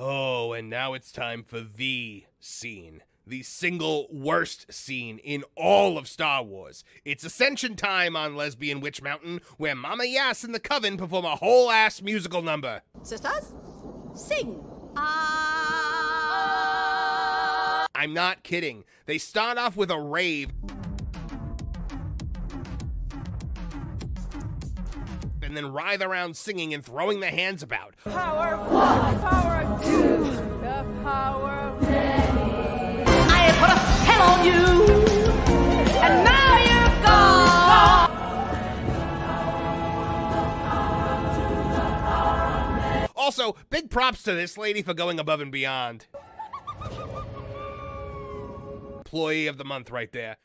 Oh, and now it's time for the scene. The single worst scene in all of Star Wars. It's Ascension time on Lesbian Witch Mountain, where Mama Yass and the Coven perform a whole-ass musical number. Sisters, sing. I'm not kidding. They start off with a rave, and then writhe around singing and throwing their hands about. Power of one, power of two, the power of many. I put a spell on you, and now you're gone. Also, big props to this lady for going above and beyond. Employee of the month right there.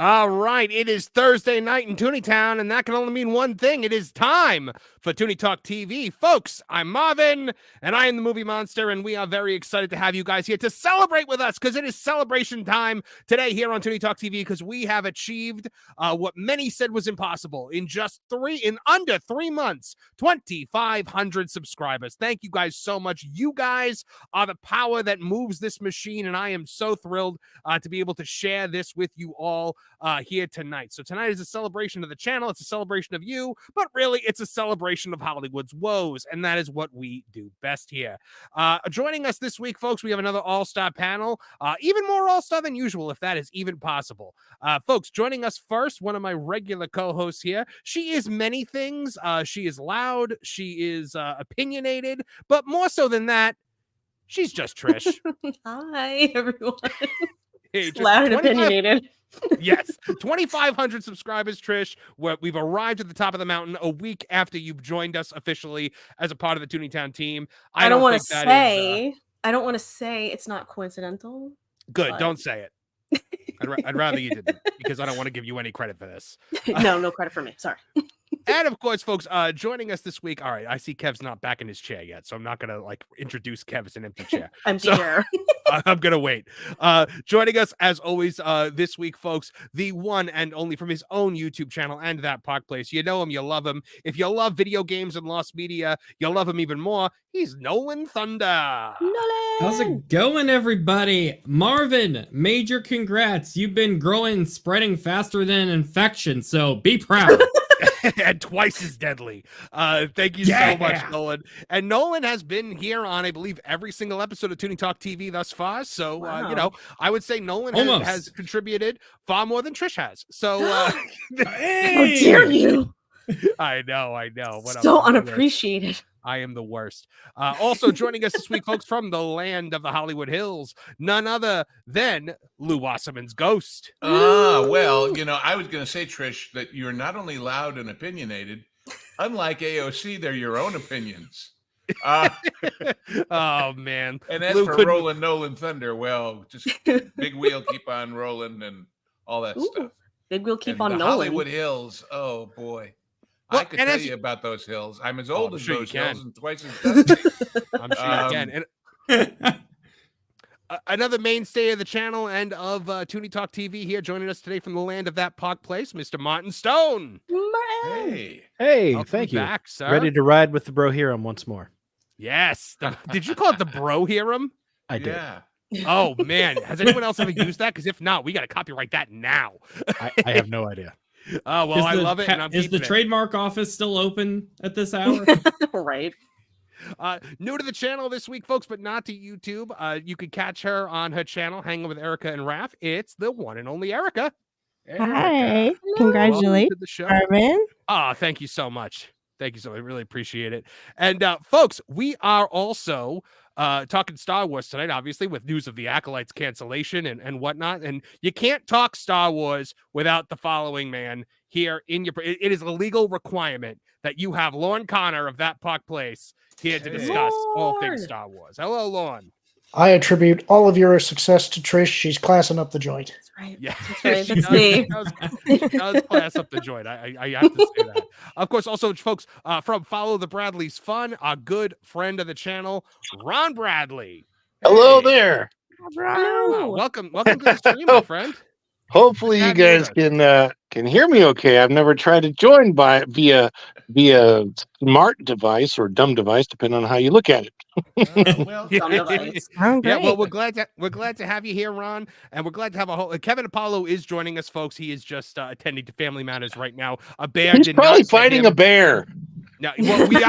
All right, it is Thursday night in Tooney Town, and that can only mean one thing. It is time for Tooney Talk TV. Folks, I'm Marvin, and I am the Movie Monster, and we are very excited to have you guys here to celebrate with us, because it is celebration time today here on Tooney Talk TV, because we have achieved what many said was impossible in under 3 months, 2,500 subscribers. Thank you guys so much. You guys are the power that moves this machine, and I am so thrilled to be able to share this with you all here tonight. So tonight is a celebration of the channel. It's a celebration of you, but really it's a celebration of Hollywood's woes, and that is what we do best here. Joining us this week, folks, we have another all-star panel, even more all-star than usual, if that is even possible. Folks, joining us first, one of my regular co-hosts here. She is many things. She is loud. She is opinionated, but more so than that, she's just Trish. Hi, everyone. Hey, Loud and opinionated. Yes, 2,500 subscribers, Trish. We've arrived at the top of the mountain a week after you've joined us officially as a part of the Tooneytown team. I don't want to say. I don't want to say it's not coincidental. Good, don't say it. I'd rather you didn't, because I don't want to give you any credit for this. No credit for me. Sorry. And of course, folks, joining us this week. All right, I see Kev's not back in his chair yet, so I'm not gonna introduce Kev as an empty chair. Empty chair. I'm gonna wait. Joining us as always this week, folks, the one and only from his own YouTube channel and That Park Place. You know him, you love him. If you love video games and lost media, you'll love him even more. He's Nolan Thunder. How's it going, everybody? Marvin, major congrats. You've been growing and spreading faster than infection, so be proud. And twice as deadly. Thank you so much, Nolan. And Nolan has been here on, I believe, every single episode of Tooney Talk TV thus far. So, wow. I would say Nolan has contributed far more than Trish has. So, Hey! How dare you? I know. So unappreciated. I am the worst. Also joining us this week, folks, from the land of the Hollywood Hills, none other than Lou Wasserman's ghost. Well, I was going to say, Trish, that you're not only loud and opinionated, unlike AOC, they're your own opinions. Oh, man. And as for rolling Nolan Thunder, well, just big wheel keep on rolling and all that stuff. Big wheel keep and on the Nolan. Hollywood Hills, oh, boy. Well, I could tell you about those hills. I'm as old as those hills and twice as dusty. I'm sure you can. And another mainstay of the channel and of Tooney Talk TV here, joining us today from the land of That Park Place, Mr. Martin Stone. Hey, thank you. Back, sir. Ready to ride with the Bro Herum once more. Yes. Did you call it the Bro Herum? I did. Yeah. Oh man, has anyone else ever used that? Because if not, we got to copyright that now. I have no idea. Oh well, I love it. And I'm Is the keeping it. trademark office still open at this hour? Right. New to the channel this week, folks, but not to YouTube. You could catch her on her channel, Hanging with Erica and Raph. It's the one and only Erica. Hi. Welcome Congratulations, to the show. Marvin. Thank you so much. Thank you so much. I really appreciate it. And folks, we are also talking Star Wars tonight, obviously, with news of the Acolyte's cancellation and whatnot. And you can't talk Star Wars without the following man here in your. It is a legal requirement that you have Lorne Connor of That Park Place here to discuss all things Star Wars. Hello, Lorne. I attribute all of your success to Trish. She's classing up the joint. That's right. Yeah, That's she right. does class up the joint. I have to say that. Of course, also, folks, from Follow the Bradleys Fun, a good friend of the channel, Ron Bradley. Hello there. Wow, welcome to the stream, my friend. Hopefully you guys can hear me okay. I've never tried to join via smart device or dumb device, depending on how you look at it. Well, we're glad to have you here, Ron, and we're glad to have a whole. Kevin Apollo is joining us, folks. He is just attending to family matters right now. A bear. He's probably fighting a bear. No, well, we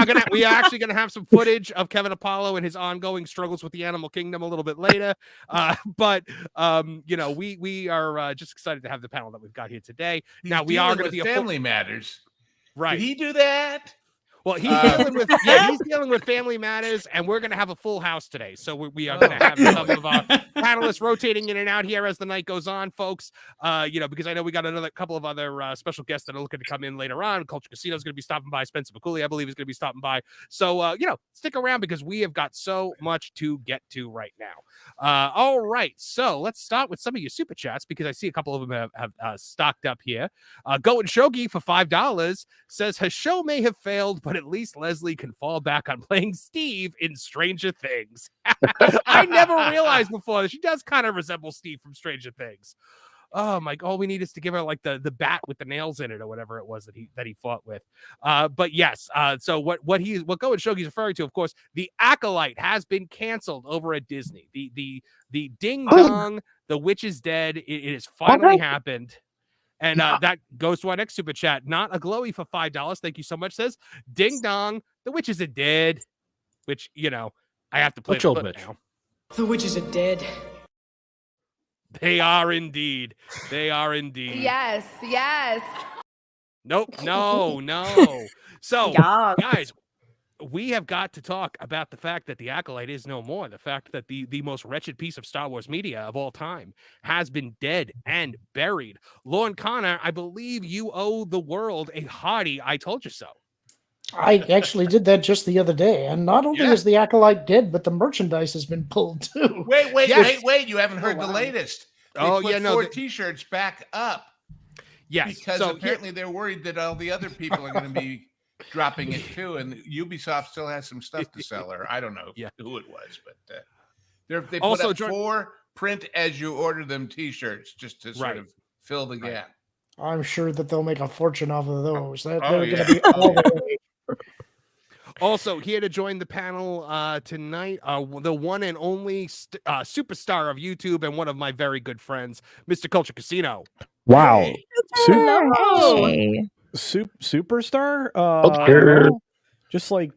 are actually gonna have some footage of Kevin Apollo and his ongoing struggles with the animal kingdom a little bit later. But we are just excited to have the panel that we've got here today. Now we are going to be family matters. Right? Did he do that? Well, he's dealing with family matters, and we're going to have a full house today. So we are going to have some of our panelists rotating in and out here as the night goes on, folks. Because I know we got another couple of other special guests that are looking to come in later on. Culture Casino is going to be stopping by. Spencer McCooley, I believe, is going to be stopping by. So, stick around because we have got so much to get to right now. All right. So let's start with some of your super chats because I see a couple of them have stocked up here. Going Shogi for $5 says, her show may have failed, but at least Leslie can fall back on playing Steve in Stranger Things. I never realized before that she does kind of resemble Steve from Stranger Things. Oh my! All we need is to give her like the bat with the nails in it or whatever it was that he fought with. But yes. So what Go and Shogi's referring to, of course, the Acolyte has been canceled over at Disney. The ding dong, the witch is dead. It has finally happened. And that goes to our next super chat. Not a glowy for $5. Thank you so much. Says, ding dong, the witches are dead. Which, I have to play the clip now. The witches are dead. They are indeed. They are indeed. Yes. Nope. No. So, guys, we have got to talk about the fact that the Acolyte is no more. The fact that the most wretched piece of Star Wars media of all time has been dead and buried. Lorne Connor, I believe you owe the world a hearty I told you so. I actually did that just the other day. And not only is the Acolyte dead, but the merchandise has been pulled too. Wait. You haven't heard the latest. They put 4 T-shirts back up. Yes. Because apparently they're worried that all the other people are going to be dropping it too, and Ubisoft still has some stuff to sell, or I don't know who it was, but they put also up 4 print as you order them T-shirts just to sort of fill the gap. I'm sure that they'll make a fortune off of those. They're going to be all the way. Also, here to join the panel tonight, the one and only superstar of YouTube and one of my very good friends, Mr. Culture Casino. Wow. Hey. Superstar? Just like,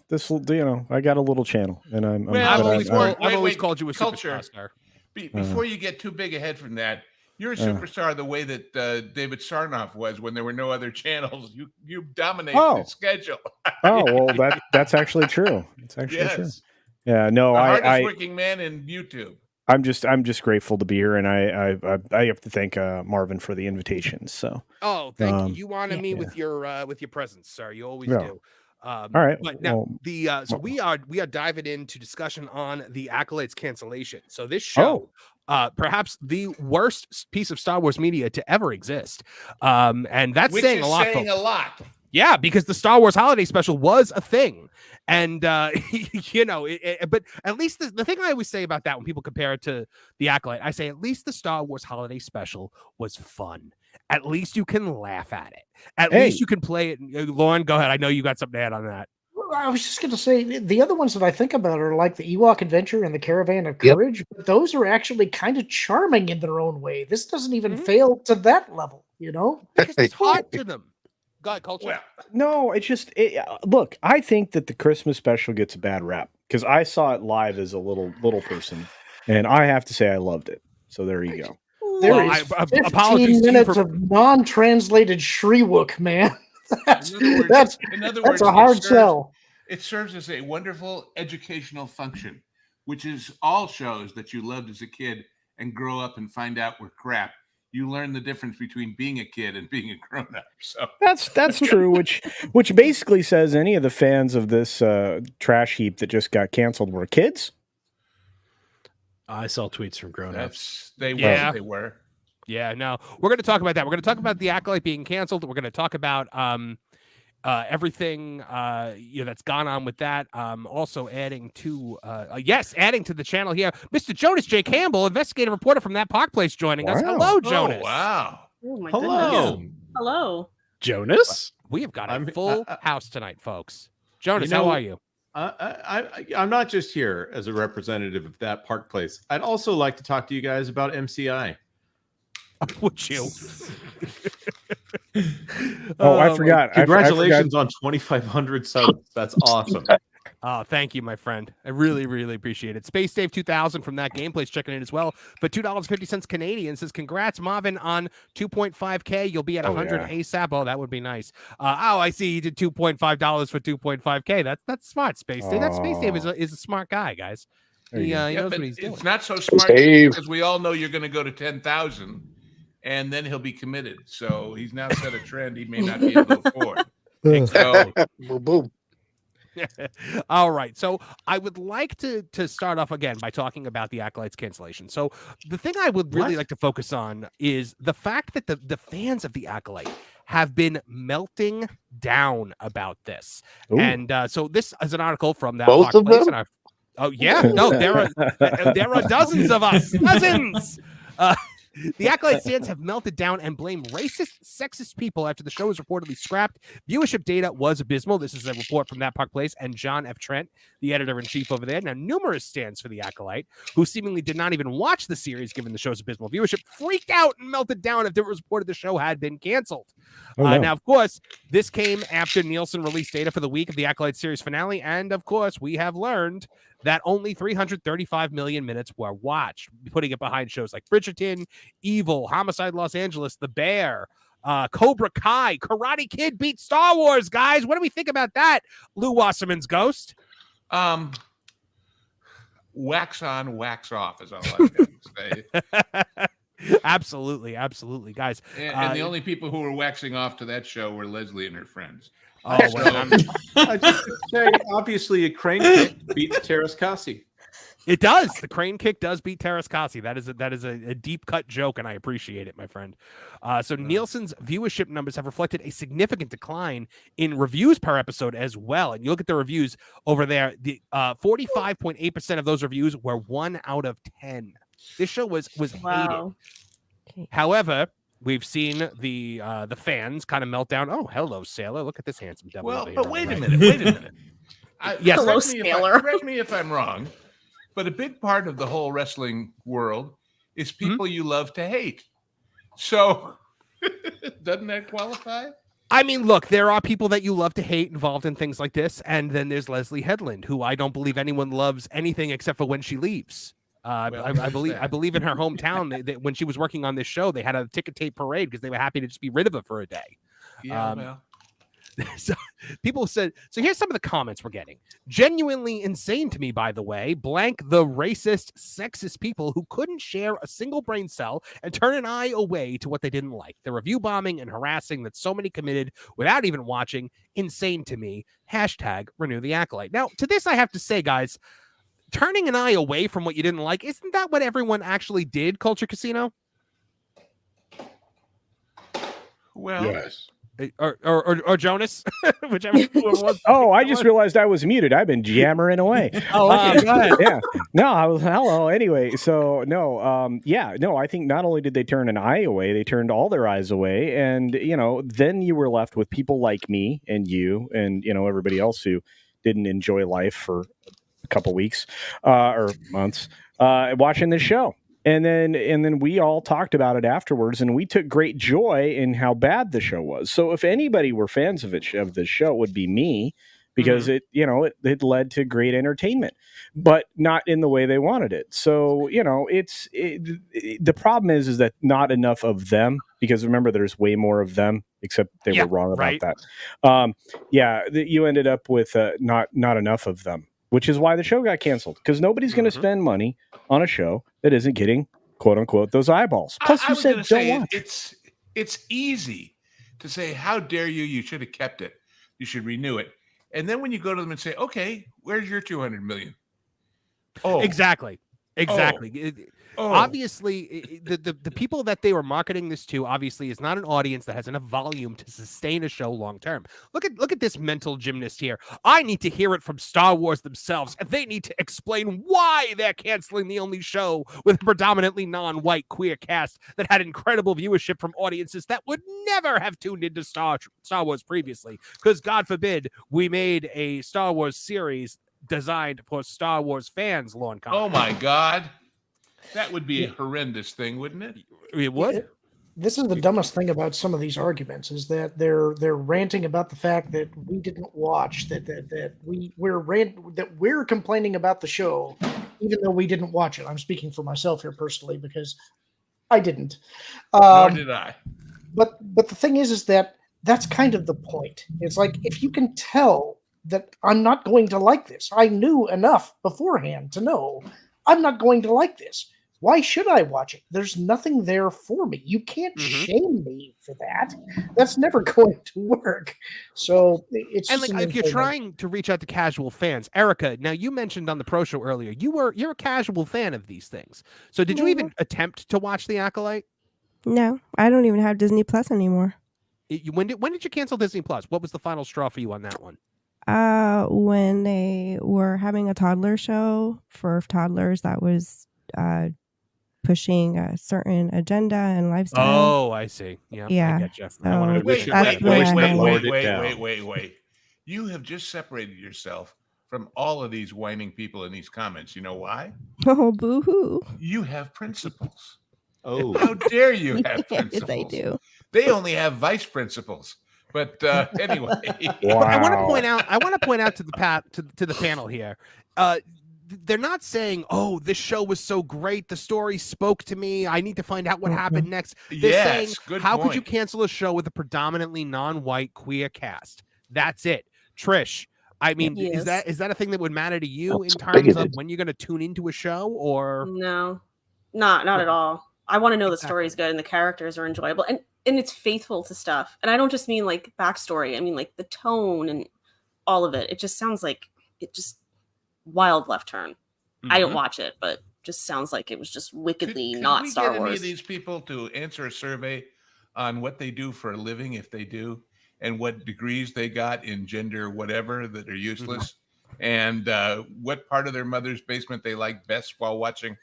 this will, I got a little channel and I've always called you a superstar. Before you get too big ahead from that, you're a superstar the way that David Sarnoff was when there were no other channels. You dominate the schedule. Well, that's actually true. It's actually true. Yeah, no, the hardest working man in YouTube. I'm just grateful to be here, and I have to thank Marvin for the invitation. So thank you. You honored me with your presence, sir. You always do. All right. But now so we are diving into discussion on the Acolyte's cancellation. So this show, perhaps the worst piece of Star Wars media to ever exist, and that's saying a lot. Yeah, because the Star Wars Holiday Special was a thing. And, but at least the thing I always say about that when people compare it to The Acolyte, I say at least the Star Wars Holiday Special was fun. At least you can laugh at it. At least you can play it. Lauren, go ahead. I know you got something to add on that. I was just going to say the other ones that I think about are like the Ewok Adventure and the Caravan of Yep. Courage, but those are actually kind of charming in their own way. This doesn't even fail to that level, you know? Because it's hot to them. God, culture. Well, No, look, I think that the Christmas special gets a bad rap because I saw it live as a little person, and I have to say I loved it. So there you go. There Well, is I- 15 apologies to you minutes for- of non-translated Shriwook, man. That's in other that's words, a hard sell. It serves as a wonderful educational function, which is all shows that you loved as a kid and grow up and find out were crap. You learn the difference between being a kid and being a grown-up. So That's true, which basically says any of the fans of this trash heap that just got canceled were kids. I saw tweets from grown-ups. they Yeah. were. Yeah, no, we're going to talk about that. We're going to talk about the Acolyte being canceled. We're going to talk about everything that's gone on with that. Also adding to the channel here, Mr. Jonas J. Campbell, investigative reporter from That Park Place, joining us. Wow. Hello, Jonas. Oh, wow. Oh my Hello. goodness. Hello. Jonas? We have got a I'm- full house tonight, folks. Jonas, You know- how are you? I'm not just here as a representative of That Park Place. I'd also like to talk to you guys about MCI. Would you? Oh, I my- forgot. Congratulations on 2,500 subs. That's awesome. Oh, thank you, my friend. I really, really appreciate it. Space Dave 2000 from That Gameplay's checking in as well. But $2.50 Canadian says, congrats, Marvin, on 2.5K. You'll be at 100 ASAP. Oh, that would be nice. I see you did $2.5 for 2.5K. That's smart, Space Dave. That Space Dave is a smart guy, guys. He knows but what he's doing. it's not so smart Dave. because we all know you're going to go to 10,000 and then he'll be committed. So he's now set a trend he may not be able to afford. So, Boom, boom. All right. So I would like to start off again by talking about the Acolytes cancellation. So the thing I would really like to focus on is the fact that the fans of the Acolyte have been melting down about this. Ooh. And so this is an article from That Both Park of Place, them? and oh yeah, no, there are dozens of us, dozens. The Acolyte fans have melted down and blame racist, sexist people after the show was reportedly scrapped. Viewership data was abysmal. This is a report from That Park Place and John F. Trent, the editor-in-chief over there. Now, numerous stands for the Acolyte, who seemingly did not even watch the series given the show's abysmal viewership, freaked out and melted down after it was reported the show had been canceled. Oh, no. Now, of course, this came after Nielsen released data for the week of the Acolyte series finale, and of course, we have learned that only 335 million minutes were watched, putting it behind shows like Bridgerton, Evil, Homicide Los Angeles, The Bear, Cobra Kai, Karate Kid beat Star Wars, guys. What do we think about that, Lou Wasserman's Ghost? wax on, wax off is all I can say. Absolutely, guys. And the only people who were waxing off to that show were Leslie and her friends. Oh, well, I just say, obviously, a crane kick beats Terrace Kasi. it does. The crane kick does beat Terrace Kasi. That is a deep cut joke, and I appreciate it, my friend. So Nielsen's viewership numbers have reflected a significant decline in reviews per episode as well. And you look at the reviews over there, the 45.8% of those reviews were 1 out of 10. This show was Wow. hated. However, we've seen the fans kind of melt down. Oh, hello, Sailor. Look at this handsome devil. Well, over here but on wait the a right. minute. Yes. Hello, Sailor. Correct me if I'm wrong, but a big part of the whole wrestling world is people you love to hate. So doesn't that qualify? I mean, look, there are people that you love to hate involved in things like this. And then there's Leslie Headland, who I don't believe anyone loves anything except for when she leaves. Well, I believe in her hometown, they, when she was working on this show, they had a ticker tape parade because they were happy to just be rid of her for a day. Yeah, well. So people said, so here's some of the comments we're getting. Genuinely insane to me, by the way, blank the racist, sexist people who couldn't share a single brain cell and turn an eye away to what they didn't like. The review bombing and harassing that so many committed without even watching, insane to me. Hashtag renew the Acolyte. Now, to this, I have to say, guys, turning an eye away from what you didn't like, isn't that what everyone actually did, Culture Casino? Well, Yes. Or Jonas, whichever one it was. Oh, I just realized I was muted. I've been jammering away. Oh, okay, go ahead. Yeah. No, I was hello. Anyway, so no, I think not only did they turn an eye away, they turned all their eyes away, and then you were left with people like me and you and everybody else who didn't enjoy life for a couple weeks or months watching this show. And then we all talked about it afterwards, and we took great joy in how bad the show was. So if anybody were fans of this show, it would be me, because it led to great entertainment, but not in the way they wanted it. So the problem is that not enough of them, because remember, there's way more of them, except they were wrong about that. You ended up with not enough of them, which is why the show got canceled, because nobody's going to spend money on a show that isn't getting, quote unquote, those eyeballs. Plus, you said don't watch. It's easy to say, how dare you? You should have kept it. You should renew it. And then when you go to them and say, okay, where's your 200 million? Oh, exactly. Obviously, the people that they were marketing this to obviously is not an audience that has enough volume to sustain a show long term. Look at this mental gymnast here. I need to hear it from Star Wars themselves, and they need to explain why they're canceling the only show with a predominantly non-white queer cast that had incredible viewership from audiences that would never have tuned into Star Wars previously. Because God forbid we made a Star Wars series designed for Star Wars fans, Lorne Cobb. Oh my God. That would be a horrendous thing, wouldn't it? It would. This is the dumbest thing about some of these arguments, is that they're ranting about the fact that we didn't watch, that we're complaining about the show, even though we didn't watch it. I'm speaking for myself here personally, because I didn't. Nor did I. But the thing is that that's kind of the point. It's like, if you can tell that I'm not going to like this, I knew enough beforehand to know I'm not going to like this. Why should I watch it? There's nothing there for me. You can't shame me for that. That's never going to work. So it's and if you're trying to reach out to casual fans, Erica, now you mentioned on the pro show earlier, you're a casual fan of these things. So did you even attempt to watch The Acolyte? No, I don't even have Disney Plus anymore. When did you cancel Disney Plus? What was the final straw for you on that one? When they were having a toddler show for toddlers that was pushing a certain agenda and lifestyle. Oh, I see. Yeah. Yeah. I get you. So Wait. You have just separated yourself from all of these whining people in these comments. You know why? Oh, boo-hoo. You have principles. Oh, how dare you have principles? Yes, I do. They only have vice principals. But anyway, wow. I want to point out to the panel here. They're not saying, "Oh, this show was so great. The story spoke to me. I need to find out what happened next." They're saying, "How could you cancel a show with a predominantly non-white queer cast?" That's it. Trish, I mean, is that a thing that would matter to you in terms of when you're going to tune into a show, or no, not at all. I want to know the story's good and the characters are enjoyable and it's faithful to stuff. And I don't just mean like backstory. I mean like the tone and all of it. It just sounds like wild left turn. I didn't watch it, but just sounds like it was just wickedly not Star Wars. Could we get any of these people to answer a survey on what they do for a living, if they do, and what degrees they got in gender whatever that are useless, and what part of their mother's basement they like best while watching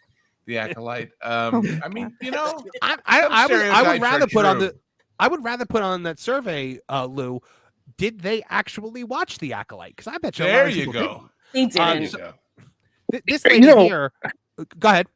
The Acolyte? I mean, you know, I would rather put on that survey, Lou. Did they actually watch The Acolyte? Because I bet you. There you go. They didn't. This lady here. Go ahead.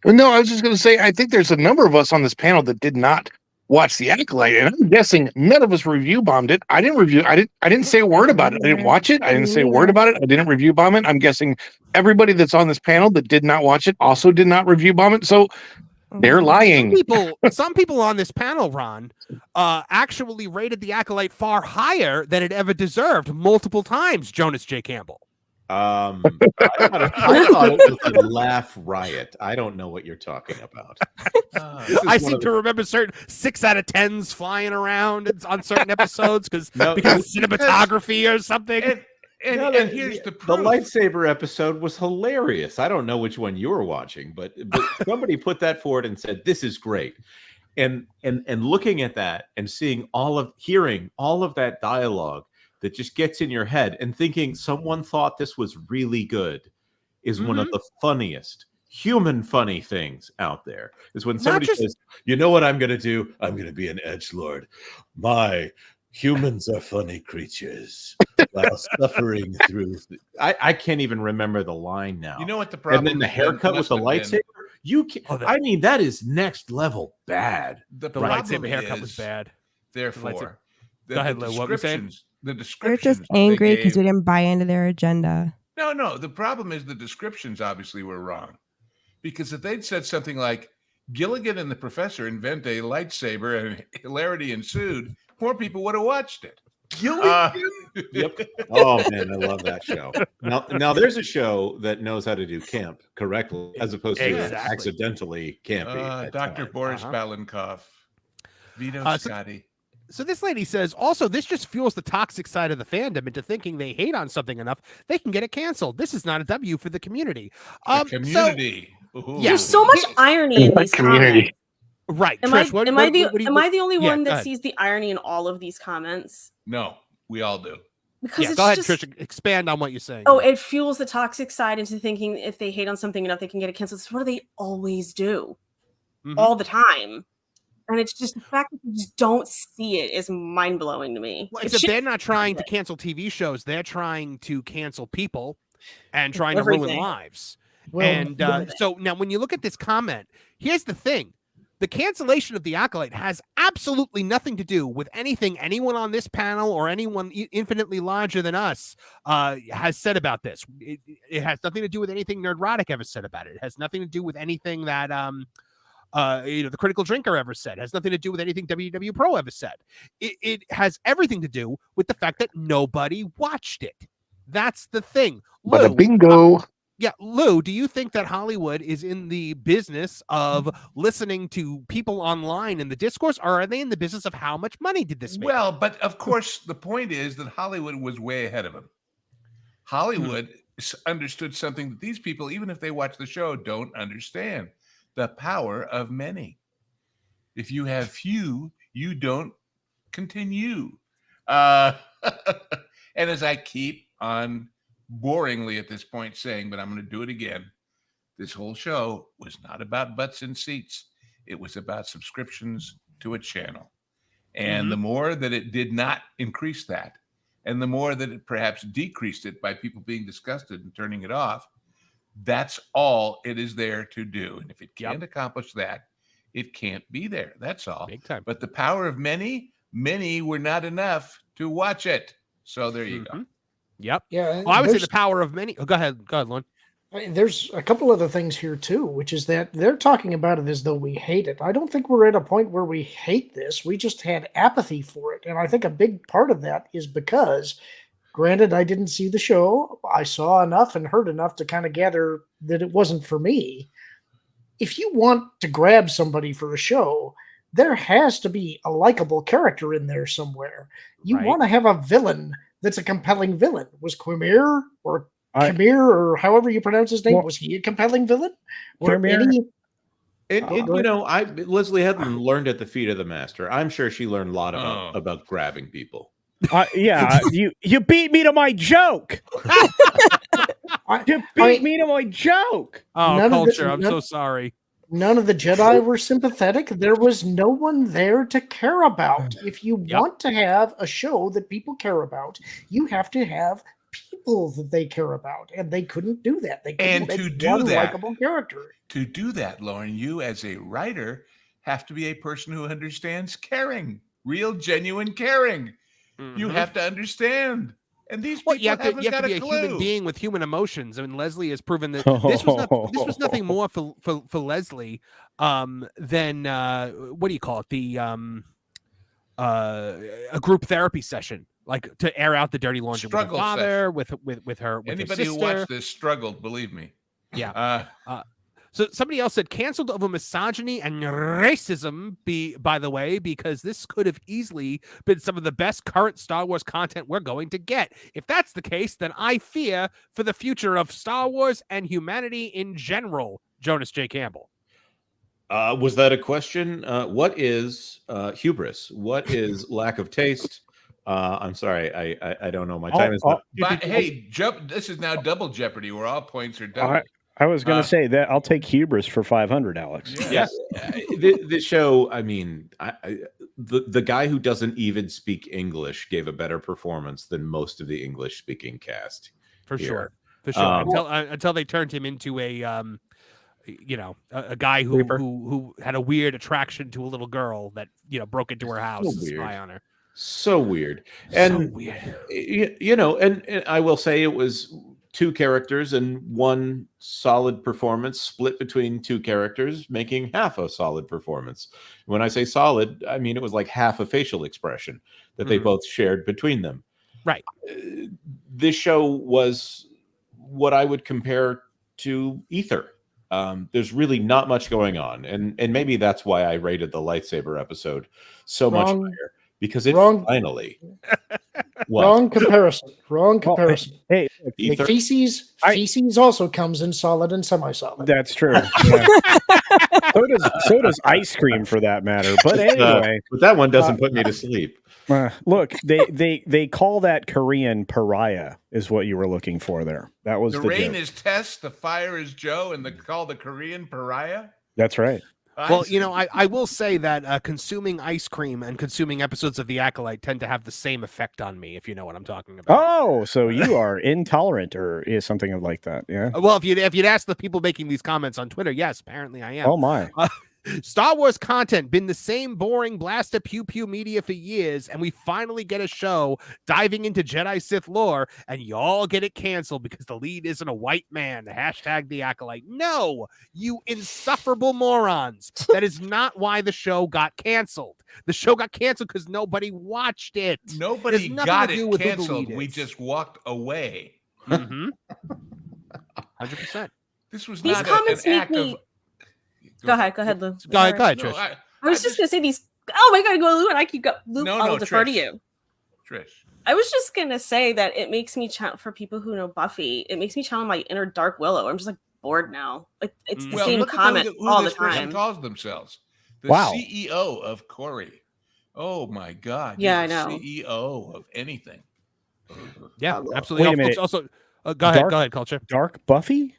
No, I was just going to say, I think there's a number of us on this panel that did not watch The Acolyte, and I'm guessing none of us review bombed it. I didn't say a word about it. I didn't watch it. I didn't say a word about it. I didn't review bomb it. I'm guessing everybody that's on this panel that did not watch it also did not review bomb it. So they're lying. Some people on this panel, Ron, actually rated The Acolyte far higher than it ever deserved multiple times. Jonas J. Campbell. I thought it was a laugh riot. I don't know what you're talking about. I seem to remember certain 6 out of 10s flying around on certain episodes because cinematography or something. And here's the proof. The lightsaber episode was hilarious. I don't know which one you were watching, but somebody put that forward and said, "This is great." And looking at that and hearing all of that dialogue that just gets in your head and thinking someone thought this was really good is one of the funniest human funny things out there. Is when somebody says, "You know what I'm going to do? I'm going to be an edgelord. My humans are funny creatures. while suffering through. I can't even remember the line now. You know what the problem? And then the haircut with the lightsaber. You can. I mean, that is next level bad. The lightsaber haircut was bad. Therefore, go ahead, Lou. What were you saying? The They're descriptions. just angry because we didn't buy into their agenda. No. The problem is the descriptions obviously were wrong. Because if they'd said something like Gilligan and the professor invent a lightsaber and hilarity ensued, more people would have watched it. Gilligan. Yep. Oh man, I love that show. Now there's a show that knows how to do camp correctly as opposed to accidentally campy. Dr. Boris Balankov, Vito Scotti. So this lady says, also, this just fuels the toxic side of the fandom into thinking they hate on something enough, they can get it canceled. This is not a W for the community. Community. There's so much irony in these community. Comments. Right. Am Trish, I the only one go that ahead. sees the irony in all of these comments? No, we all do. Because Yeah, it's go ahead, just, Trish. Expand on what you're saying. Oh, it fuels the toxic side into thinking if they hate on something enough, they can get it canceled. It's what they always do, all the time. And it's just the fact that you just don't see it is mind blowing to me. Well, except they're not trying to cancel TV shows; they're trying to cancel people and trying to ruin lives. Well, And so now, when you look at this comment, here's the thing: the cancellation of the Acolyte has absolutely nothing to do with anything anyone on this panel or anyone infinitely larger than us has said about this. It has nothing to do with anything Nerdrotic ever said about it. It has nothing to do with anything that the Critical Drinker ever said. It has nothing to do with anything WW Pro ever said. It has everything to do with the fact that nobody watched it. That's the thing. But bingo. Yeah, Lou, do you think that Hollywood is in the business of listening to people online in the discourse, or are they in the business of how much money did this make? Well, but of course, the point is that Hollywood was way ahead of them. Hollywood understood something that these people, even if they watch the show, don't understand: the power of many. If you have few, you don't continue. And as I keep on boringly at this point saying, but I'm going to do it again, this whole show was not about butts in seats. It was about subscriptions to a channel. And the more that it did not increase that, and the more that it perhaps decreased it by people being disgusted and turning it off, that's all it is there to do. And if it can't accomplish that, it can't be there. That's all. Big time. But the power of many were not enough to watch it. So there you go. Yep. Yeah. Well, I would say the power of many. Oh, go ahead, Lon. There's a couple other things here too, which is that they're talking about it as though we hate it. I don't think we're at a point where we hate this. We just had apathy for it. And I think a big part of that is because, granted, I didn't see the show. I saw enough and heard enough to kind of gather that it wasn't for me. If you want to grab somebody for a show, there has to be a likable character in there somewhere. You want to have a villain that's a compelling villain. Was Quimir or Khmer, or however you pronounce his name, was he a compelling villain? Or Leslie Headland learned at the feet of the master. I'm sure she learned a lot about grabbing people. You beat me to my joke. You beat me to my joke. Oh, culture! I'm so sorry. None of the Jedi were sympathetic. There was no one there to care about. If you want to have a show that people care about, you have to have people that they care about, and they couldn't do that. They couldn't make one likable character. To do that, Lauren, you as a writer have to be a person who understands caring, real, genuine caring. You have to understand. And these people you have to be a human being with human emotions. I mean, Leslie has proven that this was nothing more for Leslie than what do you call it? A group therapy session, like to air out the dirty laundry with her father, with her. With anybody her who watched this struggled, believe me. Yeah. So somebody else said canceled over misogyny and racism, by the way, because this could have easily been some of the best current Star Wars content we're going to get. If that's the case, then I fear for the future of Star Wars and humanity in general. Jonas J. Campbell. Was that a question? What is hubris? What is lack of taste? I'm sorry, I don't know. My time is up. But hey, this is now double jeopardy where all points are double. I was going to say that I'll take hubris for 500, Alex. Yes, the show. I mean, the guy who doesn't even speak English gave a better performance than most of the English-speaking cast. For here. sure. Until they turned him into a a guy who had a weird attraction to a little girl that broke into her house to spy on her. So weird. And and I will say it was two characters and one solid performance split between two characters, making half a solid performance. When I say solid, I mean it was like half a facial expression that they both shared between them. Right. This show was what I would compare to Ether. There's really not much going on, and maybe that's why I rated the lightsaber episode so much higher, because it finally wrong comparison. Wrong comparison. Hey, feces also comes in solid and semi-solid. That's true. Yeah. so does ice cream, for that matter. But anyway, but that one doesn't put me to sleep. Look, they call that Korean pariah, is what you were looking for there. That was the the rain joke. is Tess, the fire is Joe, and the Korean pariah. That's right. Well, I will say that consuming ice cream and consuming episodes of The Acolyte tend to have the same effect on me, if you know what I'm talking about. Oh, so you are intolerant or is something like that, yeah? Well, if you'd ask the people making these comments on Twitter, yes, apparently I am. Oh, my. Star Wars content been the same boring blast of pew-pew media for years, and we finally get a show diving into Jedi Sith lore, and y'all get it canceled because the lead isn't a white man. Hashtag The Acolyte. No, you insufferable morons. That is not why the show got canceled. The show got canceled because nobody watched it. Nobody got it canceled. We just walked away. 100%. This was These not comments an make act me. of... Go ahead, Lou. Go ahead, Trish. I was just gonna say these. Oh my God, go Lou, and I keep Lou. I'll defer to you. Trish. I was just gonna say that it makes me for people who know Buffy. It makes me channel my inner Dark Willow. I'm just like bored now. Like it's the same comment all the time. Calls themselves the Wow. CEO of Corey. Oh my God! Yeah, You're I know. the CEO of anything. Yeah, absolutely. Wait a minute. Also, go ahead, Culture. Dark Buffy?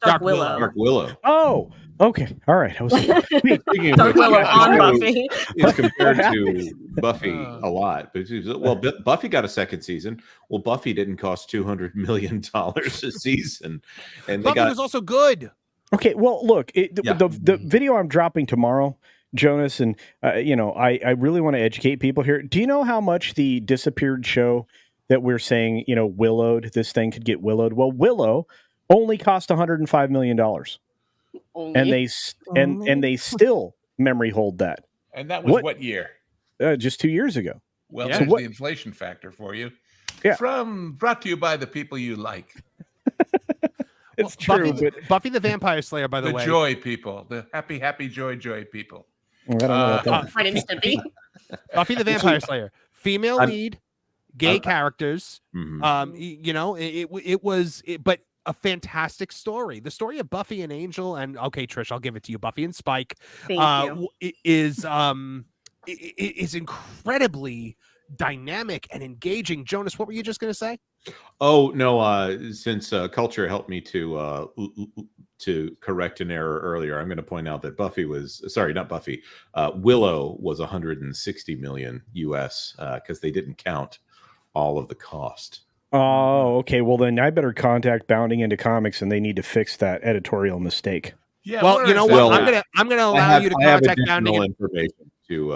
Dark Willow. Dark Willow. Oh, okay. All right. I was Dark Willow on Buffy. Is compared to Buffy a lot. But Buffy got a second season. Well, Buffy didn't cost $200 million a season, and Buffy was also good. Okay, well, look, the video I'm dropping tomorrow, Jonas, and I really want to educate people here. Do you know how much the disappeared show that we're saying, willowed, this thing could get willowed? Well, Willow only cost $105 million. And they still memory hold that. And that was what year? Just 2 years ago. Well, there's the inflation factor for you. Yeah. Brought to you by the people you like. It's true. Buffy the Vampire Slayer, by the way. The joy people. The happy, joy people. I don't know what that Right, Buffy the Vampire Slayer. Female lead, gay characters. Mhm. It was a fantastic story. The story of Buffy and Angel, and okay, Trish, I'll give it to you. Buffy and Spike is incredibly dynamic and engaging. Jonas, what were you just going to say? Oh no! Since Culture helped me to correct an error earlier, I'm going to point out that Willow was 160 million US because they didn't count all of the cost. Oh, okay. Well, then I better contact Bounding Into Comics, and they need to fix that editorial mistake. Yeah. Well, you know what? I'm going to allow you to contact Bounding information to.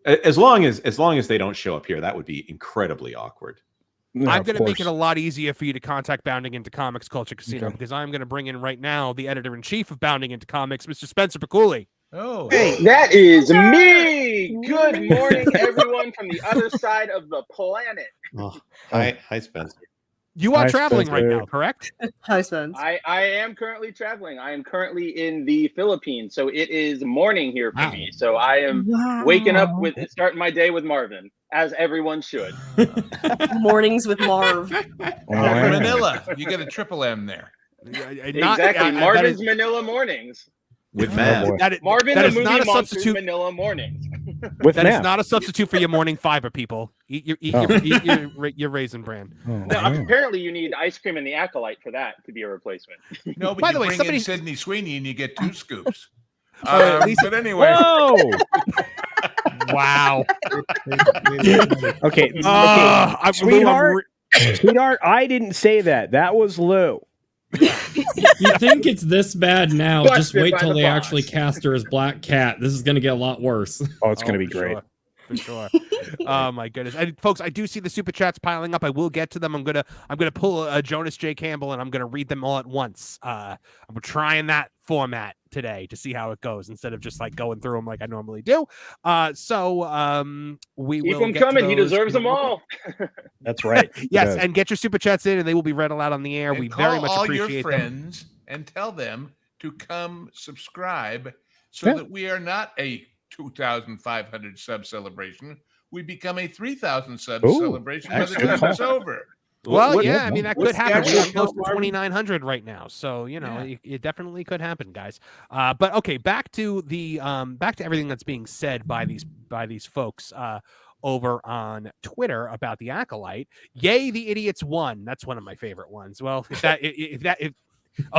As long as they don't show up here, that would be incredibly awkward. No, I'm going to make it a lot easier for you to contact Bounding Into Comics Culture Casino because I'm going to bring in right now the editor-in-chief of Bounding Into Comics, Mr. Spencer Piccoli. Oh, hey, that is me. Good morning, everyone from the other side of the planet. Oh, hi, Spencer. You are traveling right now, correct? Hi, Spence. I am currently traveling. I am currently in the Philippines, so it is morning here for me. So I am waking up starting my day with Marvin, as everyone should. Mornings with Marv. Manila. You get a triple M there. Exactly. Marvin's Manila mornings. With Matt. Marvin that the is movie not a monster's substitute. Manila mornings. With That is meth. not a substitute for your morning fiber, people. Eat your raisin bran. No, apparently you need ice cream and the Acolyte for that to be a replacement. No, but By you the way, bring somebody- in Sydney Sweeney and you get 2 scoops. Lisa- But anyway. Whoa! Wow. Okay, sweetheart, sweetheart, I didn't say that. That was Lou. You think it's this bad now? Just Busted wait by till the they boss. actually cast her as Black Cat. This is going to get a lot worse. Oh, it's going to be for great. Sure. For sure. Oh my goodness. And folks, I do see the super chats piling up. I will get to them. I'm gonna pull a Jonas J. Campbell and I'm gonna read them all at once. I'm trying that format today to see how it goes instead of just like going through them like I normally do. We Keep will him get to coming. He those deserves in a them little all. That's right. Yes, Yeah. and get your super chats in, and they will be read aloud on the air. And We call very much all appreciate your them. friends and tell them to come subscribe so that we are not a 2,500 sub celebration. We become a 3,000 sub celebration by the time it's over. Well, What- yeah, I mean that could what's the happen. We're actual close to count, Marvin? 2,900 right now, so you know it definitely could happen, guys. But okay, back to the back to everything that's being said by these folks over on Twitter about the Acolyte. Yay, the idiots won. That's one of my favorite ones. Well,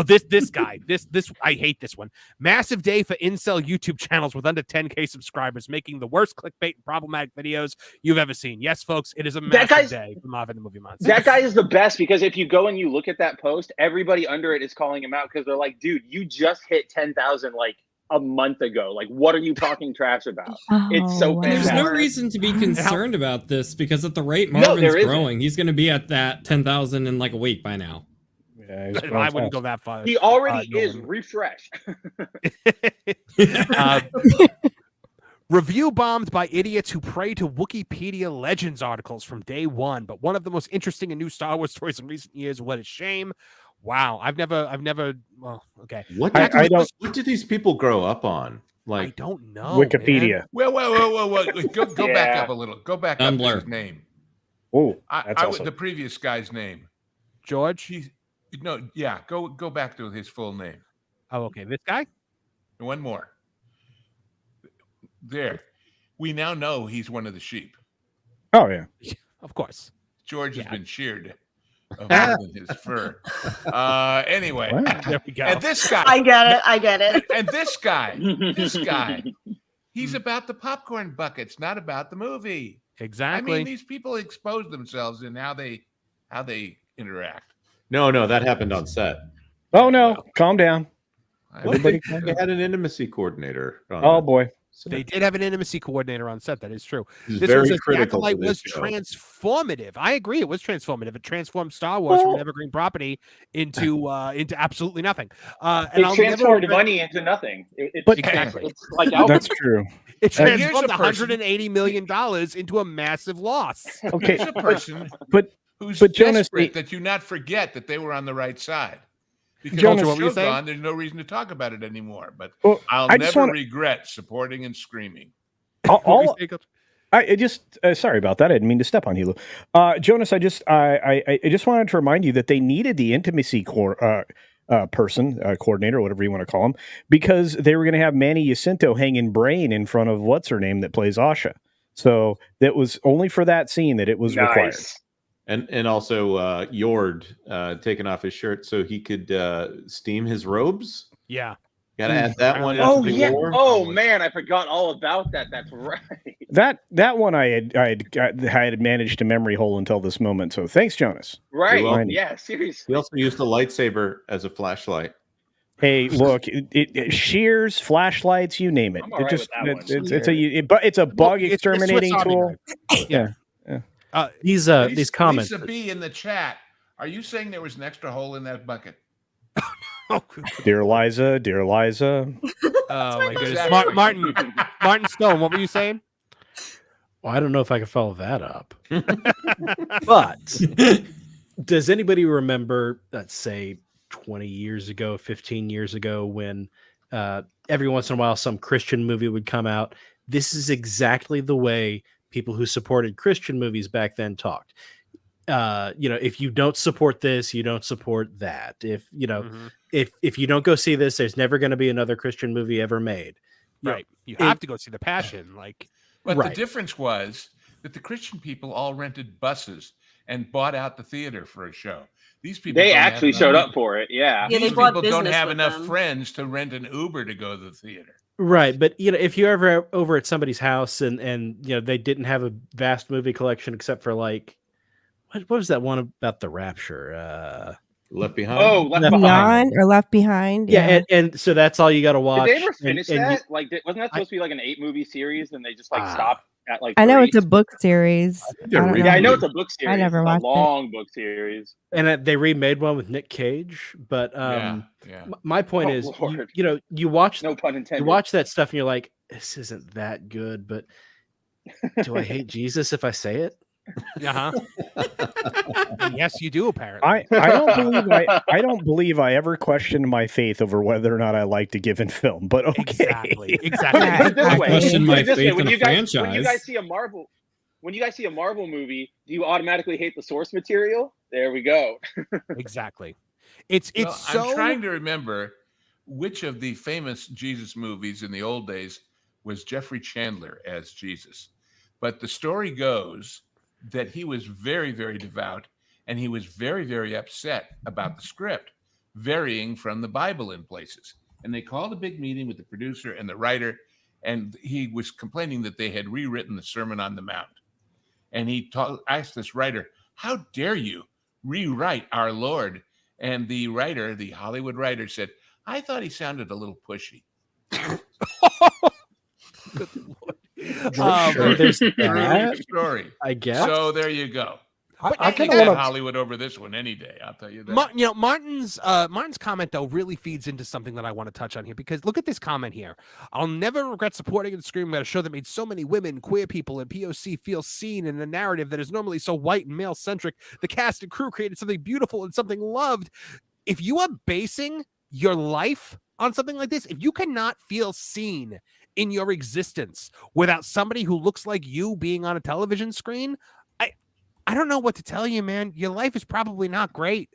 this guy, this I hate this one. Massive day for incel YouTube channels with under 10K subscribers, making the worst clickbait and problematic videos you've ever seen. Yes, folks, it is a massive day for Marvin the Movie Monster. That guy is the best because if you go and you look at that post, everybody under it is calling him out because they're like, dude, you just hit 10,000 like a month ago. Like, what are you talking trash about? It's so There's fantastic. no reason to be concerned about this because at the rate Marvin's there isn't. growing, he's going to be at that 10,000 in like a week by now. Yeah, I wouldn't go that far. He already is. Nolan. Refresh. Review bombed by idiots who pray to Wikipedia Legends articles from day one, but one of the most interesting and new Star Wars stories in recent years. What a shame! Wow, I've never. Well, okay. What do these people grow up on? Like I don't know. Wikipedia. Man. Well. Go back up a little. Go back up to his name. Oh, The previous guy's name. George. Go back to his full name. Oh, okay. This guy. One more. There. We now know he's one of the sheep. Oh yeah. Of course. George has been sheared of more than his fur. Anyway. There we go. And this guy. I get it. And this guy, he's about the popcorn buckets, not about the movie. Exactly. I mean, these people expose themselves in how they interact. No, that happened on set. Oh no, calm down. Everybody they had an intimacy coordinator. Oh boy. They did have an intimacy coordinator on set. That is true. He's This very was critical The Acolyte to this was show. transformative. I agree. It was transformative. It transformed Star Wars from an evergreen property into absolutely nothing. And It I'll transformed never money into nothing. Exactly. It's like That's alchemy. true. It Here's transformed a person- $180 million into a massive loss. Okay, Here's a person but who's Jonas, desperate that you not forget that they were on the right side. Because Jonas, the what were you show's saying? gone, there's no reason to talk about it anymore. But Well, I'll I just never wanna- regret supporting and screaming. I just sorry about that. I didn't mean to step on you, Lou. Jonas, I just wanted to remind you that they needed the intimacy person, coordinator, whatever you want to call him, because they were going to have Manny Jacinto hanging brain in front of what's her name that plays Asha. So that was only for that scene that it was required. And also Yord taking off his shirt so he could steam his robes. Yeah. Gotta add that one. Oh into the yeah. war. Oh man, I forgot all about that. That's right. That one I had managed to memory hole until this moment. So thanks, Jonas. Right. welcome. Yeah. Seriously. He also used the lightsaber as a flashlight. Hey, look, it shears, flashlights, you name it. I'm all It right just with that one. it's a bug It's exterminating Swiss Army tool. knife. Yeah. These comments. Lisa B in the chat. Are you saying there was an extra hole in that bucket? Dear Liza. Oh my goodness. Martin Stone, what were you saying? Well, I don't know if I can follow that up. But does anybody remember, let's say, 20 years ago, 15 years ago, when every once in a while some Christian movie would come out? This is exactly the way people who supported Christian movies back then talked. If you don't support this, you don't support that. If if you don't go see this, there's never going to be another Christian movie ever made. Right. You have to go see The Passion. Like, But Right. the difference was that the Christian people all rented buses and bought out the theater for a show. These people They don't have actually enough showed people- up for it. Yeah. Yeah, they These brought people don't business have with enough them. friends to rent an Uber to go to the theater. Right, but if you're ever over at somebody's house and they didn't have a vast movie collection except for like what was that one about the rapture? Left Behind. Oh, Left Left Behind. Beyond or Left Behind. Yeah, and so that's all you got to watch. Did they ever finish and that? Like, wasn't that supposed to be like an 8-movie series, and they just like stopped at like? I know 3? it's a book series. I know it's a book series. I never it's watched a long book series. And they remade one with Nick Cage, but Yeah. my point Oh, is, Lord. you watch No pun intended. you watch that stuff and you're like, this isn't that good, but do I hate Jesus if I say it? Uh-huh. Yes, you do. Apparently, I don't believe I ever questioned my faith over whether or not I liked a given film. But okay, exactly. Put it this I way. question my Put it this way. faith When in you a guys franchise. see a Marvel, movie, do you automatically hate the source material? There we go. Exactly. It's Well, so. I'm trying to remember which of the famous Jesus movies in the old days was Jeffrey Chandler as Jesus. But the story goes that he was very, very devout, and he was very, very upset about the script, varying from the Bible in places. And they called a big meeting with the producer and the writer, and he was complaining that they had rewritten the Sermon on the Mount. And he asked this writer, "How dare you rewrite our Lord?" And the writer, the Hollywood writer, said, "I thought he sounded a little pushy." Sure, there's True that, story. I guess. So there you go. But I I kind can of have want to. Hollywood over this one any day. I'll tell you that. Martin's comment though really feeds into something that I want to touch on here, because look at this comment here. I'll never regret supporting and screaming at a show that made so many women, queer people, and POC feel seen in a narrative that is normally so white and male centric. The cast and crew created something beautiful and something loved. If you are basing your life on something like this, if you cannot feel seen in your existence without somebody who looks like you being on a television screen, I don't know what to tell you, man. Your life is probably not great.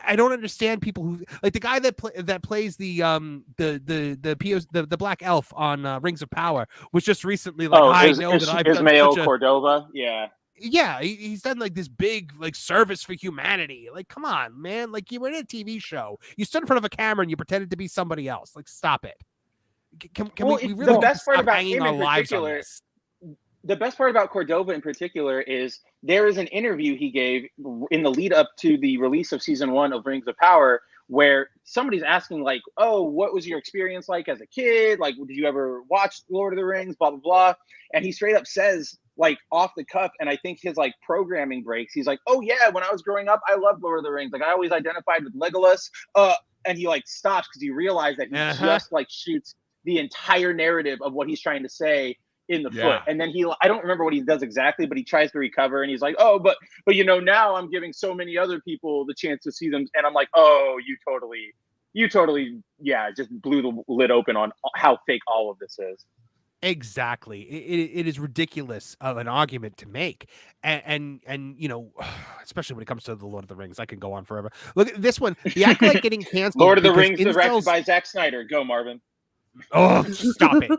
I don't understand people who like the guy that plays the black elf on Rings of Power was just recently like, I know that I've done Ismael such a Cordova. Yeah. He's done like this big like service for humanity. Like, come on, man. Like, you were in a TV show. You stood in front of a camera and you pretended to be somebody else. Like, stop it. Can we really the best part stop about hanging him our in lives on particular? this? The best part about Cordova in particular is there is an interview he gave in the lead up to the release of season 1 of Rings of Power, where somebody's asking like, "Oh, what was your experience like as a kid? Like, did you ever watch Lord of the Rings? Blah blah blah." And he straight up says, like off the cuff, and I think his like programming breaks. He's like, "Oh yeah, when I was growing up, I loved Lord of the Rings. Like, I always identified with Legolas." And he like stops because he realized that he just like shoots the entire narrative of what he's trying to say in the foot. And then I don't remember what he does exactly, but he tries to recover, and he's like, "Oh, but now I'm giving so many other people the chance to see them." And I'm like, "Oh, you totally, yeah, just blew the lid open on how fake all of this is." Exactly. It is ridiculous of an argument to make. And especially when it comes to the Lord of the Rings, I can go on forever. Look at this one. The Acolyte getting canceled. Lord of the Rings, directed by Zack Snyder. Go, Marvin. Oh, stop it.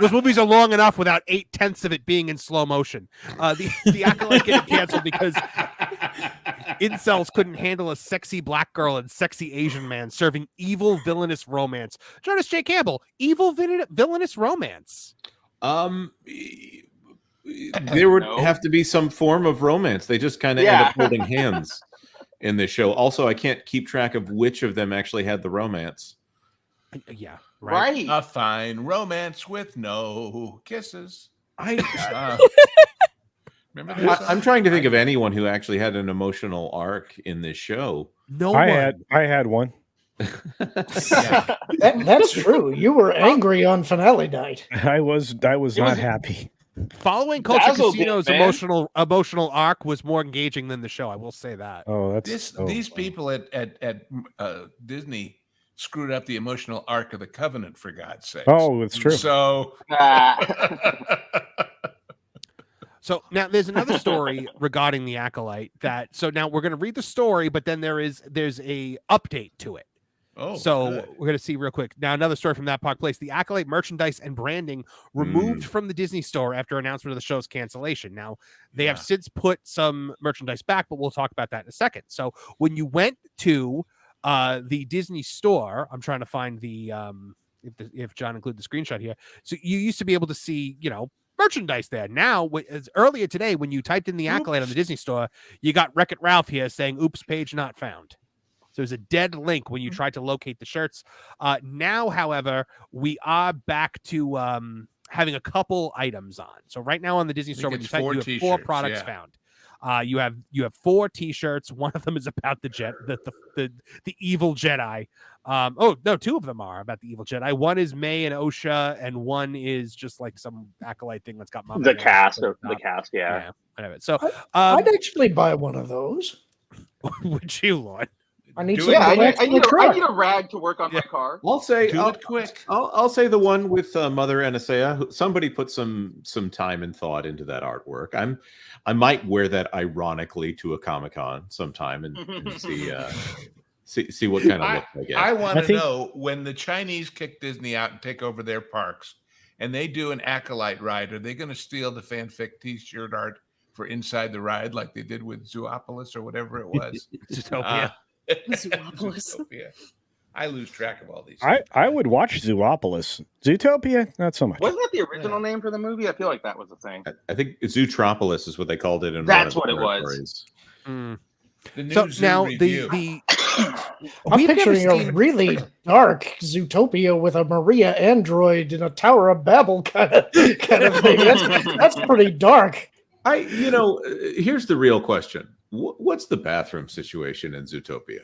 Those movies are long enough without 8/10 of it being in slow motion. The Acolyte getting canceled because incels couldn't handle a sexy black girl and sexy Asian man serving evil villainous romance. Jonas J. Campbell, evil villainous romance. There would have to be some form of romance. They just kind of end up holding hands in this show. Also, I can't keep track of which of them actually had the romance. Yeah, right. A fine romance with no kisses. Remember this? I'm trying to think of anyone who actually had an emotional arc in this show. No, I had one. That's true. You were angry on finale night. I was not happy. Following Culture Dazzled Casino's it, man. emotional arc was more engaging than the show. I will say that. Oh, that's These people at Disney screwed up the emotional arc of the Covenant, for God's sake. Oh, it's true. So So now there's another story regarding the Acolyte so now we're going to read the story, but then there's a update to it. Oh, so good. we're going to see real quick. Now, another story from that Park Place. The Acolyte merchandise and branding removed from the Disney store after announcement of the show's cancellation. Now, they have since put some merchandise back, but we'll talk about that in a second. So when you went to the Disney store, I'm trying to find the if John included the screenshot here. So you used to be able to see, merchandise there. Now, as earlier today, when you typed in the Acolyte on the Disney store, you got Wreck-It Ralph here saying, "Oops, page not found." So there's a dead link when you tried to locate the shirts. Now, however, we are back to having a couple items on. So right now on the Disney store, when you type, you have 4 products found. You have 4 T-shirts. One of them is about the evil Jedi. Oh no, 2 of them are about the evil Jedi. One is May and Osha, and one is just like some Acolyte thing that's got Mama the cast, yeah, whatever. So I'd actually buy one of those. Would you, Lord? I need I need a rag to work on my car. I'll say it quick. I'll say the one with Mother Anasea. Somebody put some time and thought into that artwork. I might wear that ironically to a Comic-Con sometime and see what kind of look I get. I want to know, when the Chinese kick Disney out and take over their parks, and they do an Acolyte ride, are they going to steal the fanfic T-shirt art for inside the ride like they did with Zoopolis or whatever it was? Zootopia. Zootopia. I lose track of all these. I would watch Zoopolis. Zootopia, not so much. Wasn't that the original name for the movie? I feel like that was the thing. I think Zootropolis is what they called it. That's what it was. So now the I'm picturing a really dark Zootopia with a Maria android in a Tower of Babel kind of thing. That's pretty dark. Here's the real question. What's the bathroom situation in Zootopia?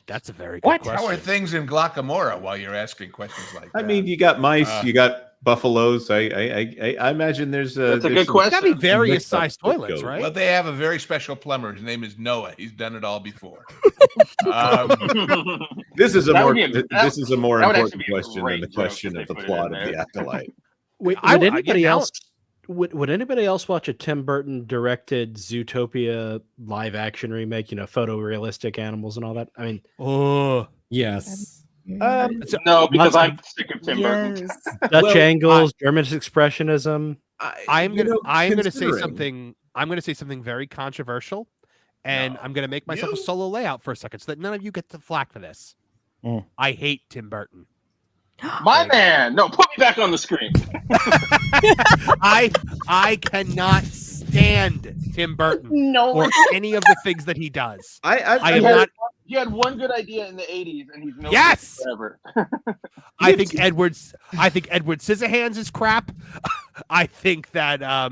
That's a very good question. How are things in Glockamora while you're asking questions like that? I mean, you got mice, you got buffaloes. I imagine there's that's a good question. Got to be various sized toilets, right? Well, they have a very special plumber. His name is Noah. He's done it all before. This is a more important question than the question of the plot of the Acolyte. Would anybody else watch a Tim Burton directed Zootopia live action remake? Photorealistic animals and all that. I mean, yes. No, because I'm sick of Tim Burton. Dutch angles, German expressionism. I'm gonna say something. I'm gonna say something very controversial, and I'm gonna make myself a solo layout for a second so that none of you get the flack for this. I hate Tim Burton. My man, no, put me back on the screen. I cannot stand Tim Burton or any of the things that he does. He had one good idea in the 80s, and he's no forever. I think Edward Scissorhands is crap. I think that I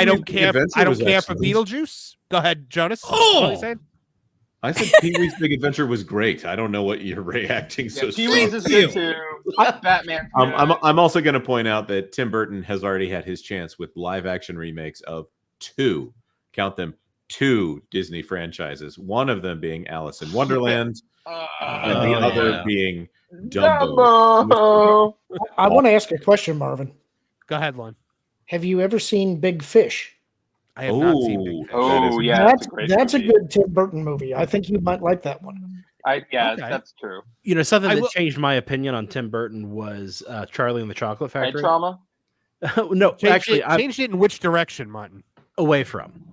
don't care for Beetlejuice. Go ahead, Jonas. What are you saying? I said Pee-wee's Big Adventure was great. I don't know what you're reacting so. Pee-wee's is good too. Batman. I'm also going to point out that Tim Burton has already had his chance with live action remakes of 2 Disney franchises. One of them being Alice in Wonderland, and the other being Dumbo. I want to ask a question, Marvin. Go ahead, Lon. Have you ever seen Big Fish? I have not seen Big Fish. Oh, yeah. That's a good Tim Burton movie. I think you might like that one. That's true. Something that changed my opinion on Tim Burton was Charlie and the Chocolate Factory. Head trauma? No, changed it in which direction, Martin? Away from.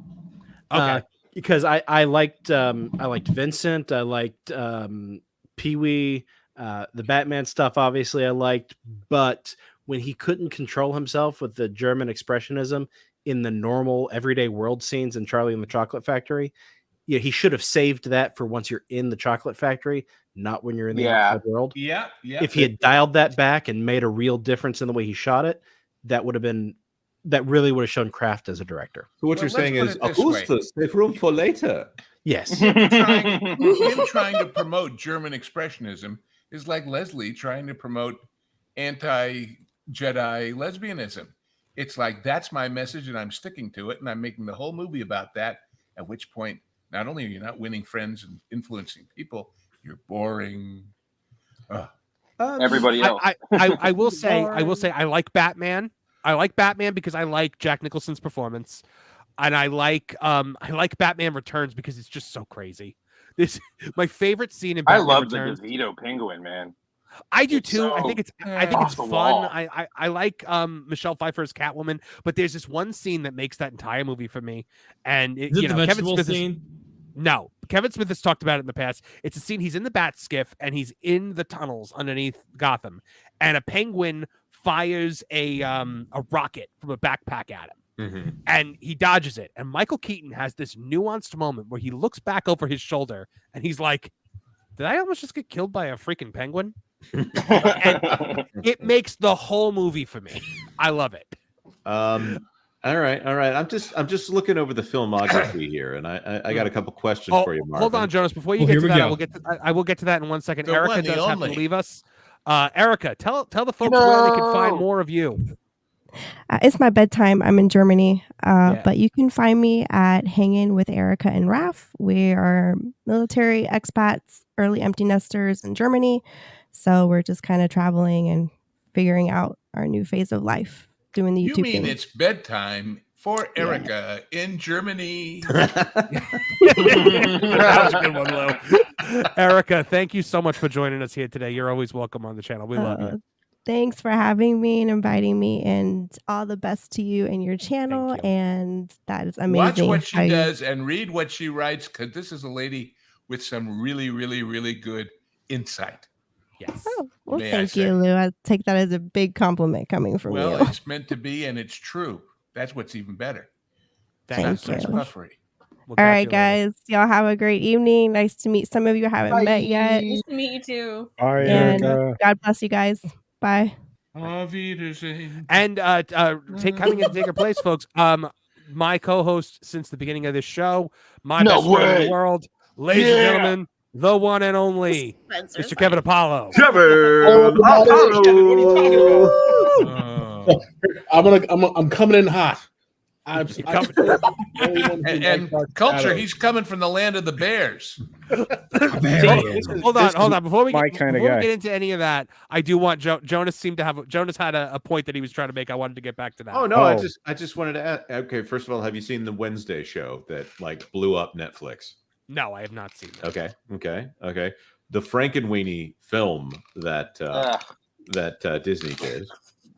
Okay. Because I liked Vincent, I liked Pee-wee, the Batman stuff. Obviously, I liked, but when he couldn't control himself with the German expressionism in the normal everyday world scenes in Charlie and the Chocolate Factory, he should have saved that for once you're in the chocolate factory, not when you're in the outside world. Yeah. If he had dialed that back and made a real difference in the way he shot it, that really would have shown craft as a director. So what you're saying is, Augustus, there's room for later. Yes. Him trying to promote German expressionism is like Leslie trying to promote anti-Jedi lesbianism. It's like, that's my message and I'm sticking to it, and I'm making the whole movie about that, at which point not only are you not winning friends and influencing people, you're boring. Everybody else. I will say I like Batman. I like Batman because I like Jack Nicholson's performance. and I like Batman Returns because it's just so crazy. This my favorite scene in I Batman love Returns. the DeVito penguin, man. I do It's too. so I think it's off the fun. wall. I like Michelle Pfeiffer's Catwoman, but there's this one scene that makes that entire movie for me. And Is it the vegetable scene? No, Kevin Smith has talked about it in the past. It's a scene. He's in the bat skiff and he's in the tunnels underneath Gotham, and a penguin fires a rocket from a backpack at him, and he dodges it. And Michael Keaton has this nuanced moment where he looks back over his shoulder and he's like, "Did I almost just get killed by a freaking penguin?" And it makes the whole movie for me. I love it. All right. I'm just looking over the filmography here, and I got a couple questions for you, Marvin. Hold on, Jonas. Before you get to that, I will get to that in 1 second. The Erica one, the does have to only. leave us. Erica, tell the folks where they can find more of you. It's my bedtime. I'm in Germany, but you can find me at Hanging with Erica and Raf. We are military expats, early empty nesters in Germany. So we're just kind of traveling and figuring out our new phase of life, doing the YouTube You mean thing. it's bedtime for Erica in Germany? That was a good one, Lou. Erica, thank you so much for joining us here today. You're always welcome on the channel. We love you. Thanks for having me and inviting me, and all the best to you and your channel. And that is amazing. Watch what she does and read what she writes, because this is a lady with some really, really, really good insight. Yes. Oh, well, May I thank say. you, Lou. I take that as a big compliment coming from Well, you. it's meant to be, and it's true. That's what's even better. Thank That's you. puffery. We'll All catch right, you later. guys. Y'all have a great evening. Nice to meet some of you I haven't met yet. Nice to meet you too. Bye, And Erica. God bless you guys. Bye. Auf Wiedersehen. And coming in to take her place, folks. My co-host since the beginning of this show, my No best friend in way. the world, ladies and Yeah. gentlemen, the one and only Spencer's Mr. Kevin Apollo. Trevor. I'm coming in hot. I'm And culture, he's coming from the land of the bears. Hold on. Before we my get, kinda before we guy. get into any of that, I do want Jonas had a point that he was trying to make. I wanted to get back to that. Oh no, I just wanted to ask. Okay, first of all, have you seen the Wednesday show that like blew up Netflix? No, I have not seen that. Okay. The Frankenweenie film that Disney did.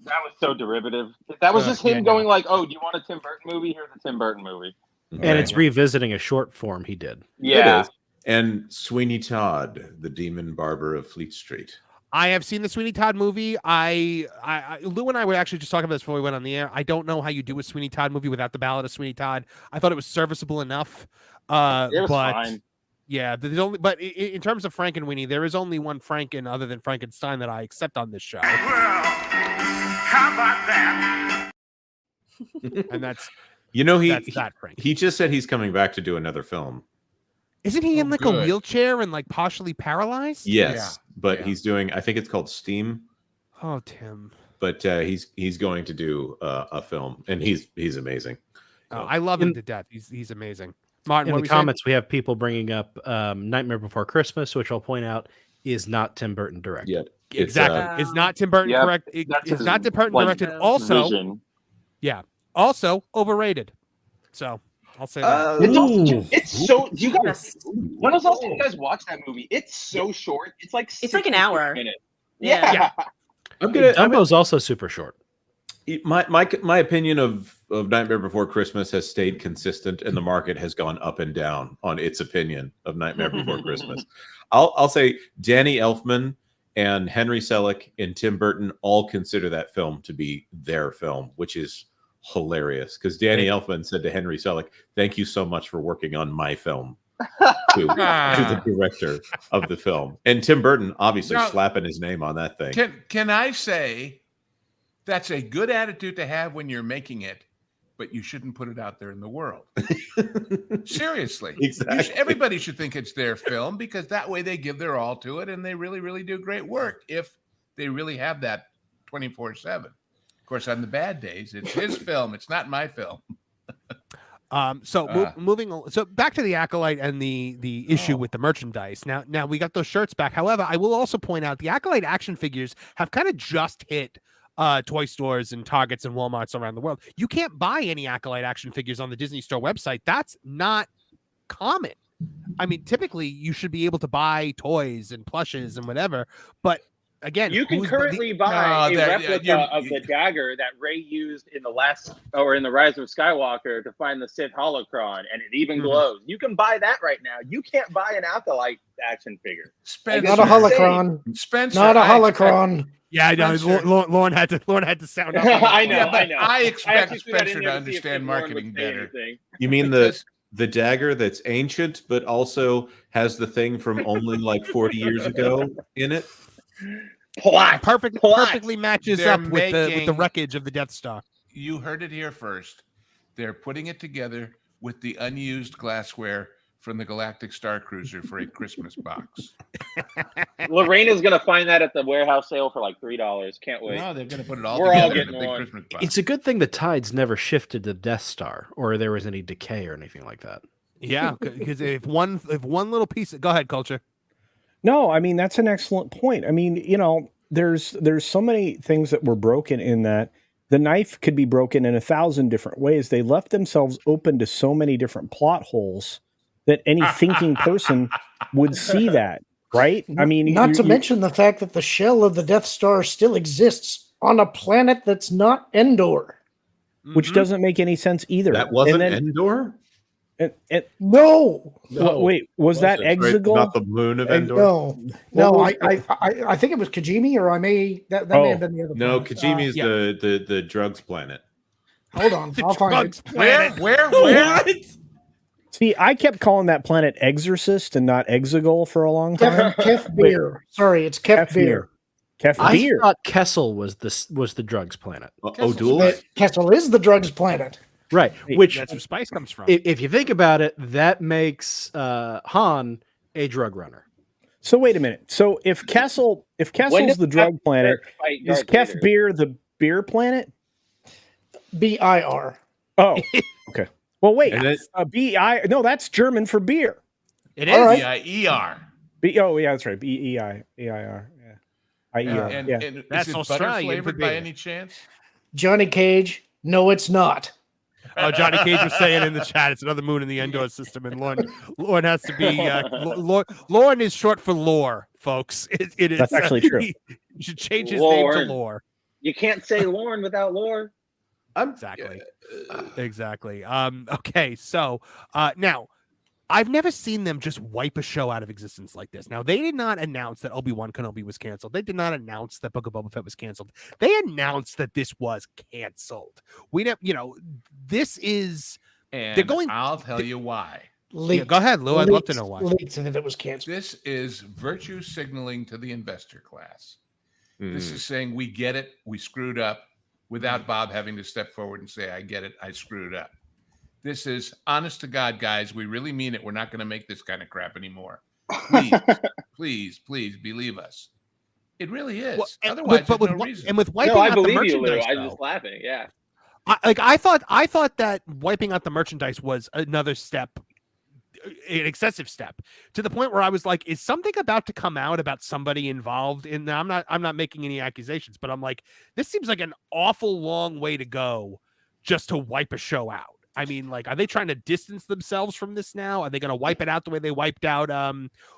That was so derivative. That was just him yeah, going like, "Oh, do you want a Tim Burton movie? Here's a Tim Burton movie." And it's revisiting a short form he did. Yeah. It is. And Sweeney Todd, the Demon Barber of Fleet Street. I have seen the Sweeney Todd movie. Lou and I were actually just talking about this before we went on the air. I don't know how you do a Sweeney Todd movie without the Ballad of Sweeney Todd. I thought it was serviceable enough. It was but fine. yeah, there's only. But in terms of Frankenweenie, there is only one Franken other than Frankenstein that I accept on this show. How about that? And that's that's that Frank. He just said he's coming back to do another film. Isn't he in like good. a wheelchair and like partially paralyzed? Yes, but he's doing. I think it's called Steam. Oh, Tim. But he's going to do a film, and he's amazing. I love him to death. He's amazing. Martin, In what the were you saying? comments, we have people bringing up Nightmare Before Christmas, which I'll point out is not Tim Burton directed. Yeah, Exactly. It's not Tim Burton Yep, correct. that's It's his, not Tim Burton like, directed. Also, vision. also overrated. So I'll say that. It's, also, it's so. Do you guys? When was the last time you guys watched that movie? It's so short. It's like an hour. minutes. Yeah. Dumbo's also super short. My opinion of Nightmare Before Christmas has stayed consistent, and the market has gone up and down on its opinion of Nightmare Before Christmas. I'll say Danny Elfman and Henry Selick and Tim Burton all consider that film to be their film, which is hilarious because Danny Elfman said to Henry Selick, "Thank you so much for working on my film." to the director of the film, and Tim Burton obviously Now, slapping his name on that thing. Can I say that's a good attitude to have when you're making it, but you shouldn't put it out there in the world. Seriously. Exactly. Everybody should think it's their film because that way they give their all to it and they really, really do great work if they really have that 24/7. Of course, on the bad days, it's his film. It's not my film. Moving on. So back to the Acolyte and the issue with the merchandise. Now we got those shirts back. However, I will also point out the Acolyte action figures have kind of just hit toy stores and Targets and Walmarts around the world. You can't buy any Acolyte action figures on the Disney Store website. That's not common. I mean, typically you should be able to buy toys and plushes and whatever, but again, you can currently buy a replica of the dagger that Rey used in the Rise of Skywalker to find the Sith holocron, and it even glows. You can buy that right now. You can't buy an Acolyte action figure. Spencer, not a holocron. Spencer, not a holocron. Yeah, I know. Lauren had to sound up. I know. I expect Spencer to understand marketing better. You mean the dagger that's ancient, but also has the thing from only like 40 years ago in it? Perfectly matches up with the wreckage of the Death Star. You heard it here first. They're putting it together with the unused glassware from the Galactic Star Cruiser for a Christmas box. Lorena's gonna find that at the warehouse sale for like $3. Can't wait. No, they're gonna put it all We're together all getting in a big one. Christmas box. It's a good thing the tides never shifted to Death Star, or there was any decay or anything like that. Yeah, because if one little piece, go ahead, Culture. No, I mean that's an excellent point. I mean, you know, there's so many things that were broken in that. The knife could be broken in 1,000 different ways. They left themselves open to so many different plot holes that any thinking person would see that, right? I mean, not to mention the fact that the shell of the Death Star still exists on a planet that's not Endor, which doesn't make any sense either. That wasn't Endor? No. Wait, was that Exegol? Not the moon of Endor? No. I think it was Kijimi, or may have been the other. No, planet. Kijimi is the drugs planet. Hold on, I'll find it. Where? What? See, I kept calling that planet Exorcist and not Exegol for a long time. Kef Beer. Sorry, it's Kef Beer. I thought Kessel was the drugs planet. O'Doul? Kessel is the drugs planet. Right, which that's where spice comes from. If you think about it, that makes Han a drug runner. So wait a minute. So if Kessel's the drug planet, is Kef Beer the beer planet? BIR. Oh, okay. Well, wait. BI. No, that's German for beer. It is BIER. Oh, yeah, that's right. BEIR. Yeah. IER. And that's is it Australian butter flavored for by beer. any chance? Johnny Cage. No, it's not. Oh, Johnny Cage was saying in the chat, it's another moon in the Endor system, and Lauren has to be. Lauren is short for lore, folks. It is. That's actually true. You should change his name to Lore. You can't say Lauren without lore. Exactly. Okay, so now I've never seen them just wipe a show out of existence like this. Now, they did not announce that Obi-Wan Kenobi was canceled. They did not announce that Book of Boba Fett was canceled. They announced that this was canceled. This is. And they're going. I'll tell you why. Yeah, go ahead, Lou. I'd love to know why. Leaked that it was canceled. This is virtue signaling to the investor class. This is saying we get it, we screwed up, without Bob having to step forward and say, I get it, I screwed up. This is honest to God, guys. We really mean it. We're not going to make this kind of crap anymore. Please, please believe us. It really is. Well, otherwise, there's no reason. And with wiping out the merchandise, I'm just laughing. Yeah. I thought that wiping out the merchandise was another step, an excessive step, to the point where I was like, is something about to come out about somebody involved in that? I'm not making any accusations, but I'm like, this seems like an awful long way to go just to wipe a show out. I mean, like, are they trying to distance themselves from this now? Are they going to wipe it out the way they wiped out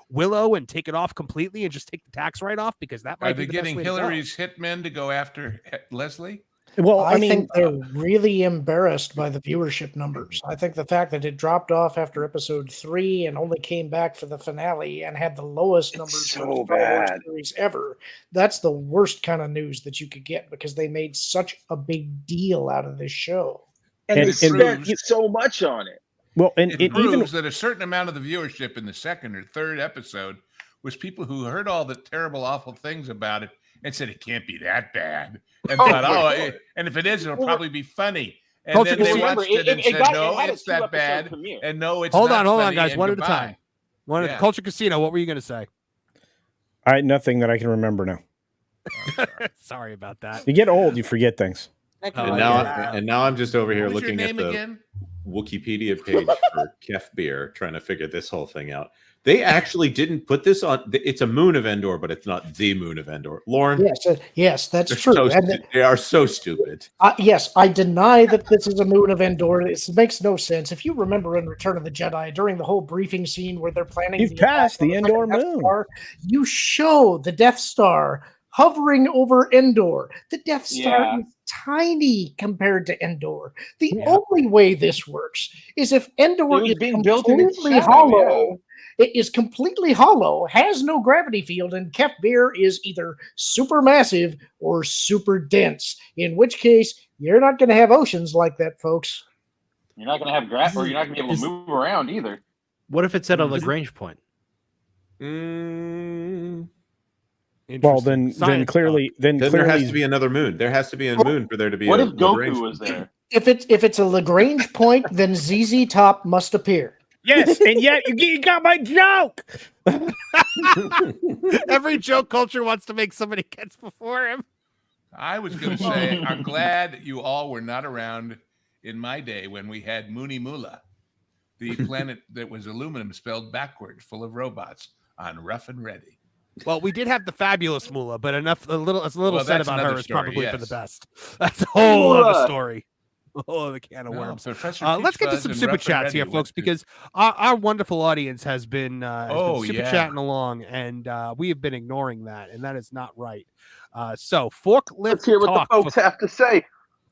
Willow and take it off completely and just take the tax write-off? Because that might be the getting best way Hillary's hitmen to go after Leslie? Well, I think they're really embarrassed by the viewership numbers. I think the fact that it dropped off after episode 3 and only came back for the finale and had the lowest numbers so of Star Wars series ever, that's the worst kind of news that you could get, because they made such a big deal out of this show. And they spent so much on it. Well, and it proves that a certain amount of the viewership in the second or third episode was people who heard all the terrible, awful things about it and said it can't be that bad, and thought, and if it is, it'll probably be funny. And then they watched it and said, no, it's that bad, and no, it's hold not on, funny, guys, and one goodbye. at a time. Culture Casino. What were you going to say? Nothing that I can remember now. Sorry about that. You get old, you forget things. And now I'm just over here What was your looking at name the again? Wikipedia page for Kef Beer, trying to figure this whole thing out. They actually didn't put this on. It's a moon of Endor, but it's not the moon of Endor. Lauren? Yes, that's true. They are so stupid. Yes, I deny that this is a moon of Endor. This makes no sense. If you remember in Return of the Jedi, during the whole briefing scene where they're planning You've passed the Endor moon. You show the Death Star hovering over Endor. The Death Star is tiny compared to Endor. The only way this works is if Endor is being built in its completely shadow, hollow. It is completely hollow, has no gravity field, and Kef Beer is either super massive or super dense. In which case, you're not going to have oceans like that, folks. You're not going to have grass, or you're not going to be able to move around either. What if it's at a Lagrange point? Well, then clearly there has to be another moon. There has to be a moon for there to be. What a if Goku Lagrange was there? If it's a Lagrange point, then ZZ Top must appear. Yes, and yet you got my joke. Every joke culture wants to make somebody gets before him. I was going to say, I'm glad that you all were not around in my day when we had Mooney Moolah, the planet that was aluminum spelled backwards, full of robots on Rough and Ready. Well, we did have the fabulous Moolah, but a little said that's about her another is story, probably for yes. the best. That's a whole other story. Oh, the can of No, worms. Professor Let's get to Peach some Fuzz super and Rough and chats Ready here, went folks, to- because our wonderful audience has been super yeah. chatting along, and we have been ignoring that, and that is not right. So, forklift Let's hear what the talk folks have to say.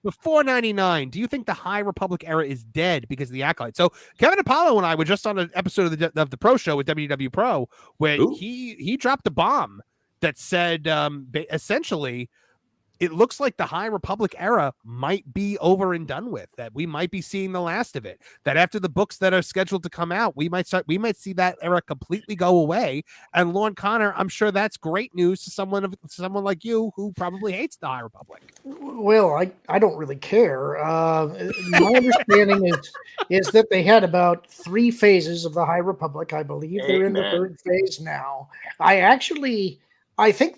for $4.99. Do you think the High Republic era is dead because of the Acolyte? So, Kevin Apollo and I were just on an episode of the Pro Show with WW Pro, where he dropped a bomb that said essentially, it looks like the High Republic era might be over and done with, that we might be seeing the last of it, that after the books that are scheduled to come out, we might see that era completely go away. And Lorne Connor, I'm sure that's great news to someone like you who probably hates the High Republic. Well, I don't really care. My understanding is that they had about 3 phases of the High Republic. I believe they're in the 3rd phase now. I think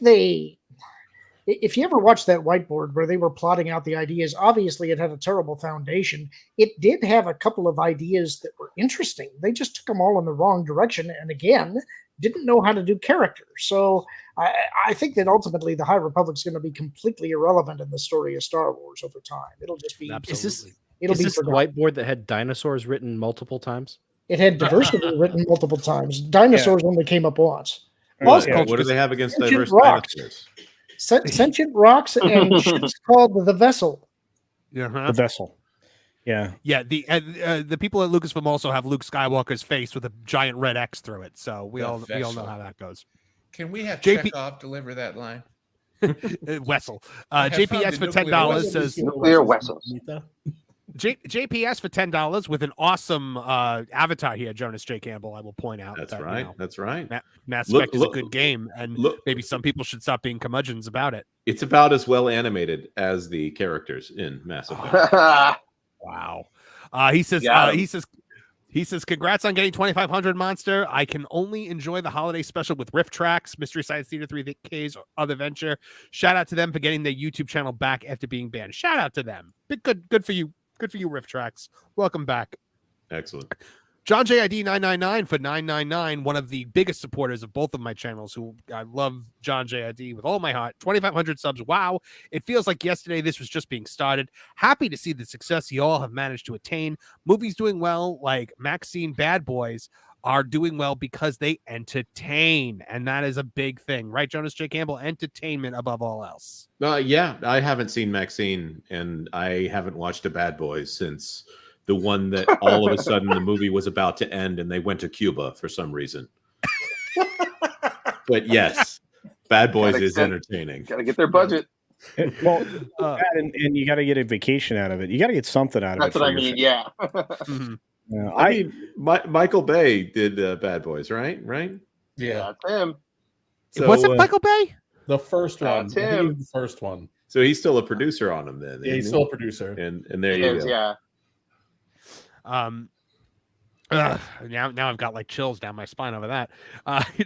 if you ever watched that whiteboard where they were plotting out the ideas, obviously it had a terrible foundation. It did have a couple of ideas that were interesting. They just took them all in the wrong direction, and again, didn't know how to do characters. So I think that ultimately the High Republic is going to be completely irrelevant in the story of Star Wars over time. It'll just be Is this forgotten. the whiteboard that had dinosaurs written multiple times? It had diversity written multiple times. Dinosaurs only came up once. What do they have against diverse dinosaurs? Sentient rocks and ships called the Vessel. Uh-huh. The Vessel. Yeah. Yeah, the people at Lucasfilm also have Luke Skywalker's face with a giant red X through it. So we all know how that goes. Can we have JP Chekhov deliver that line? Wessel. I have JPS found for the $10 nuclear says Nuclear vessels. JPS for $10 with an awesome avatar here, Jonas J. Campbell. I will point out. That's that, right. You know, That's right. Mass Effect is a good game, and maybe some people should stop being curmudgeons about it. It's about as well animated as the characters in Mass Effect. Wow. He says, congrats on getting 2,500 Monster. I can only enjoy the holiday special with Riff Tracks, Mystery Science Theater 3K's other venture. Shout out to them for getting their YouTube channel back after being banned. Shout out to them. Good for you. Good for you, Riff Tracks. Welcome back. Excellent. John JID 999 for 999, one of the biggest supporters of both of my channels, who I love John JID with all my heart. 2,500 subs. Wow. It feels like yesterday this was just being started. Happy to see the success you all have managed to attain. Movies doing well, like Maxine Bad Boys, are doing well because they entertain. And that is a big thing, right, Jonas J. Campbell? Entertainment above all else. Yeah, I haven't seen Maxine, and I haven't watched a Bad Boys since the one that all of a sudden the movie was about to end and they went to Cuba for some reason. But yes, Bad Boys is entertaining. Got to get their budget. Well, and you got to get a vacation out of it. You got to get something out of it. That's what I mean. Yeah. I mean, Michael Bay did Bad Boys, right? Yeah, that's him. So, was it Michael Bay? The first one. That's him. The first one. So he's still a producer on them then. Yeah, he's still a producer. And there He you is, go. yeah. Now I've got like chills down my spine over that.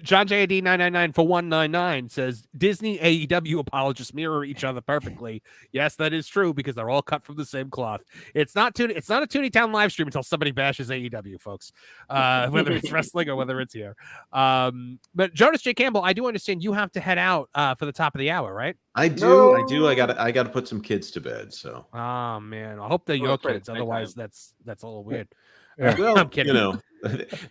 John JD 999 for 199 says Disney AEW apologists mirror each other perfectly. Yes, that is true because they're all cut from the same cloth. It's not a Tooney Town live stream until somebody bashes AEW, folks. Whether it's wrestling or whether it's here. But Jonas J. Campbell, I do understand you have to head out for the top of the hour, right? I do. I gotta put some kids to bed. So. Oh man, I hope they're your kids. Otherwise, that's a little weird. Well, I'm kidding.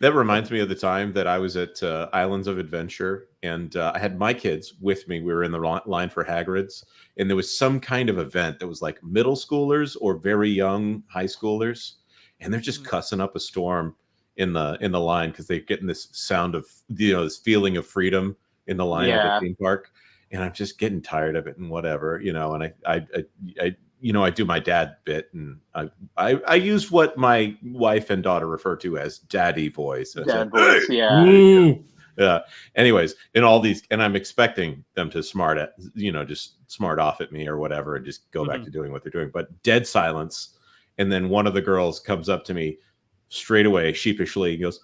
That reminds me of the time that I was at Islands of Adventure, and I had my kids with me. We were in the line for Hagrid's, and there was some kind of event that was like middle schoolers or very young high schoolers, and they're just cussing up a storm in the line because they're getting this sound of this feeling of freedom in the line at the theme park, and I'm just getting tired of it and whatever, and I do my dad bit, and I use what my wife and daughter refer to as daddy voice. Dad voice, yeah. Yeah. Anyways, in all these, and I'm expecting them to just smart off at me or whatever, and just go back to doing what they're doing. But dead silence, and then one of the girls comes up to me straight away, sheepishly, and goes,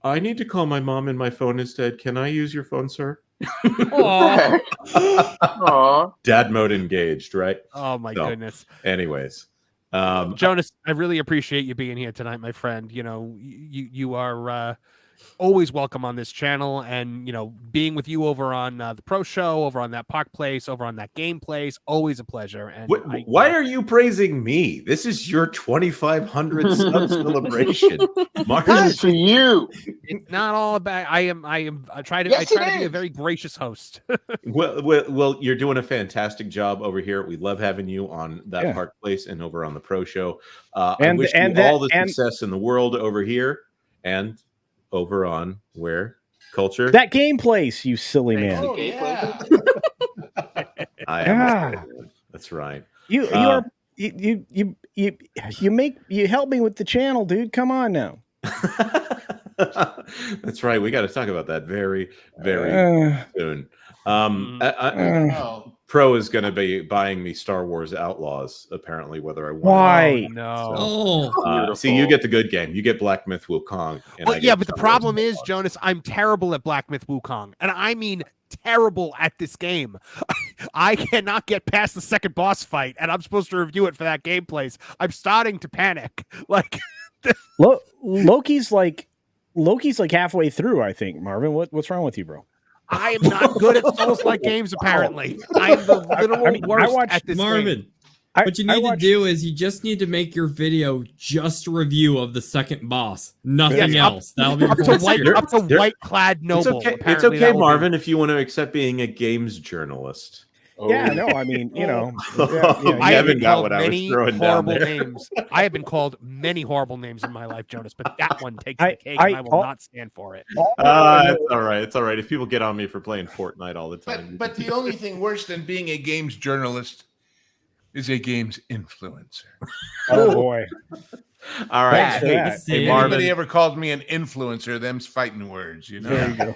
"I need to call my mom, and my phone is dead. Can I use your phone, sir?" Aww. Dad mode engaged, right? Oh my goodness. Anyways, Jonas, I really appreciate you being here tonight, my friend. You are always welcome on this channel, and being with you over on the Pro Show, over on that Park Place, over on that Game Place, always a pleasure. And why are you praising me? This is your 2,500 sub celebration. Marvin, for you. It's not all about. I try to be a very gracious host. well, you're doing a fantastic job over here. We love having you on that Park Place and over on the Pro Show. I wish you all the success in the world over here and over on where culture that Game Place, you silly man. Oh, yeah. I am. That's right. You help me with the channel, dude. Come on now. That's right. We got to talk about that very, very soon. Pro is going to be buying me Star Wars Outlaws, apparently, whether I want. Why? No. See, you get the good game. You get Black Myth Wukong. But the problem is, Jonas, I'm terrible at Black Myth Wukong, and I mean terrible at this game. I cannot get past the second boss fight, and I'm supposed to review it for that Game Place. I'm starting to panic. Loki's like halfway through, I think. Marvin, what's wrong with you, bro? I am not good at Souls-like games, apparently. I am the literal worst at this Marvin. game. What you need to do is you just need to make your video just a review of the second boss. Nothing else. That'll be up to white-clad noble. It's okay, Marvin, if you want to accept being a games journalist. Yeah, no, I mean, I haven't got what I was throwing down there. Names. I have been called many horrible names in my life, Jonas, but that one takes the cake, and I will not stand for it. It's all right. It's all right. If people get on me for playing Fortnite all the time. But the only thing worse than being a games journalist is a games influencer. Oh, boy. All right. Hey, Marvin. Anybody ever called me an influencer? Them's fighting words, There you go.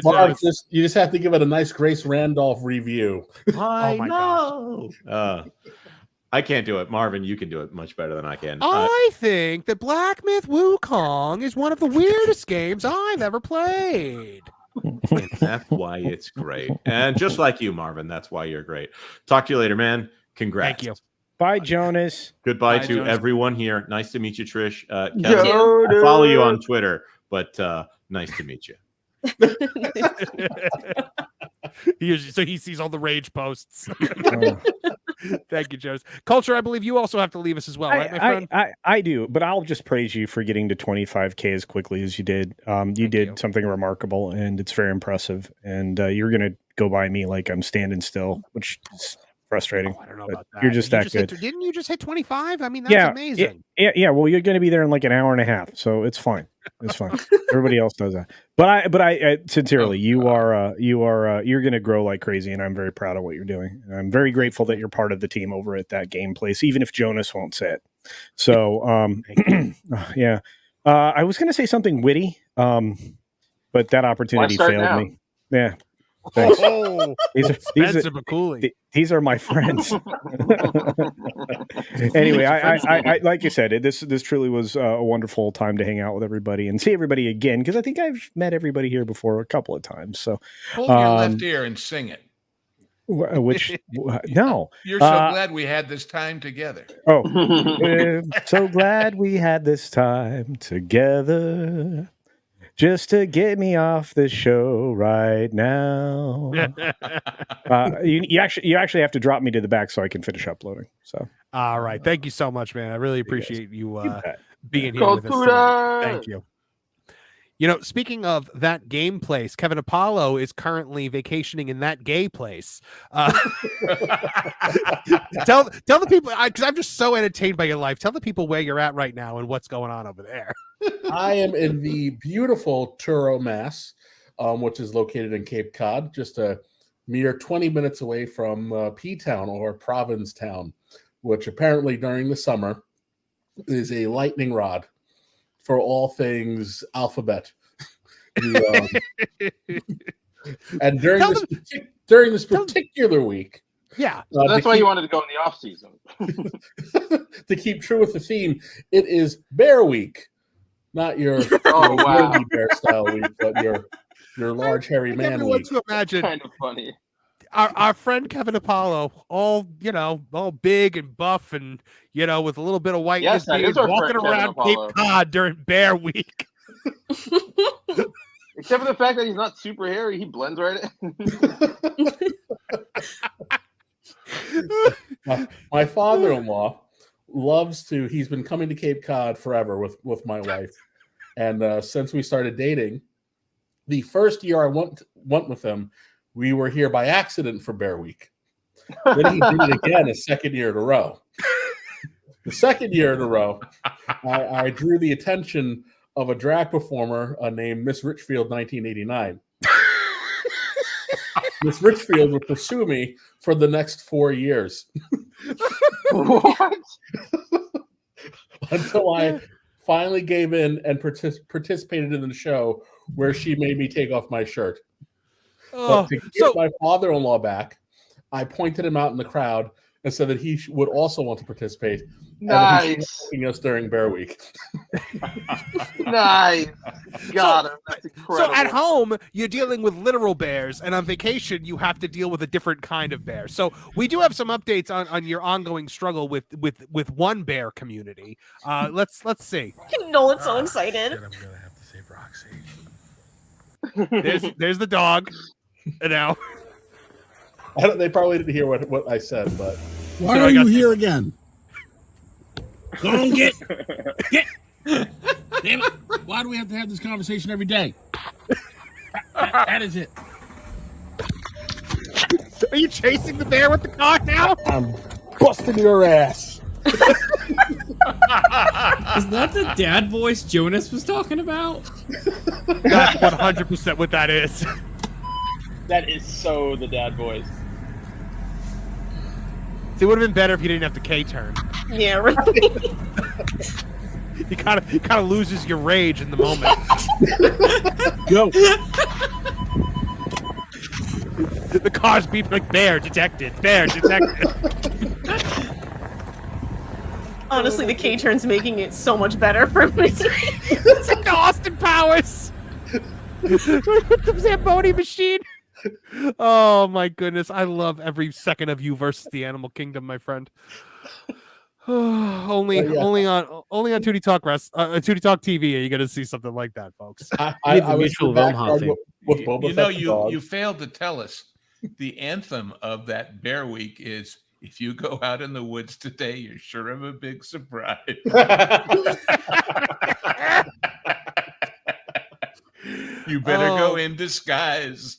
Marv, you just have to give it a nice Grace Randolph review. I know. I can't do it. Marvin, you can do it much better than I can. I think that Black Myth Wukong is one of the weirdest games I've ever played. And that's why it's great. And just like you, Marvin, that's why you're great. Talk to you later, man. Congrats. Thank you. Bye, Jonas. Goodbye to Jonas. Everyone here. Nice to meet you, Trish. Kevin, I follow you on Twitter, but nice to meet you. So he sees all the rage posts. Thank you, Jonas. Culture, I believe you also have to leave us as well, right, my friend? I do, but I'll just praise you for getting to 25K as quickly as you did. You did something remarkable, and it's very impressive. And you're going to go by me like I'm standing still, which is frustrating. I don't know about that. You're just that good. Didn't you just hit 25? I mean, that's amazing. Yeah. Well, you're going to be there in like an hour and a half, so it's fine. It's fine. Everybody else does that. But I sincerely, you're going to grow like crazy, and I'm very proud of what you're doing. And I'm very grateful that you're part of the team over at that Game Place, even if Jonas won't say it. So, yeah. I was going to say something witty, but that opportunity failed me. Yeah. Thanks. Oh, expensive but cooling. These are my friends. Anyway, I like you said, this truly was a wonderful time to hang out with everybody and see everybody again, because I think I've met everybody here before a couple of times. So pull your left ear and sing it. Which no, you're so glad we had this time together. Oh, so glad we had this time together. Just to get me off the show right now. You actually have to drop me to the back so I can finish uploading. So, all right, thank you so much, man. I really appreciate you being here with us tonight. Thank you. You know, speaking of that game place, Kevin Apollo is currently vacationing in that gay place. Tell the people, because I'm just so entertained by your life. Tell the people where you're at right now and what's going on over there. I am in the beautiful Truro, Mass, which is located in Cape Cod, just a mere 20 minutes away from P-Town or Provincetown, which apparently during the summer is a lightning rod for all things alphabet. And during this particular week, so that's why you wanted to go in the off season. To keep true with the theme, it is Bear Week, not your bear style week, but your large hairy man week. To imagine kind of funny. Our friend Kevin Apollo, all big and buff, and with a little bit of whiteness, walking around Cape Cod during Bear Week. Except for the fact that he's not super hairy, he blends right in. My father-in-law loves to. He's been coming to Cape Cod forever with my wife, and since we started dating, the first year I went with him, we were here by accident for Bear Week. Then he did it again a second year in a row. The second year in a row, I drew the attention of a drag performer named Miss Richfield 1989. Miss Richfield would pursue me for the next 4 years. What? Until I finally gave in and participated in the show where she made me take off my shirt. But to get my father-in-law back, I pointed him out in the crowd and said that he would also want to participate. Nice. And us during Bear Week. Nice. Got him. That's incredible. So at home, you're dealing with literal bears, and on vacation, you have to deal with a different kind of bear. So we do have some updates on your ongoing struggle with one bear community. Let's see. Nolan's so excited. I'm gonna have to say Roxy. There's the dog. Now. They probably didn't hear what I said, but why are you here again? Go on, get. Damn it! Why do we have to have this conversation every day? That is it. Are you chasing the bear with the car now? I'm busting your ass. Is that the dad voice Jonas was talking about? That's 100% what that is. That is so the dad voice. See, it would have been better if you didn't have the K turn. Yeah, right. You kind of loses your rage in the moment. Go. The car's beeping like bear detected. Bear detected. Honestly, the K turn's making it so much better for me. It's like the Austin Powers with the Zamboni machine. Oh my goodness, I love every second of you versus the Animal Kingdom, my friend. only on Tooney Talk Tooney Talk TV are you gonna see something like that, folks. I was with Boba you failed to tell us the anthem of that Bear Week is "If you go out in the woods today, you're sure of a big surprise." You better go in disguise.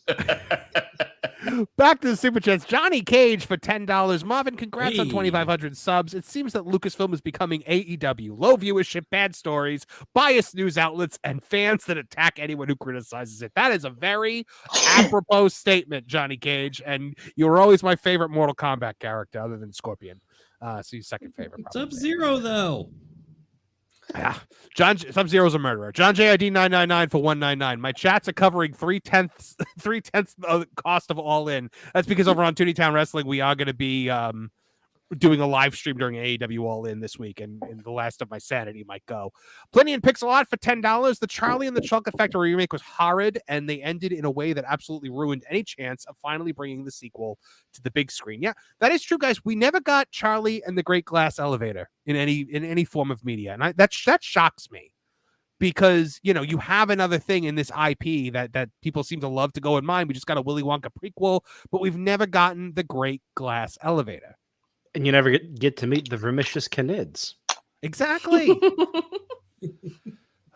Back to the Super Chats. Johnny Cage for $10. Marvin, congrats on 2,500 subs. It seems that Lucasfilm is becoming AEW. Low viewership, bad stories, biased news outlets, and fans that attack anyone who criticizes it. That is a very apropos statement, Johnny Cage. And you were always my favorite Mortal Kombat character other than Scorpion. So your second favorite. Sub-Zero, though. Yeah. John Sub-Zero's a murderer. John JID 999 for 199. My chats are covering 3/10 of the cost of All In. That's because over on Tooney Town Wrestling, we are going to be doing a live stream during AEW All In this week, and the last of my sanity might go. Plenty and Pixel Art for $10. The Charlie and the Chocolate Factory remake was horrid, and they ended in a way that absolutely ruined any chance of finally bringing the sequel to the big screen. Yeah, that is true, guys. We never got Charlie and the Great Glass Elevator in any form of media, and that shocks me. Because, you know, you have another thing in this IP that people seem to love to go in mind. We just got a Willy Wonka prequel, but we've never gotten the Great Glass Elevator. And you never get to meet the Vermicious Canids. Exactly.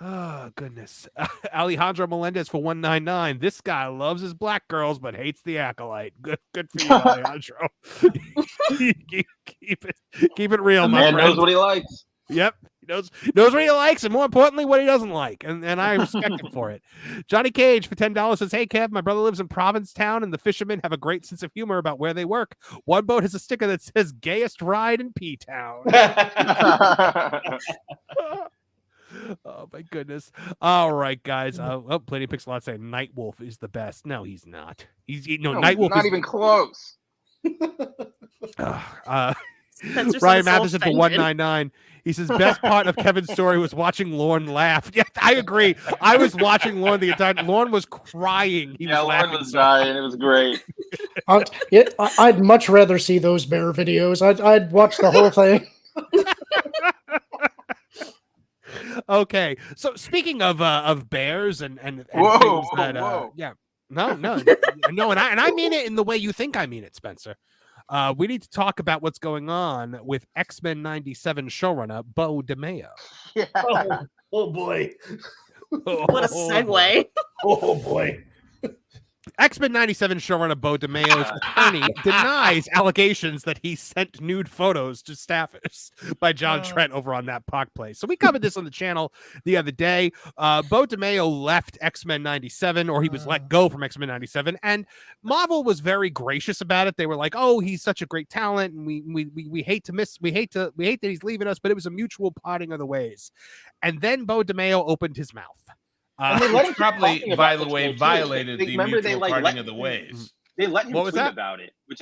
Oh, goodness. Alejandro Melendez for 199. This guy loves his black girls, but hates the Acolyte. Good for you, Alejandro. keep it real, my man friend. knows what he likes. Yep. He knows what he likes, and more importantly, what he doesn't like. And I respect him for it. Johnny Cage for $10 says, "Hey, Kev, my brother lives in Provincetown, and the fishermen have a great sense of humor about where they work. One boat has a sticker that says gayest ride in P-Town." Oh, my goodness. All right, guys. Plenty of Pixel Art saying Nightwolf is the best. No, he's not. Nightwolf not is even close. Ryan Matheson for 199. He says, best part of Kevin's story was watching Lorne laugh. Yeah, I agree. I was watching Lorne the entire time. Lorne was crying. Lorne was dying. It was great. I'd much rather see those bear videos. I'd watch the whole thing. Okay, so speaking of bears and whoa, things that whoa. Yeah, no, and I mean it in the way you think I mean it, Spencer. We need to talk about what's going on with X-Men 97 showrunner Beau DeMayo. Yeah. Oh boy. What a segue. Oh boy. X-Men 97 showrunner Beau DeMayo's attorney denies allegations that he sent nude photos to staffers by John Trent over on that Park Place. So we covered this on the channel the other day. Beau DeMayo left X-Men 97, or he was let go from X-Men 97, and Marvel was very gracious about it. They were like, "Oh, he's such a great talent, and we hate that he's leaving us, but it was a mutual parting of the ways." And then Beau DeMayo opened his mouth. And they let him probably, by the way, violated the mutual parting of the ways. They let him tweet about it, which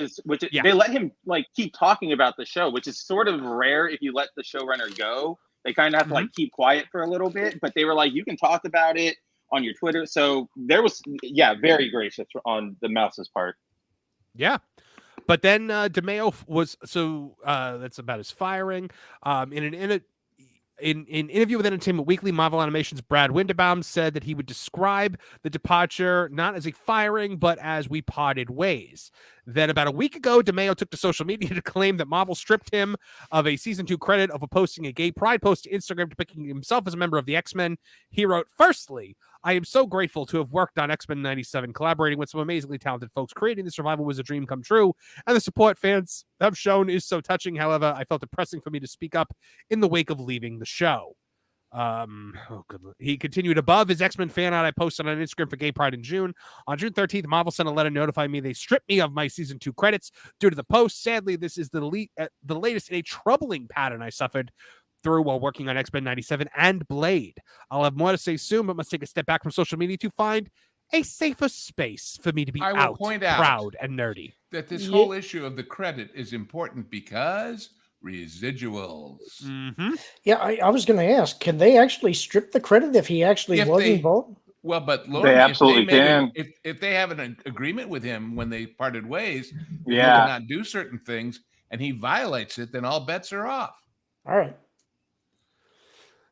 they let him keep talking about the show, which is sort of rare if you let the showrunner go. They kind of have to keep quiet for a little bit, but they were like, you can talk about it on your Twitter. So there was, very gracious on the mouse's part. Yeah. But then DeMayo was, that's about his firing. In an interview with Entertainment Weekly, Marvel Animation's Brad Winderbaum said that he would describe the departure not as a firing, but as we parted ways. Then about a week ago, DeMayo took to social media to claim that Marvel stripped him of a season 2 credit over posting a gay pride post to Instagram depicting himself as a member of the X-Men. He wrote, "Firstly, I am so grateful to have worked on X-Men 97, collaborating with some amazingly talented folks. Creating this revival was a dream come true, and the support fans have shown is so touching. However, I felt it pressing for me to speak up in the wake of leaving the show." He continued, "Above his X-Men fan art I posted on Instagram for Gay Pride in June. On June 13th, Marvel sent a letter notifying me they stripped me of my season 2 credits due to the post. Sadly, this is the latest in a troubling pattern I suffered through while working on X-Men 97 and Blade. I'll have more to say soon, but must take a step back from social media to find a safer space for me to be proud and nerdy." That this whole issue of the credit is important because residuals. Mm-hmm. Yeah, I was going to ask, can they actually strip the credit if he actually was involved? Well, but Lord, they absolutely can. If they have an agreement with him when they parted ways, he yeah, cannot do certain things, and he violates it, then all bets are off. All right.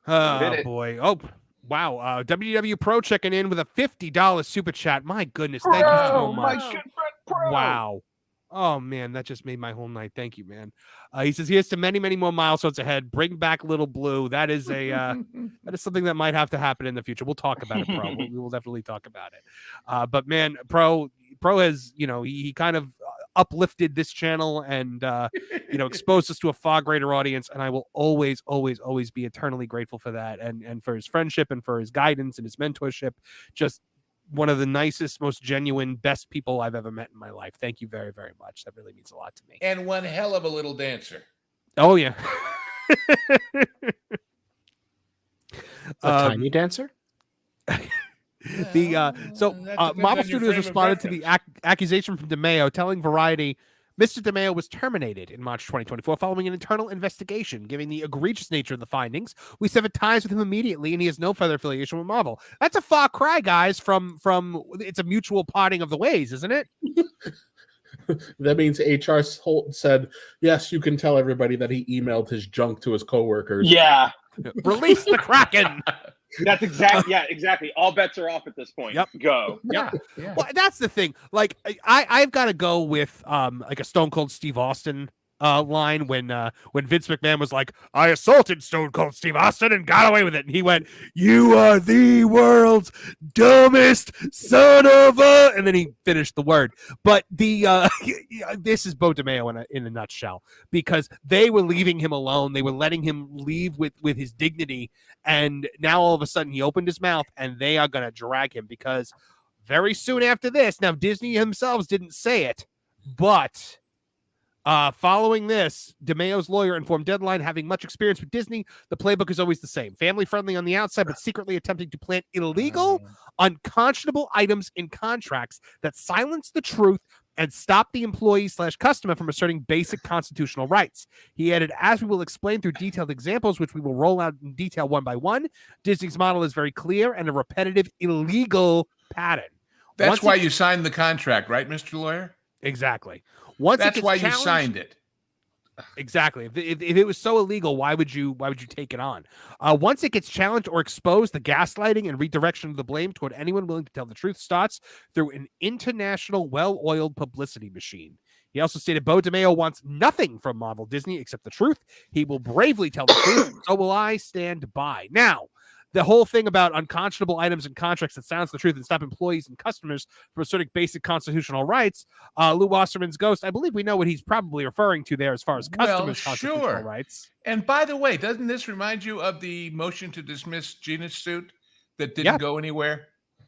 Oh boy! Oh wow! WW Pro checking in with a $50 super chat. My goodness, thank you so much. Wow. Oh man, that just made my whole night. Thank you, man. He says, "Here's to many, many more milestones ahead. Bring back Little Blue." That is that is something that might have to happen in the future. We'll talk about it, Pro. We will definitely talk about it. But man, Pro has, he kind of uplifted this channel and exposed us to a far greater audience, and I will always be eternally grateful for that, and for his friendship and for his guidance and his mentorship. Just one of the nicest, most genuine, best people I've ever met in my life. Thank you very, very much. That really means a lot to me. And one hell of a little dancer. Oh yeah. A tiny dancer? Marvel Studios responded to the accusation from DeMayo, telling Variety Mr. DeMayo was terminated in March 2024 following an internal investigation. Given the egregious nature of the findings, we severed ties with him immediately, and he has no further affiliation with Marvel. That's a far cry, guys, from it's a mutual parting of the ways, isn't it? That means HR said, yes, you can tell everybody that he emailed his junk to his coworkers. Yeah. Release the Kraken. That's exactly. All bets are off at this point. Yep. Go. Yeah. Well, that's the thing. Like, I've got to go with like a Stone Cold Steve Austin line when Vince McMahon was like, I assaulted Stone Cold Steve Austin and got away with it, and he went, "You are the world's dumbest son of a," and then he finished the word. But this is Beau DeMayo in a nutshell, because they were leaving him alone. They were letting him leave with his dignity, and now all of a sudden he opened his mouth, and they are going to drag him, because very soon after this, now Disney themselves didn't say it, but following this, DeMayo's lawyer informed Deadline, having much experience with Disney, the playbook is always the same. Family-friendly on the outside, but secretly attempting to plant illegal, unconscionable items in contracts that silence the truth and stop the employee/customer from asserting basic constitutional rights. He added, as we will explain through detailed examples, which we will roll out in detail one by one, Disney's model is very clear and a repetitive, illegal pattern. That's why you signed the contract, right, Mr. Lawyer? Exactly. That's why you signed it. Exactly. If it was so illegal, why would you take it on? Once it gets challenged or exposed, the gaslighting and redirection of the blame toward anyone willing to tell the truth starts through an international, well-oiled publicity machine. He also stated Beau DeMayo wants nothing from Marvel Disney except the truth. He will bravely tell the truth. So will I stand by. Now, the whole thing about unconscionable items and contracts that silence the truth and stop employees and customers from asserting basic constitutional rights. Lou Wasserman's Ghost, I believe we know what he's probably referring to there as far as customers' constitutional rights. And by the way, doesn't this remind you of the motion to dismiss Gina's suit that didn't go anywhere?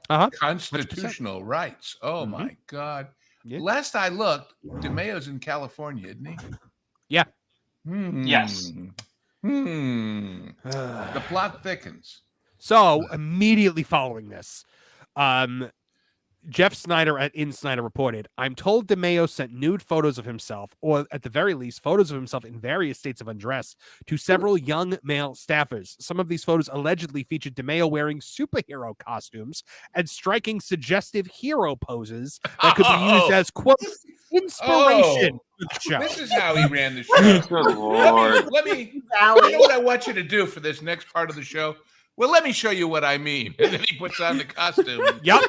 Constitutional 100%. Rights. Oh, my God. Yeah. Last I looked, DeMayo's in California, isn't he? Yeah. Yes. The plot thickens. So immediately following this, Jeff Snyder at InSnyder reported, I'm told DeMayo sent nude photos of himself, or at the very least, photos of himself in various states of undress, to several young male staffers. Some of these photos allegedly featured DeMayo wearing superhero costumes and striking suggestive hero poses that could be used as, quote, inspiration. This is how he ran the show. Good Lord. Let me you know what I want you to do for this next part of the show? Well, let me show you what I mean. And then he puts on the costume. Yep.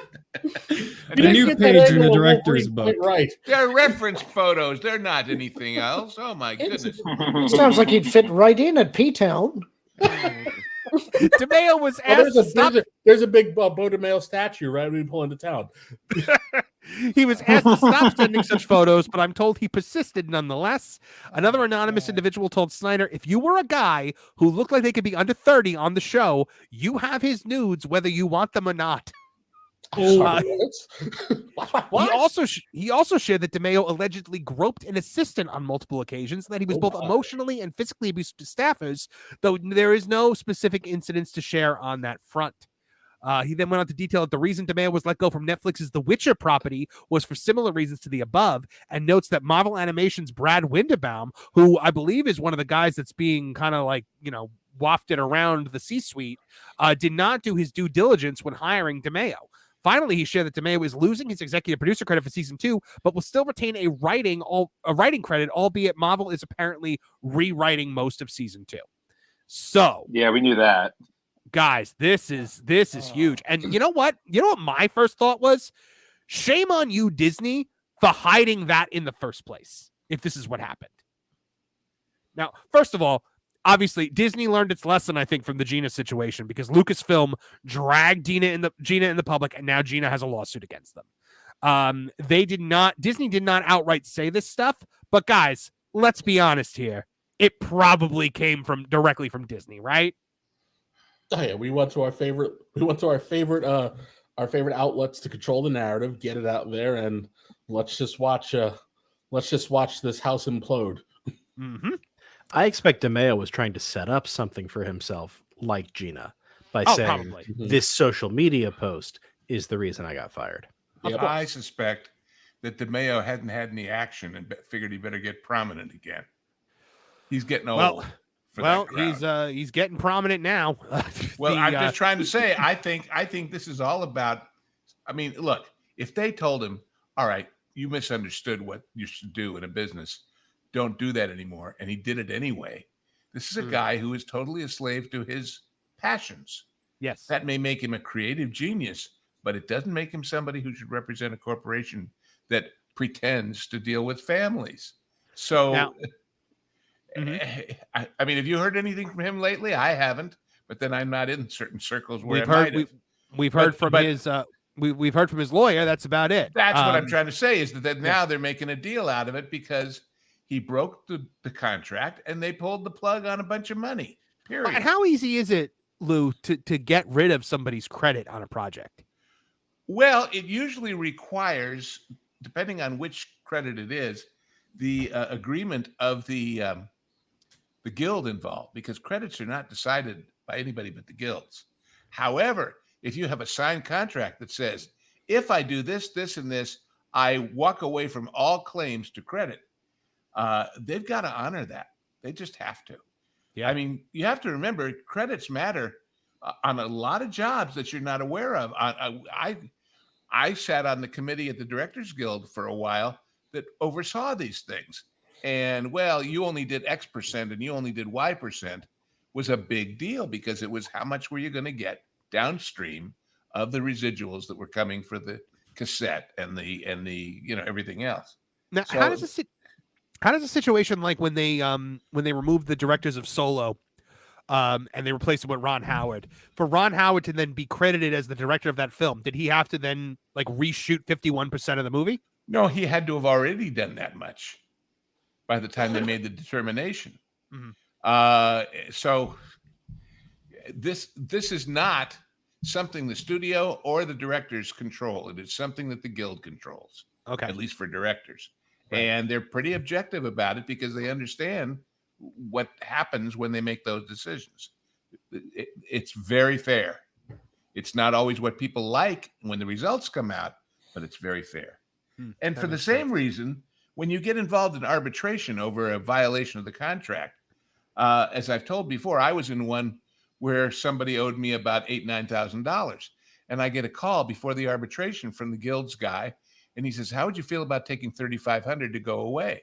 A new page in the director's book. Right. They're reference photos. They're not anything else. Oh, my goodness. Sounds like he'd fit right in at P-Town. DeMayo was asked there's a big Beau DeMayo statue right when we pull into town. He was asked to stop sending such photos, but I'm told he persisted nonetheless. Another anonymous individual told Snyder, if you were a guy who looked like they could be under 30 on the show, you have his nudes whether you want them or not. He also shared that DeMayo allegedly groped an assistant on multiple occasions, and that he was both emotionally and physically abusive to staffers, though there is no specific incidents to share on that front. He then went on to detail that the reason DeMayo was let go from Netflix's The Witcher property was for similar reasons to the above, and notes that Marvel Animation's Brad Winderbaum, who I believe is one of the guys that's being kind of like, wafted around the C-suite, did not do his due diligence when hiring DeMayo. Finally, he shared that DeMayo is losing his executive producer credit for season 2, but will still retain a writing credit, albeit Marvel is apparently rewriting most of season 2. So, yeah, we knew that. Guys, this is huge. And you know what? You know what my first thought was? Shame on you, Disney, for hiding that in the first place, if this is what happened. Now, first of all, obviously, Disney learned its lesson, I think, from the Gina situation, because Lucasfilm dragged Gina in the public, and now Gina has a lawsuit against them. Disney did not outright say this stuff, but guys, let's be honest here. It probably came directly from Disney, right? Oh yeah, we went to our favorite outlets to control the narrative, get it out there, and let's just watch this house implode. Mm-hmm. I expect DeMayo was trying to set up something for himself, like Gina, by Oh, saying probably. this social media post is the reason I got fired. I suspect that DeMayo hadn't had any action and figured he better get prominent again. He's getting old. He's getting prominent now. Well, I'm just trying to say, I think this is all about. I mean, look, if they told him, "All right, you misunderstood what you should do in a business. Don't do that anymore," and he did it anyway. This is a guy who is totally a slave to his passions. Yes, that may make him a creative genius, but it doesn't make him somebody who should represent a corporation that pretends to deal with families. So. Now, I mean, have you heard anything from him lately? I haven't, but then I'm not in certain circles where we've heard from his we've heard from his lawyer. That's about it. That's what I'm trying to say is that now they're making a deal out of it because he broke the contract and they pulled the plug on a bunch of money. Period. And how easy is it, Lou, to get rid of somebody's credit on a project? Well, it usually requires, depending on which credit it is, the agreement of the guild involved, because credits are not decided by anybody but the guilds. However, if you have a signed contract that says, if I do this, this, and this, I walk away from all claims to credit, they've got to honor that. They just have to. Yeah. I mean, you have to remember credits matter on a lot of jobs that you're not aware of. I sat on the committee at the Directors Guild for a while that oversaw these things. And, well, you only did X percent and you only did Y percent was a big deal because it was how much were you going to get downstream of the residuals that were coming for the cassette and the everything else. Now, how does a situation like when they removed the directors of Solo and they replaced it with Ron Howard, for Ron Howard to then be credited as the director of that film, did he have to then like reshoot 51% of the movie? No, he had to have already done that much by the time they made the determination. So this is not something the studio or the directors control. It is something that the guild controls. Okay. At least for directors. Right. And they're pretty objective about it because they understand what happens when they make those decisions. It's very fair. It's not always what people like when the results come out, but it's very fair. And for the same reason, when you get involved in arbitration over a violation of the contract, as I've told before, I was in one where somebody owed me about $9,000, and I get a call before the arbitration from the guild's guy, and he says, "How would you feel about taking $3,500 to go away?"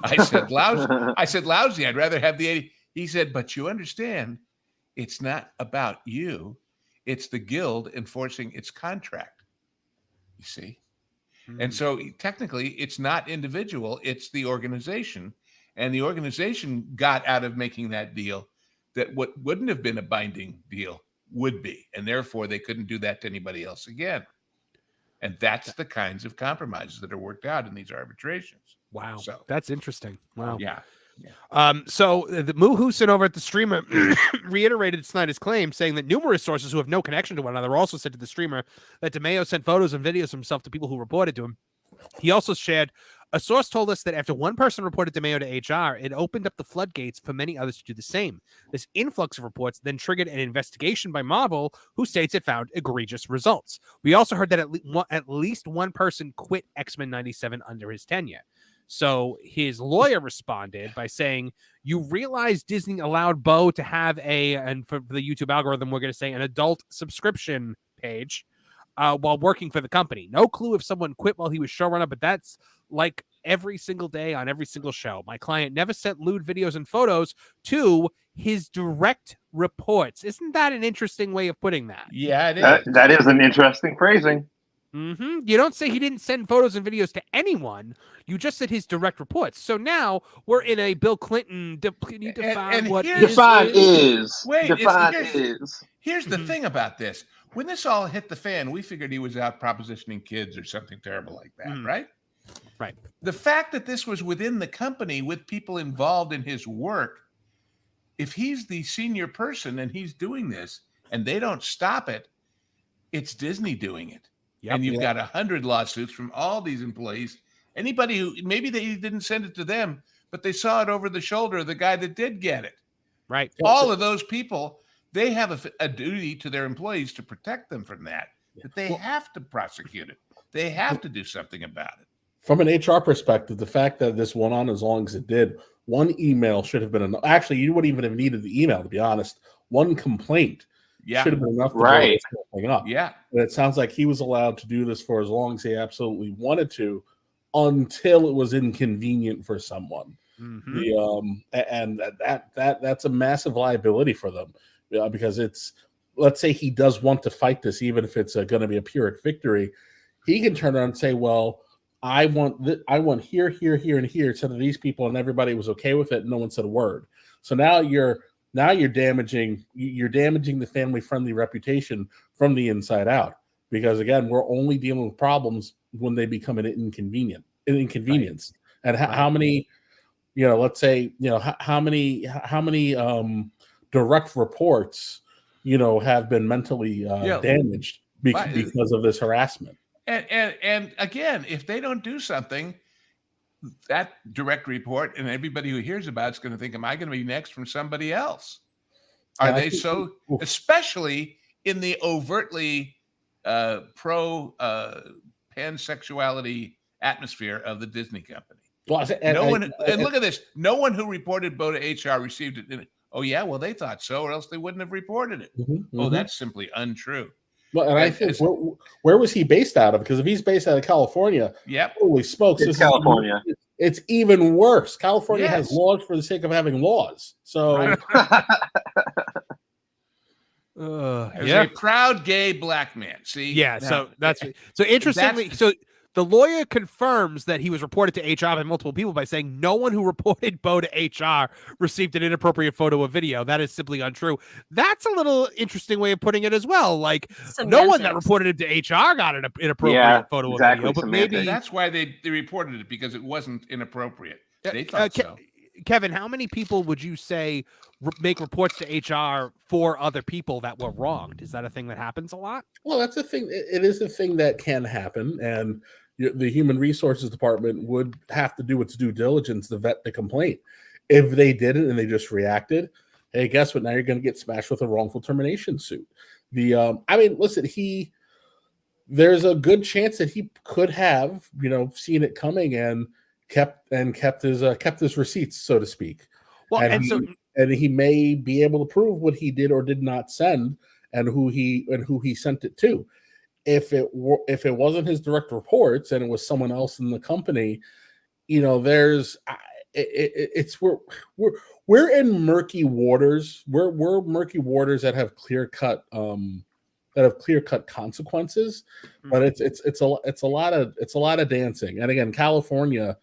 I said, "Lousy." I said, "Lousy. I'd rather have the 80." He said, "But you understand, it's not about you; it's the guild enforcing its contract. You see." And so technically it's not individual, it's the organization. And the organization got out of making that deal that what wouldn't have been a binding deal would be. And therefore they couldn't do that to anybody else again. And that's the kinds of compromises that are worked out in these arbitrations. Wow. So that's interesting. Wow. Yeah. So the Moo Hoosen over at the streamer reiterated Snyder's claim, saying that numerous sources who have no connection to one another also said to the streamer that DeMayo sent photos and videos of himself to people who reported to him. He also shared, "A source told us that after one person reported DeMayo to HR, it opened up the floodgates for many others to do the same. This influx of reports then triggered an investigation by Marvel, who states it found egregious results. We also heard that at least one person quit X-Men 97 under his tenure." So his lawyer responded by saying, "You realize Disney allowed Beau to have and for the YouTube algorithm, we're going to say an adult subscription page while working for the company. No clue if someone quit while he was showrunner, but that's like every single day on every single show. My client never sent lewd videos and photos to his direct reports." Isn't that an interesting way of putting that? Yeah, it is. That is an interesting phrasing. You don't say he didn't send photos and videos to anyone. You just said his direct reports. So now we're in a Bill Clinton. Can you define what is? Wait, here's the Mhm. thing about this. When this all hit the fan, we figured he was out propositioning kids or something terrible like that, right? Right. The fact that this was within the company with people involved in his work, if he's the senior person and he's doing this and they don't stop it, it's Disney doing it. And you've got 100 lawsuits from all these employees. Anybody who maybe they didn't send it to them, but they saw it over the shoulder of the guy that did get it. Right. All of those people they have a duty to their employees to protect them from that. That they have to prosecute it. They have to do something about it. From an HR perspective, the fact that this went on as long as it did, one email should have been enough. Actually, you wouldn't even have needed the email, to be honest. One complaint should have been enough to blow this whole thing up. Yeah. And it sounds like he was allowed to do this for as long as he absolutely wanted to, until it was inconvenient for someone. And that's a massive liability for them, because it's, let's say he does want to fight this, even if it's going to be a Pyrrhic victory, he can turn around and say, well, I want here, here, here, and here, instead of these people, and everybody was okay with it, and no one said a word. So now you're damaging the family-friendly reputation from the inside out, because again, we're only dealing with problems when they become an inconvenience. And how many, let's say, how many direct reports, have been mentally damaged because of this harassment. And again, if they don't do something, that direct report and everybody who hears about it's going to think, am I going to be next from somebody else? Are they so, especially in the overtly pro pansexuality atmosphere of the Disney company? Well, and look at this. No one who reported Beau to HR received it. Oh, yeah, well, they thought so, or else they wouldn't have reported it. Oh, that's simply untrue. Well, and I think where was he based out of? Because if he's based out of California, holy smokes, it's California. It's even worse. California has laws for the sake of having laws. So, as a proud gay black man, see, so that's so interestingly. So the lawyer confirms that he was reported to HR by multiple people by saying no one who reported Beau to HR received an inappropriate photo or video. That is simply untrue. That's a little interesting way of putting it as well. Like no one that reported it to HR got an inappropriate photo or video, but maybe that's why they reported it, because it wasn't inappropriate. They thought so. Kevin, how many people would you say make reports to HR for other people that were wronged? Is that a thing that happens a lot? Well, that's a thing. It is a thing that can happen, and the human resources department would have to do its due diligence to vet the complaint. If they didn't and they just reacted, hey, guess what? Now you're going to get smashed with a wrongful termination suit. Listen, there's a good chance that he could have, seen it coming and kept his receipts, so to speak. Well, and he may be able to prove what he did or did not send and who he sent it to. If it wasn't his direct reports and it was someone else in the company, we're in murky waters. We're murky waters that have clear cut consequences. But it's a lot of dancing. And again, California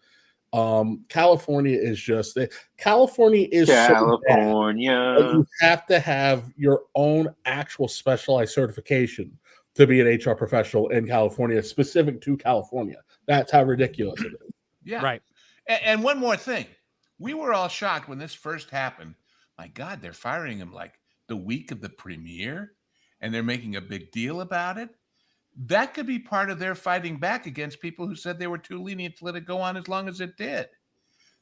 is just California is California. So bad, you have to have your own actual specialized certification to be an HR professional in California, specific to California. That's how ridiculous it is. Yeah. Right. And one more thing. We were all shocked when this first happened. My God, they're firing him like the week of the premiere, and they're making a big deal about it. That could be part of their fighting back against people who said they were too lenient to let it go on as long as it did.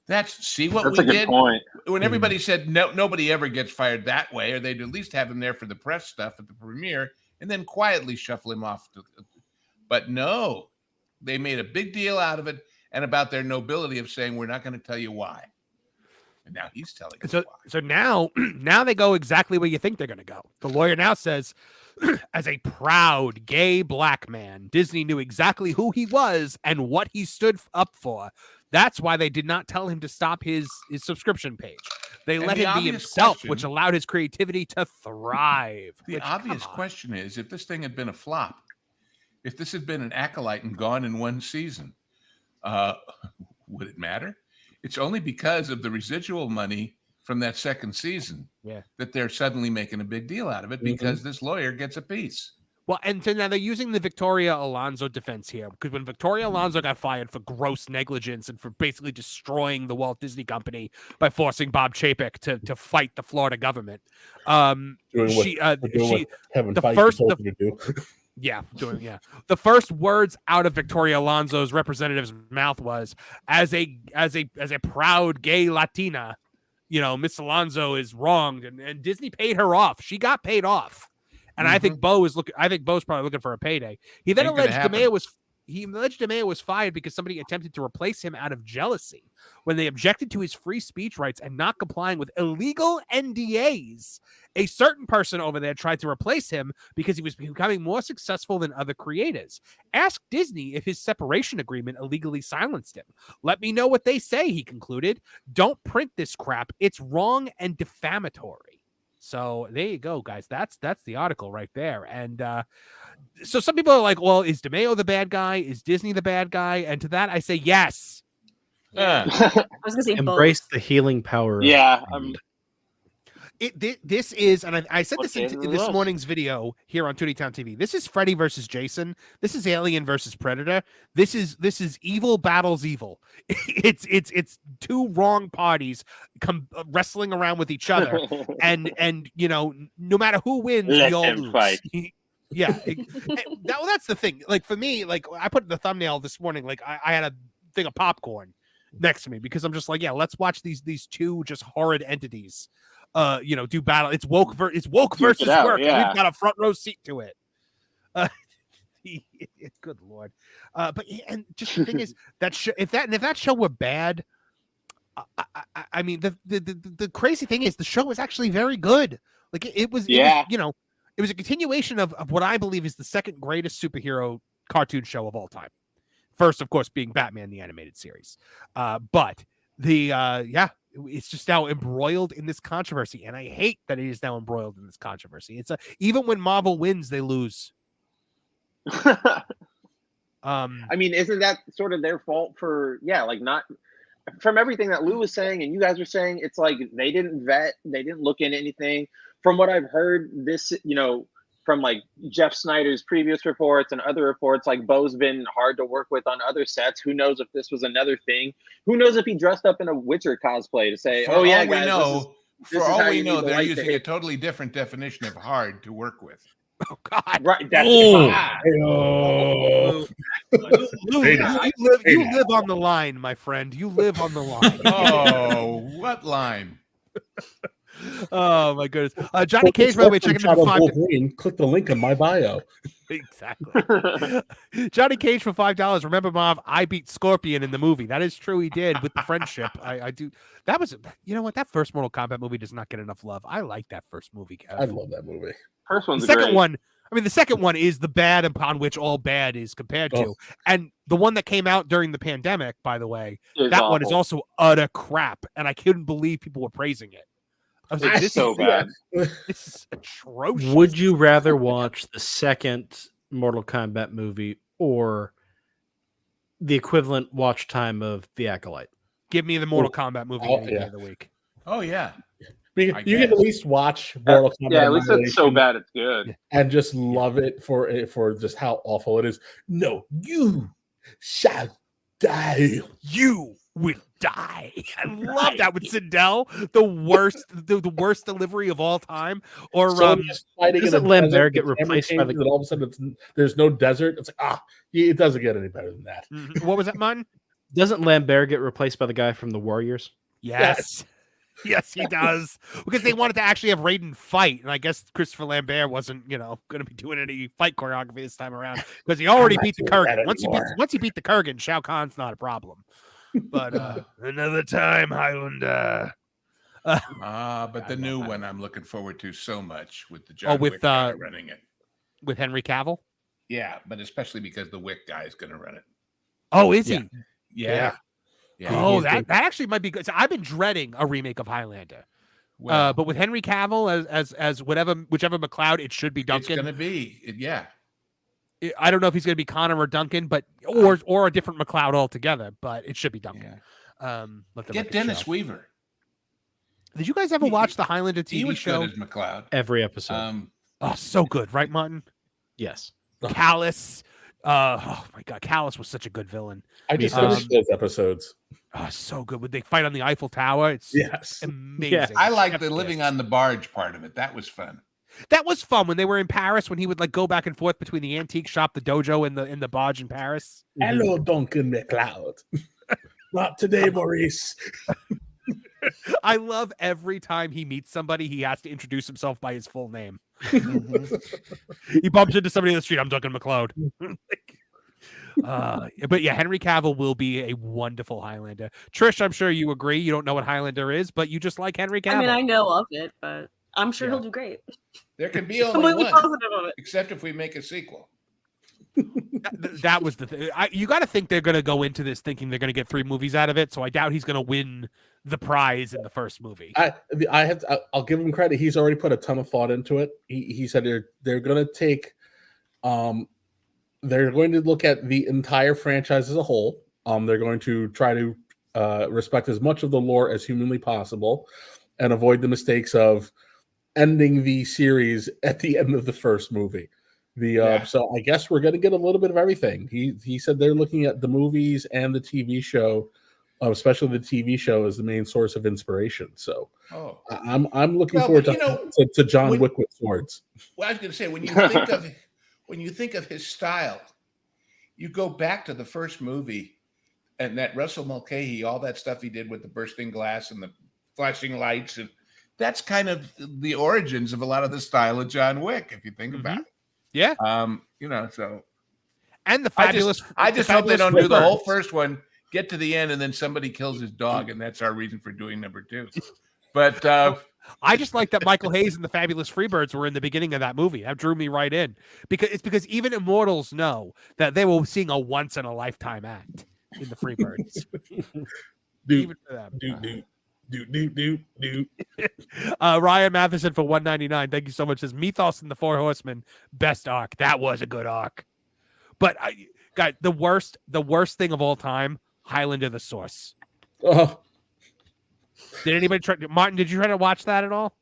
That's we did point. When everybody said nobody ever gets fired that way, or they'd at least have him there for the press stuff at the premiere and then quietly shuffle him off. But no, they made a big deal out of it and about their nobility of saying, we're not going to tell you why. And now he's telling us why. So now they go exactly where you think they're going to go. The lawyer now says, as a proud gay black man, Disney knew exactly who he was and what he stood up for. That's why they did not tell him to stop his subscription page. They let him be himself, which allowed his creativity to thrive. The obvious question is, if this thing had been a flop, if this had been an Acolyte and gone in one season, would it matter? It's only because of the residual money from that second season that they're suddenly making a big deal out of it, because this lawyer gets a piece. Well, and so now they're using the Victoria Alonso defense here, because when Victoria Alonso got fired for gross negligence and for basically destroying the Walt Disney Company by forcing Bob Chapek to fight the Florida government, the first words out of Victoria Alonso's representative's mouth was, as a proud gay Latina, Miss Alonso is wronged, and Disney paid her off. She got paid off, and I think Beau's probably looking for a payday. He then alleged DeMayo was fired because somebody attempted to replace him out of jealousy when they objected to his free speech rights and not complying with illegal NDAs. A certain person over there tried to replace him because he was becoming more successful than other creators. Ask Disney if his separation agreement illegally silenced him. Let me know what they say, he concluded. Don't print this crap. It's wrong and defamatory. So there you go, guys. That's the article right there. And so some people are like, well, is DeMayo the bad guy? Is Disney the bad guy? And to that, I say yes. I was gonna say embrace both. the healing power. Yeah. This is, and I said this Okay, in this morning's video here on Tooney Town TV. This is Freddy versus Jason. This is Alien versus Predator. This is evil battles evil. It's two wrong parties wrestling around with each other, and no matter who wins, Let we all them lose. fight. Yeah, that's the thing. Like for me, like I put the thumbnail this morning. Like I had a thing of popcorn next to me because I'm just like, yeah, let's watch these two just horrid entities. Do battle. It's woke versus work. Yeah. And we've got a front row seat to it. Good Lord. But and just the thing is that if that show were bad, I mean the crazy thing is the show was actually very good. Like it was it was a continuation of what I believe is the second greatest superhero cartoon show of all time. First, of course, being Batman the Animated Series. But it's just now embroiled in this controversy, and I hate that it is now embroiled in this controversy. It's even when Marvel wins, they lose. I mean, isn't that sort of their fault for not from everything that Lou was saying and you guys were saying? It's like they didn't vet, they didn't look into anything. From what I've heard, this from like Jeff Snyder's previous reports and other reports, like Beau's been hard to work with on other sets. Who knows if this was another thing? Who knows if he dressed up in a Witcher cosplay to say, For "Oh yeah, all we guys, know, this for is all how we you know, need the they're light to using a hit." totally different definition of hard to work with. Oh God! Right? That's you live on the line, my friend. You live on the line. Oh, what line? Oh my goodness! Johnny Cage, by the way, checking in for $5. Click the link in my bio. Exactly. Johnny Cage for $5. Remember, Marv, I beat Scorpion in the movie. That is true. He did with the friendship. I do. That was, what? That first Mortal Kombat movie does not get enough love. I like that first movie, Kev. I love that movie. First one's the second great. one. I mean, the second one is the bad upon which all bad is compared to, and the one that came out during the pandemic, by the way, that one is also utter crap, and I couldn't believe people were praising it. I was like, It's this so is bad. This is atrocious. Would you rather watch the second Mortal Kombat movie or the equivalent watch time of The Acolyte? Give me the Mortal Kombat movie any day of the week. Oh yeah. You can at least watch Mortal Kombat. Yeah, at least it's so bad it's good. And just love it for just how awful it is. No, you shall die. You will die. I love that with Sindel, the worst delivery of all time. Or doesn't Lambert get replaced by the? All of a sudden, there's no desert. It's like it doesn't get any better than that. What was that, Martin? Doesn't Lambert get replaced by the guy from the Warriors? Yes. Yes, he does. Because they wanted to actually have Raiden fight, and I guess Christopher Lambert wasn't, going to be doing any fight choreography this time around because he already beat the Kurgan. Once he beat the Kurgan, Shao Kahn's not a problem. But another time, Highlander. But the new one I'm looking forward to so much with the John with Wick guy running it. With Henry Cavill? Yeah, but especially because the Wick guy is going to run it. Oh, is he? Yeah. Oh, that actually might be good. So I've been dreading a remake of Highlander. Well, but with Henry Cavill as whichever McLeod, it should be Duncan. It's going to be, I don't know if he's going to be Connor or Duncan, but or a different McLeod altogether. But it should be Duncan. Get Dennis Weaver. Did you guys ever watch the Highlander TV he was show? Good as McLeod. Every episode. So good, right, Martin? Yes. Callus. Oh my God, Callus was such a good villain. I just finished those episodes. Oh, so good. Would they fight on the Eiffel Tower? It's amazing. Yeah. I like the living on the barge part of it. That was fun. That was fun when they were in Paris, when he would go back and forth between the antique shop, the dojo, and the barge in Paris. Hello, Duncan McLeod. Not today, Maurice. I love every time he meets somebody, he has to introduce himself by his full name. He bumps into somebody in the street. I'm Duncan MacLeod. But yeah, Henry Cavill will be a wonderful Highlander. Trish, I'm sure you agree. You don't know what Highlander is, but you just like Henry Cavill. I mean, I know of it, but I'm sure he'll do great. There can be only Completely one, positive of it. except if we make a sequel. That was the thing. You got to think they're going to go into this thinking they're going to get 3 movies out of it. So I doubt he's going to win the prize in the first movie. I'll give him credit. He's already put a ton of thought into it. He said they're going to take, they're going to look at the entire franchise as a whole. They're going to try to respect as much of the lore as humanly possible, and avoid the mistakes of ending the series at the end of the first movie. So I guess we're going to get a little bit of everything. He said they're looking at the movies and the TV show, especially the TV show, as the main source of inspiration. So I'm looking forward to John Wick with swords. Well, I was going to say, when you think of his style, you go back to the first movie and that Russell Mulcahy, all that stuff he did with the bursting glass and the flashing lights, and that's kind of the origins of a lot of the style of John Wick, if you think about it. Yeah. So. And the fabulous. I just hope they don't do the whole first one, get to the end, and then somebody kills his dog, and that's our reason for doing number 2. But I just like that Michael Hayes and the Fabulous Freebirds were in the beginning of that movie. That drew me right in because even immortals know that they were seeing a once in a lifetime act in the Freebirds. Even for them. Ryan Matheson for $1.99. Thank you so much. Says Mythos and the Four Horsemen, best arc. That was a good arc. But guys, the worst thing of all time, Highlander the Source. Oh. Did anybody try? Martin, did you try to watch that at all?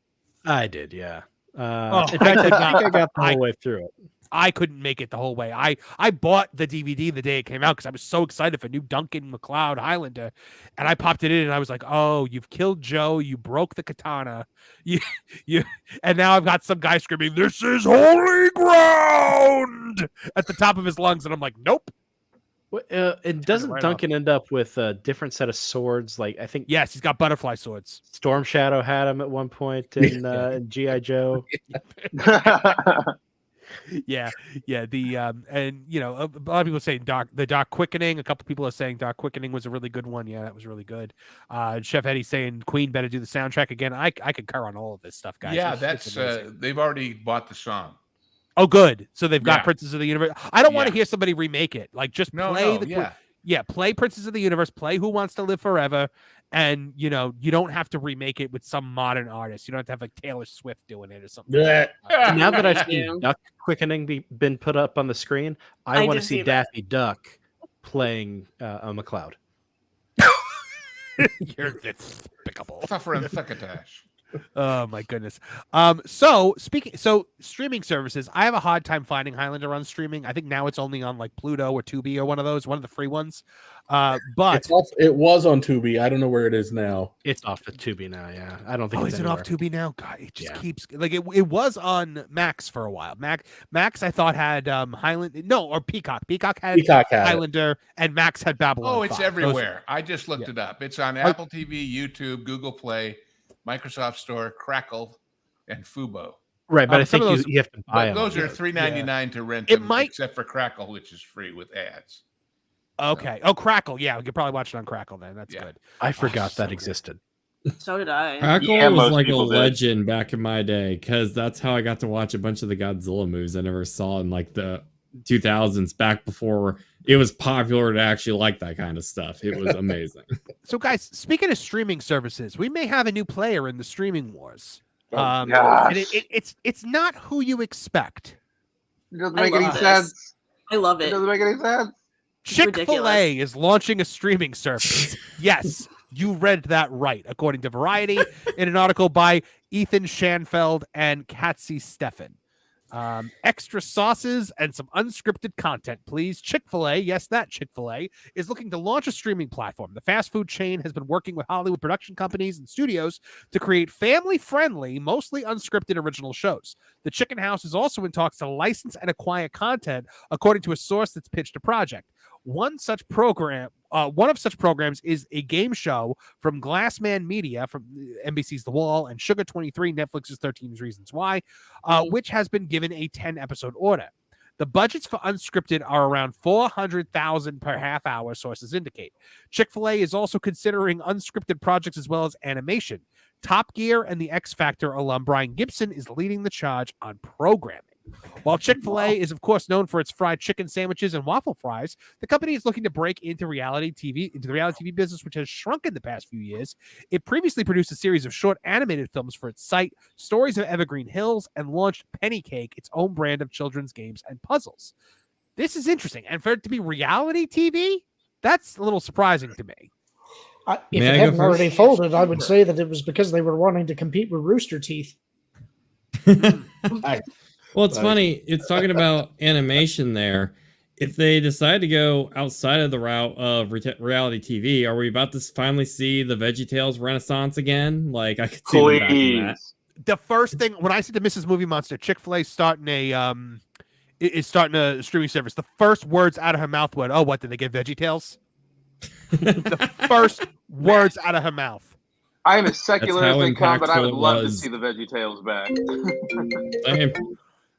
I did, yeah. In fact, I think I got the whole way through it. I couldn't make it the whole way. I bought the DVD the day it came out because I was so excited for new Duncan MacLeod Highlander, and I popped it in and I was like, "Oh, you've killed Joe. You broke the katana. You, and now I've got some guy screaming, 'This is holy ground!' at the top of his lungs," and I'm like, "Nope." And doesn't Duncan end up with a different set of swords? Like I think yes, he's got butterfly swords. Storm Shadow had him at one point in G.I. Joe. Yeah. And a lot of people saying the Dark Quickening. A couple people are saying Dark Quickening was a really good one. Yeah, that was really good. Chef Eddie saying Queen better do the soundtrack again. I concur on all of this stuff, guys. Yeah, that's they've already bought the song. Oh, good. So they've got Princes of the Universe. I don't want to hear somebody remake it. Like just play play Princes of the Universe, play Who Wants to Live Forever, and you don't have to remake it with some modern artist. You don't have to have like Taylor Swift doing it or something. Now that I've seen Duck Quickening been put up on the screen, I want to see Daffy Duck playing a MacLeod. You're despicable. Suffering succotash. Oh my goodness. So streaming services, I have a hard time finding Highlander on streaming. I think now it's only on like Pluto or Tubi or one of the free ones. But it was on Tubi. I don't know where it is now. It's off the Tubi now. Yeah, I don't think. Is it off Tubi now? God, it just keeps like it was on Max for a while. Max, I thought had Peacock. Peacock had Highlander, and Max had Babylon. Oh, it's everywhere. I just looked it up. It's on Apple TV, YouTube, Google Play, Microsoft Store, Crackle, and Fubo. Right, but I think you have to buy them. Those are $3.99 to rent them, except for Crackle, which is free with ads. Okay. Oh, Crackle. Yeah, we could probably watch it on Crackle then. That's good. I forgot that existed. So did I. Crackle was like a legend back in my day because that's how I got to watch a bunch of the Godzilla movies I never saw in like the 2000s, back before it was popular to actually like that kind of stuff. It was amazing. So, guys, speaking of streaming services, we may have a new player in the streaming wars. And it's not who you expect. It doesn't make any sense. I love it. It doesn't make any sense. Chick-fil-A is launching a streaming service. Yes, you read that right, according to Variety, in an article by Ethan Schanfeld and Katzy Steffen. Extra sauces and some unscripted content, please. Chick-fil-A, yes, that Chick-fil-A, is looking to launch a streaming platform. The fast food chain has been working with Hollywood production companies and studios to create family-friendly, mostly unscripted original shows. The Chicken House is also in talks to license and acquire content, according to a source that's pitched a project. One such program One of such programs is a game show from Glassman Media, from NBC's The Wall, and Sugar 23, Netflix's 13 Reasons Why, which has been given a 10-episode order. The budgets for unscripted are around $400,000 per half hour, sources indicate. Chick-fil-A is also considering unscripted projects as well as animation. Top Gear and the X Factor alum Brian Gibson is leading the charge on programming. While Chick-fil-A is, of course, known for its fried chicken sandwiches and waffle fries, the company is looking to break into the reality TV business, which has shrunk in the past few years. It previously produced a series of short animated films for its site, Stories of Evergreen Hills, and launched Penny Cake, its own brand of children's games and puzzles. This is interesting. And for it to be reality TV, that's a little surprising to me. If it hadn't already folded, I would say that it was because they were wanting to compete with Rooster Teeth. Well, it's funny. It's talking about animation there. If they decide to go outside of the route of reality TV, are we about to finally see the VeggieTales renaissance again? Like, I could see them back in that. The first thing, when I said to Mrs. Movie Monster, Chick-fil-A starting is starting a streaming service, the first words out of her mouth were, "Oh, what, did they get VeggieTales?" The first words out of her mouth. I am as secular as they come, but I would love to was. see the VeggieTales back.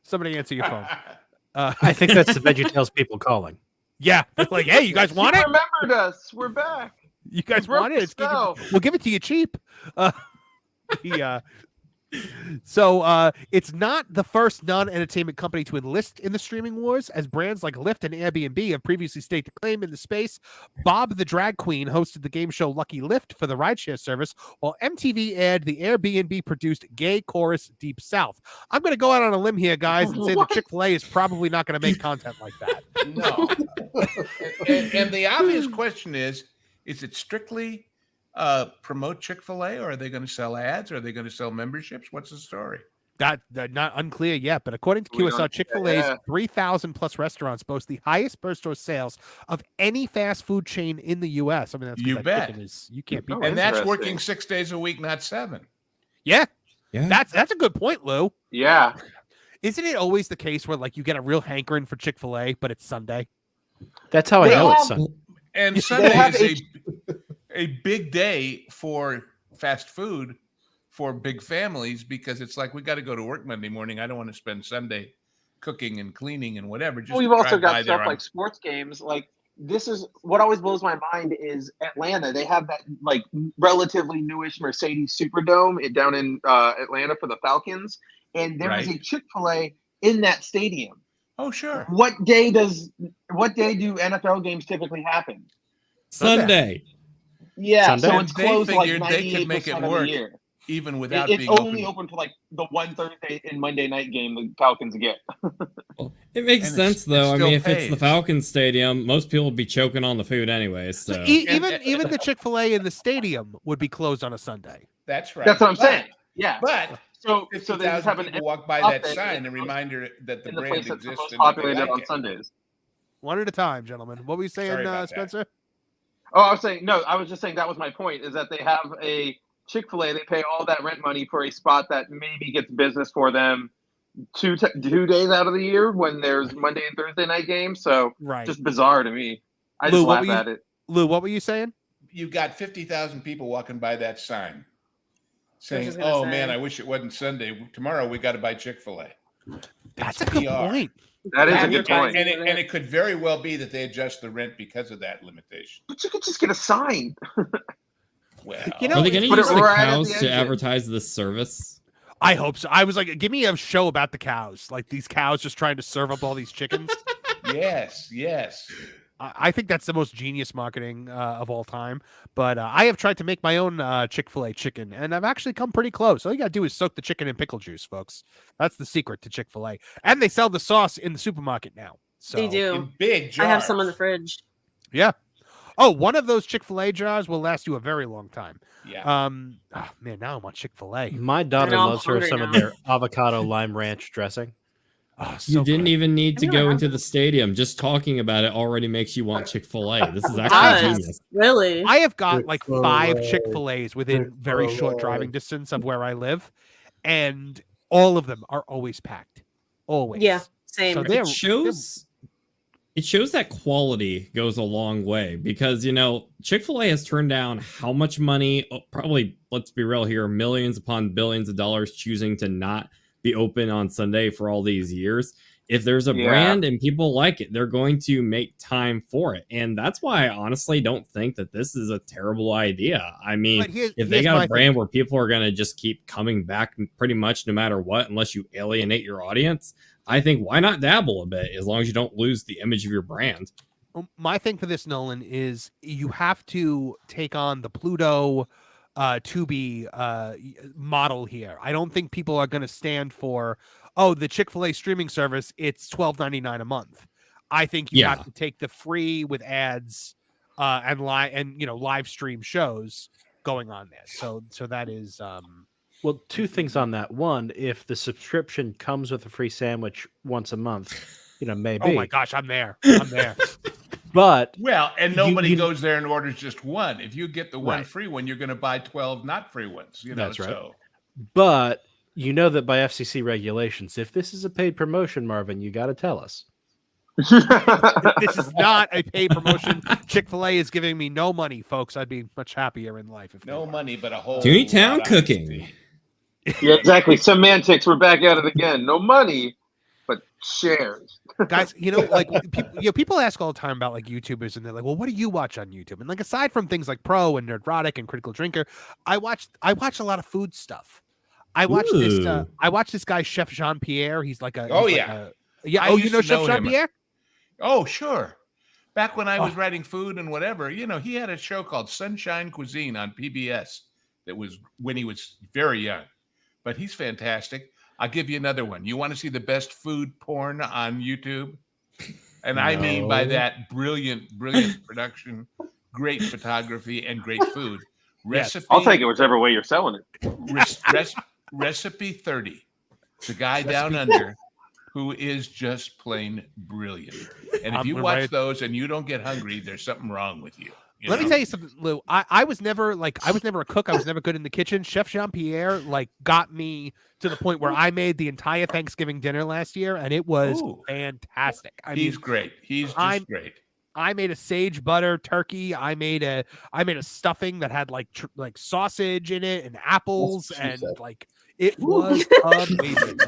Somebody answer your phone. I think that's the VeggieTales people calling. Yeah, they're like, hey, you guys want You it? remembered us. We're back. You guys want it? We'll give it to you cheap. So it's not the first non-entertainment company to enlist in the streaming wars, as brands like Lyft and Airbnb have previously staked a claim in the space. Bob the Drag Queen hosted the game show Lucky Lyft for the rideshare service, while MTV aired the Airbnb-produced gay chorus Deep South. I'm going to go out on a limb here, guys, and say that Chick-fil-A is probably not going to make content like that. No. and the obvious question is it strictly promote Chick-fil-A, or are they going to sell ads? Are they going to sell memberships? What's the story? That not unclear yet, but according to QSR, Chick-fil-A's 3,000 plus restaurants boast the highest per store sales of any fast food chain in the U.S. I mean, that's You bet. You can't beat And that. that's working 6 days a week, not 7. Yeah, that's a good point, Lou. Yeah. Isn't it always the case where like you get a real hankering for Chick-fil-A, but it's Sunday? That's how I know it's Sunday. And Sunday is a big day for fast food for big families, because it's like, we got to go to work Monday morning. I don't want to spend Sunday cooking and cleaning and whatever. Just We've also drive by got there stuff like sports games. Like, this is what always blows my mind is Atlanta. They have that like relatively newish Mercedes Superdome down in Atlanta for the Falcons, and there is a Chick-fil-A in that stadium. Oh, sure. What day do NFL games typically happen? Sunday. Yeah, Sunday. so it's They closed like figured they could 98% make it of the work year. even without It's being only open. open for like the one Thursday and Monday night game the Falcons get. It makes And sense, though. I still mean, if it's the pays. Falcons Stadium, most people would be choking on the food anyway. So Even the Chick-fil-A in the stadium would be closed on a Sunday. That's right. That's what I'm saying. Yeah. But so they 50,000 just have an people walk by empty that buffet sign, a reminder that the in the brand place that's the exists most and that they populated like on it. Sundays. One at a time, gentlemen. What were you saying, Sorry about that. Spencer? Oh, I was just saying that was my point, is that they have a Chick-fil-A, they pay all that rent money for a spot that maybe gets business for them 2 days out of the year when there's Monday and Thursday night games. So just bizarre to me. I just laugh at it. Lou, what were you saying? You got 50,000 people walking by that sign saying, just gonna oh say. man, I wish it wasn't Sunday. Tomorrow we got to buy Chick-fil-A. That's a good point. That is a good point. And it could very well be that they adjust the rent because of that limitation. But you could just get a sign. Well, are they going to put use it the right at cows the to engine. advertise this service? I hope so. I was like, give me a show about the cows. Like these cows just trying to serve up all these chickens. Yes. I think that's the most genius marketing of all time. But I have tried to make my own Chick-fil-A chicken, and I've actually come pretty close. All you got to do is soak the chicken in pickle juice, folks. That's the secret to Chick-fil-A. And they sell the sauce in the supermarket now. So They do. In big jars. I have some in the fridge. Yeah. Oh, one of those Chick-fil-A jars will last you a very long time. Yeah. Man, now I want Chick-fil-A. My daughter know, I'm loves her hungry some of now. their avocado lime ranch dressing. Oh, You so didn't good. even need to I've go never into had the stadium. Just talking about it already makes you want Chick-fil-A. This is It actually does. genius. Really? I have got like 5 Chick-fil-A, Chick-fil-A's within very short driving distance of where I live, and all of them are always packed. Always. Yeah, same. So It it shows that quality goes a long way because, Chick-fil-A has turned down how much money, probably, let's be real here, millions upon billions of dollars choosing to not be open on Sunday for all these years. If there's a brand and people like it, they're going to make time for it. And that's why I honestly don't think that this is a terrible idea. I mean, if they got a brand where people are going to just keep coming back pretty much no matter what, unless you alienate your audience, I think why not dabble a bit as long as you don't lose the image of your brand. My thing for this, Nolan, is you have to take on the Pluto Tubi model here. I don't think people are going to stand for, the Chick-fil-A streaming service, it's $12.99 a month. I think you have to take the free with ads and live stream shows going on there. So that is well, two things on that. One, if the subscription comes with a free sandwich once a month, maybe. Oh my gosh, I'm there. I'm there. But and nobody goes there and orders just one. If you get the one free one, you're going to buy 12 not free ones. That's right. So. But that by FCC regulations, if this is a paid promotion, Marvin, you got to tell us. This is not a paid promotion. Chick-fil-A is giving me no money, folks. I'd be much happier in life if no money, but a whole Tooney Town cooking. Yeah, exactly. Semantics. We're back at it again. No money, but shares. Guys, people ask all the time about like YouTubers, and they're like, "Well, what do you watch on YouTube?" And like, aside from things like Pro and Nerdrotic and Critical Drinker, I watch a lot of food stuff. I watch this guy, Chef Jean-Pierre. He's like a Chef Jean-Pierre? Oh, sure. Back when I was writing food and whatever, he had a show called Sunshine Cuisine on PBS that was when he was very young. But he's fantastic. I'll give you another one. You want to see the best food porn on YouTube? And I mean by that brilliant production, great photography, and great food. Recipe. I'll take it whichever way you're selling it. Recipe 30. The guy down under who is just plain brilliant. And if you watch those and you don't get hungry, there's something wrong with you. Let me tell you something, Lou. I was never a cook. I was never good in the kitchen. Chef Jean-Pierre got me to the point where I made the entire Thanksgiving dinner last year, and it was fantastic. He's great. He's just great. I made a sage butter turkey. I made a stuffing that had like sausage in it and apples and it was amazing.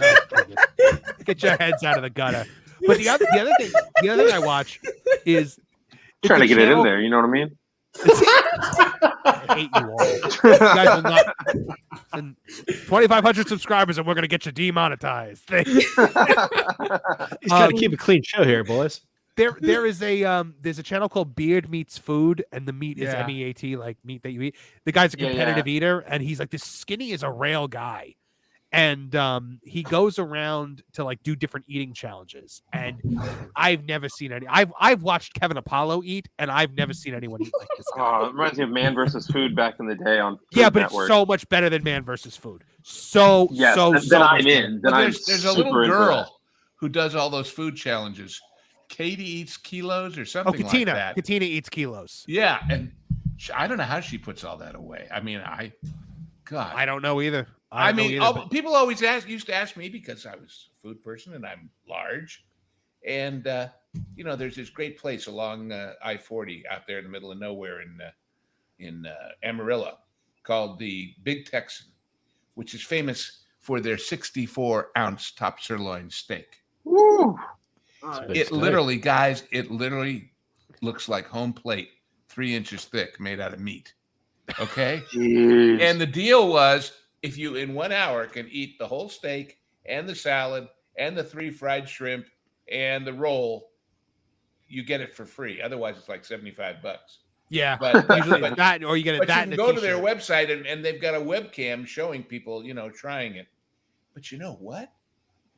Get your heads out of the gutter. But the other thing I watch is trying to get it in there. You know what I mean? I hate you all. You guys will not. And 2,500 subscribers, and we're gonna get you demonetized. He's got to keep a clean show here, boys. There's a channel called Beard Meets Food, and the meat is MEAT, like meat that you eat. The guy's a competitive eater, and he's like this skinny as a rail guy. And he goes around to do different eating challenges, and I've never seen any. I've watched Kevin Apollo eat, and I've never seen anyone eat like this guy. It reminds me of Man vs. Food back in the day on Food but Network. It's so much better than Man vs. Food. So then I'm in. There's a little girl who does all those food challenges. Katie eats kilos or something like that. Katina eats kilos. Yeah, and I don't know how she puts all that away. I mean, I don't know either. People always used to ask me because I was a food person and I'm large, and there's this great place along I-40 out there in the middle of nowhere in Amarillo called the Big Texan, which is famous for their 64-ounce top sirloin steak. Woo! It literally looks like home plate, 3 inches thick, made out of meat. Okay, and the deal was, if you in 1 hour can eat the whole steak and the salad and the 3 fried shrimp and the roll, you get it for free. Otherwise, it's like $75. Yeah, but usually it's that, or you get it. But that you can go to their website and they've got a webcam showing people, trying it. But you know what?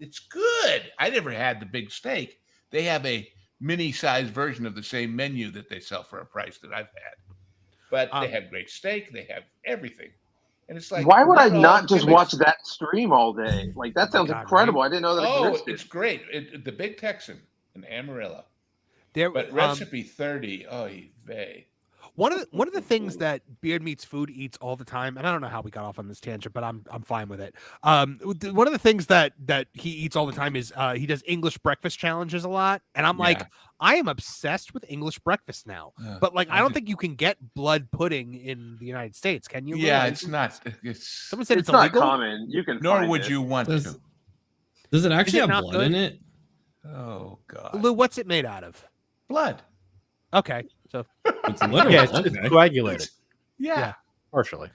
It's good. I never had the big steak. They have a mini-sized version of the same menu that they sell for a price that I've had. But they have great steak. They have everything. And it's like, why would I not just watch that stream all day? Like, that sounds incredible. I didn't know that it existed. It's great. The Big Texan in Amarillo. But Recipe 30, oy vey. One of the things that Beard Meats Food eats all the time, and I don't know how we got off on this tangent, but I'm fine with it. One of the things that he eats all the time is he does English breakfast challenges a lot, and I'm like, I am obsessed with English breakfast now. But like, I don't think you can get blood pudding in the United States, can you? Yeah, it's not. Someone said it's not illegal. common. You can. Nor find would it. you want to. Does it actually Is it have not blood in it? Oh God. Lou, what's it made out of? Blood. Okay, so It's literally it's coagulated. Yeah. Partially.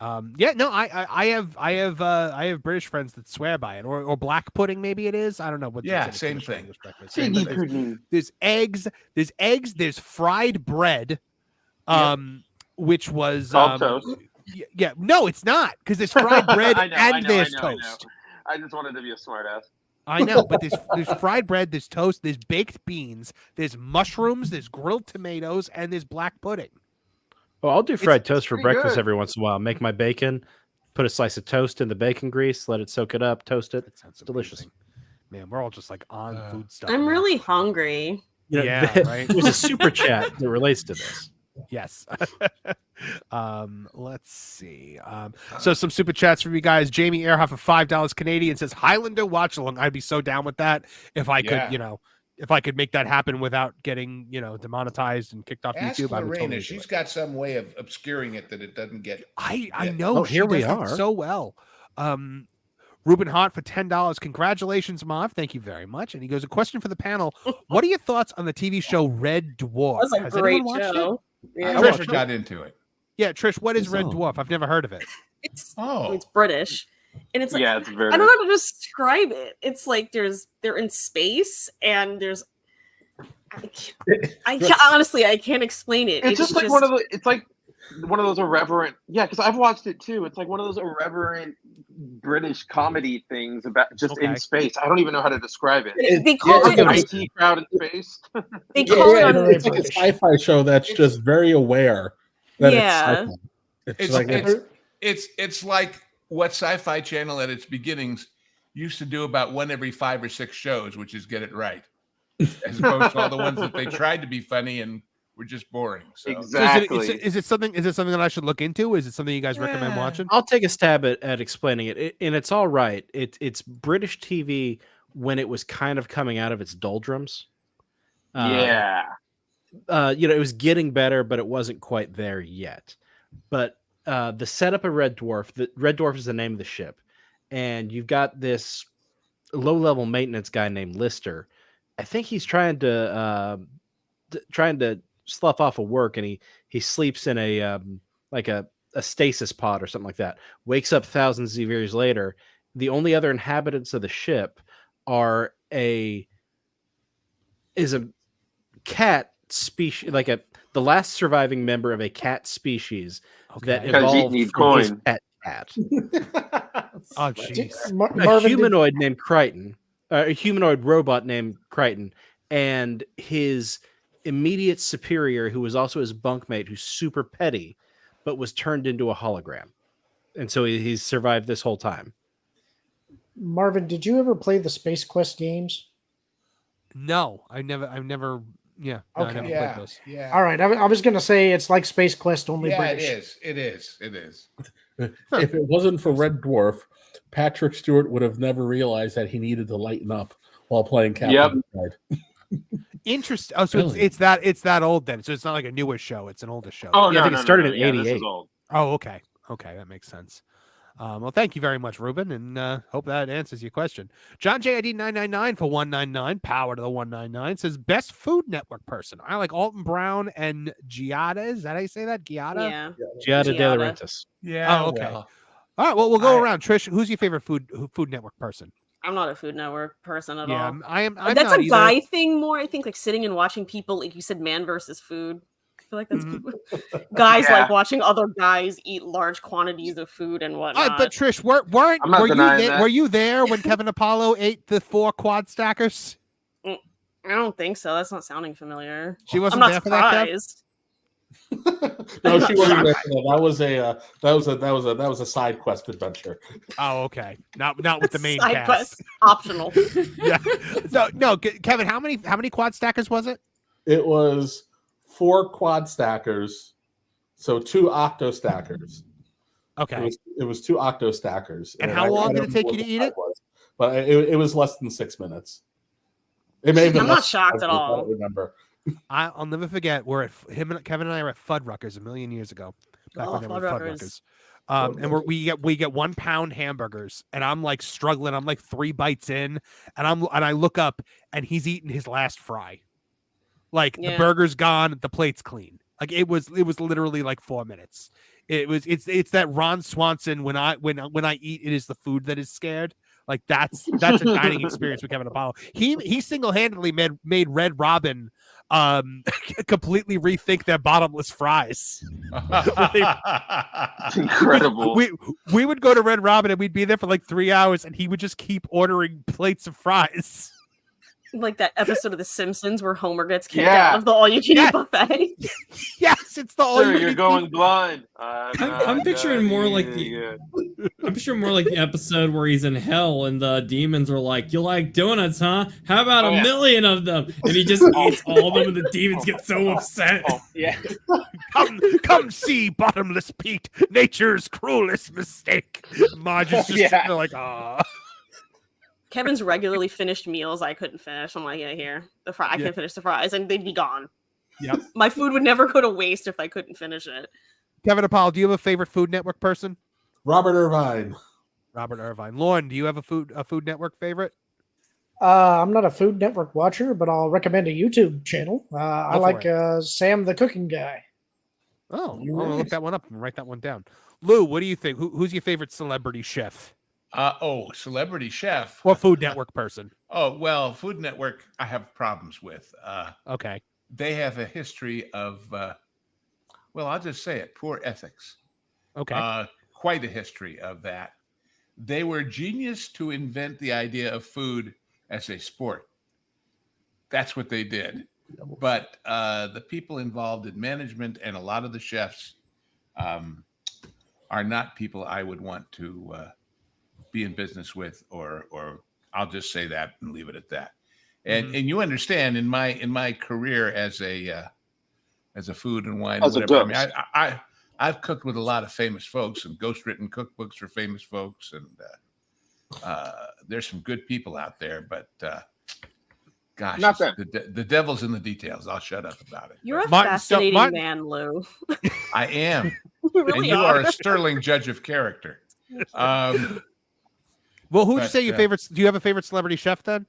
Yeah, no, I have British friends that swear by it, or black pudding, maybe it is. I don't know what. Yeah, it's same English thing. English breakfast. Piggy But pudding. there's eggs, there's fried bread, which was Called toast. Yeah, no, it's not, because there's fried bread and there's toast. I just wanted to be a smartass. I know, but there's fried bread, there's toast, there's baked beans, there's mushrooms, there's grilled tomatoes, and there's black pudding. Well, I'll do fried toast for pretty breakfast good. every once in a while. Make my bacon, put a slice of toast in the bacon grease, let it soak it up, toast it. Sounds delicious. Man, we're all just like on food stuff. I'm now. really hungry. You know, Yeah, right. There's a super chat that relates to this. Yes. Let's see. So some super chats from you guys. Jamie Earhoff of $5 Canadian says Highlander watch along. I'd be so down with that if I could, if I could make that happen without getting, demonetized and kicked off Ask YouTube. I would Lorena. totally do She's it. got some way of obscuring it that it doesn't get. I know. Oh, here she we does that are. so well. Ruben Hart for $10. Congratulations, Marv. Thank you very much. And he goes, a question for the panel. What are your thoughts on the TV show Red Dwarf? That's a Has great anyone watched show. it? Yeah. I never got into it. Yeah, Trish, what is Red Dwarf? I've never heard of it. It's British, and it's like Yeah, it's very. I don't know how to describe it. It's like they're in space, and there's I can't, honestly I can't explain it. It's just like one of the. It's like one of those irreverent. Yeah, because I've watched it too. It's like one of those irreverent British comedy things about just in space. I don't even know how to describe it. They call It's it like an IT crowd in space. They call it on It's like a sci-fi show that's just very aware that Yeah. it's sci-fi. It's like what Sci-Fi Channel at its beginnings used to do about one every 5 or 6 shows, which is get it right, as opposed to all the ones that they tried to be funny and were just boring. So. Exactly. So is it something that I should look into? Is it something you guys recommend watching? I'll take a stab at explaining it. And it's all right. It's British TV when it was kind of coming out of its doldrums. Yeah. It was getting better, but it wasn't quite there yet. But the setup of Red Dwarf, Red Dwarf is the name of the ship. And you've got this low-level maintenance guy named Lister. I think he's trying to slough off of work, and he sleeps in a stasis pod or something like that. Wakes up thousands of years later. The only other inhabitants of the ship are a cat species, the last surviving member of a cat species that evolved from his pet cat. Oh, jeez. A humanoid named Crichton, a humanoid robot named Crichton, and his immediate superior, who was also his bunkmate, who's super petty, but was turned into a hologram. And so he's survived this whole time. Marvin, did you ever play the Space Quest games? No, I've never. Yeah. No, I Okay. never Yeah. played those. Yeah. All right, I was going to say it's like Space Quest, only Yeah, British. it is. If it wasn't for Red Dwarf, Patrick Stewart would have never realized that he needed to lighten up while playing Captain Picard. Interesting. Oh, so Really? it's that old then. So it's not like a newer show. It's an older show. Oh, Yeah, I think it started in Yeah, this 88. is old. Oh, okay. Okay, that makes sense. Well, thank you very much, Ruben, and hope that answers your question. John JID 999 for 199, power to the 199, says best Food Network person. I like Alton Brown and Giada. Is that how you say that? Giada? Yeah. Giada De Laurentiis. Yeah. Oh, okay. well, All right. Well, we'll go around. Trish, who's your favorite Food Network person? I'm not a Food Network person at Yeah, all. I am. I'm That's not a either. guy thing more. I think like sitting and watching people, like you said, man versus food. I feel like that's people. Guys Yeah. like watching other guys eat large quantities of food and whatnot. But Trish, I'm not were you denying there? that. Were you there when Kevin Apollo ate the 4 quad stackers? I don't think so. That's not sounding familiar. She wasn't I'm there not for that, Kev? surprised. No, she wasn't there for that. That was a side quest adventure. Oh, okay. Not with the main Side cast. quest, optional. Yeah. No, Kevin. How many quad stackers was it? It was 4 quad stackers, so 2 octo stackers. Okay. It was 2 octo stackers. And how long did it take you to eat it? But it was less than 6 minutes. It may have been. I'm not shocked at I all. don't remember. I'll never forget. Kevin and I were at Fuddruckers a million years ago. Back when they were Fuddruckers. And we get 1 pound hamburgers, and I'm like struggling. I'm like 3 bites in, and I look up, and he's eating his last fry. Like the burger's gone, the plate's clean. Like it was literally like 4 minutes. It's that Ron Swanson when I eat, it is the food that is scared. Like that's a dining experience with Kevin Apollo. He single-handedly made Red Robin completely rethink their bottomless fries. It's incredible. We would go to Red Robin and we'd be there for like 3 hours, and he would just keep ordering plates of fries. Like that episode of The Simpsons where Homer gets kicked out of the all-you-can-eat buffet. Yes, it's the all. Sir, you're going blind. I'm picturing more like I'm picturing more like the episode where he's in hell and the demons are like, "You like donuts, huh? How about a million of them?" And he just eats all of them, and the demons get so upset. Yeah. Come see Bottomless Pete, nature's cruelest mistake. Marge is just sitting there like, ah. Kevin's regularly finished meals I couldn't finish. I'm like, here, I can't finish the fries, and they'd be gone. Yep. My food would never go to waste if I couldn't finish it. Kevin Apollo, do you have a favorite Food Network person? Robert Irvine. Robert Irvine. Lauren, do you have a Food Network favorite? I'm not a Food Network watcher, but I'll recommend a YouTube channel. I like Sam the Cooking Guy. Oh, I'm gonna look that one up and write that one down. Lou, what do you think? Who's your favorite celebrity chef? Celebrity chef. Or Food Network person? Oh, well, Food Network I have problems with. Okay. They have a history of, well, I'll just say it, poor ethics. Okay. Quite a history of that. They were genius to invent the idea of food as a sport. That's what they did. But the people involved in management and a lot of the chefs are not people I would want to be in business with, or I'll just say that and leave it at that. And and you understand in my career as a food and wine, as whatever, I mean, I've cooked with a lot of famous folks and ghostwritten cookbooks for famous folks, and there's some good people out there, but gosh, the devil's in the details. I'll shut up about it. You're a fascinating man, Lou. I am. You really and you are a sterling judge of character. Well, who would you say your favorites? Do you have a favorite celebrity chef then?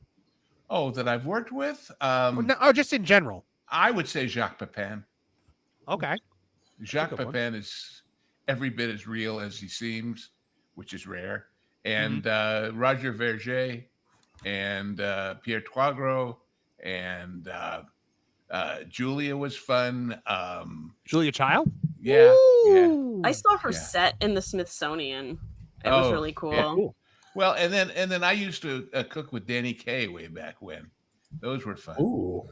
Oh, that I've worked with? Just in general. I would say Jacques Pepin. Okay. Jacques Pepin is every bit as real as he seems, which is rare. And Roger Verger and Pierre Troisgros and Julia was fun. Julia Child? Yeah. I saw her set in the Smithsonian. It was really cool. Yeah, cool. Well, and then I used to cook with Danny Kaye way back when. Those were fun. Ooh,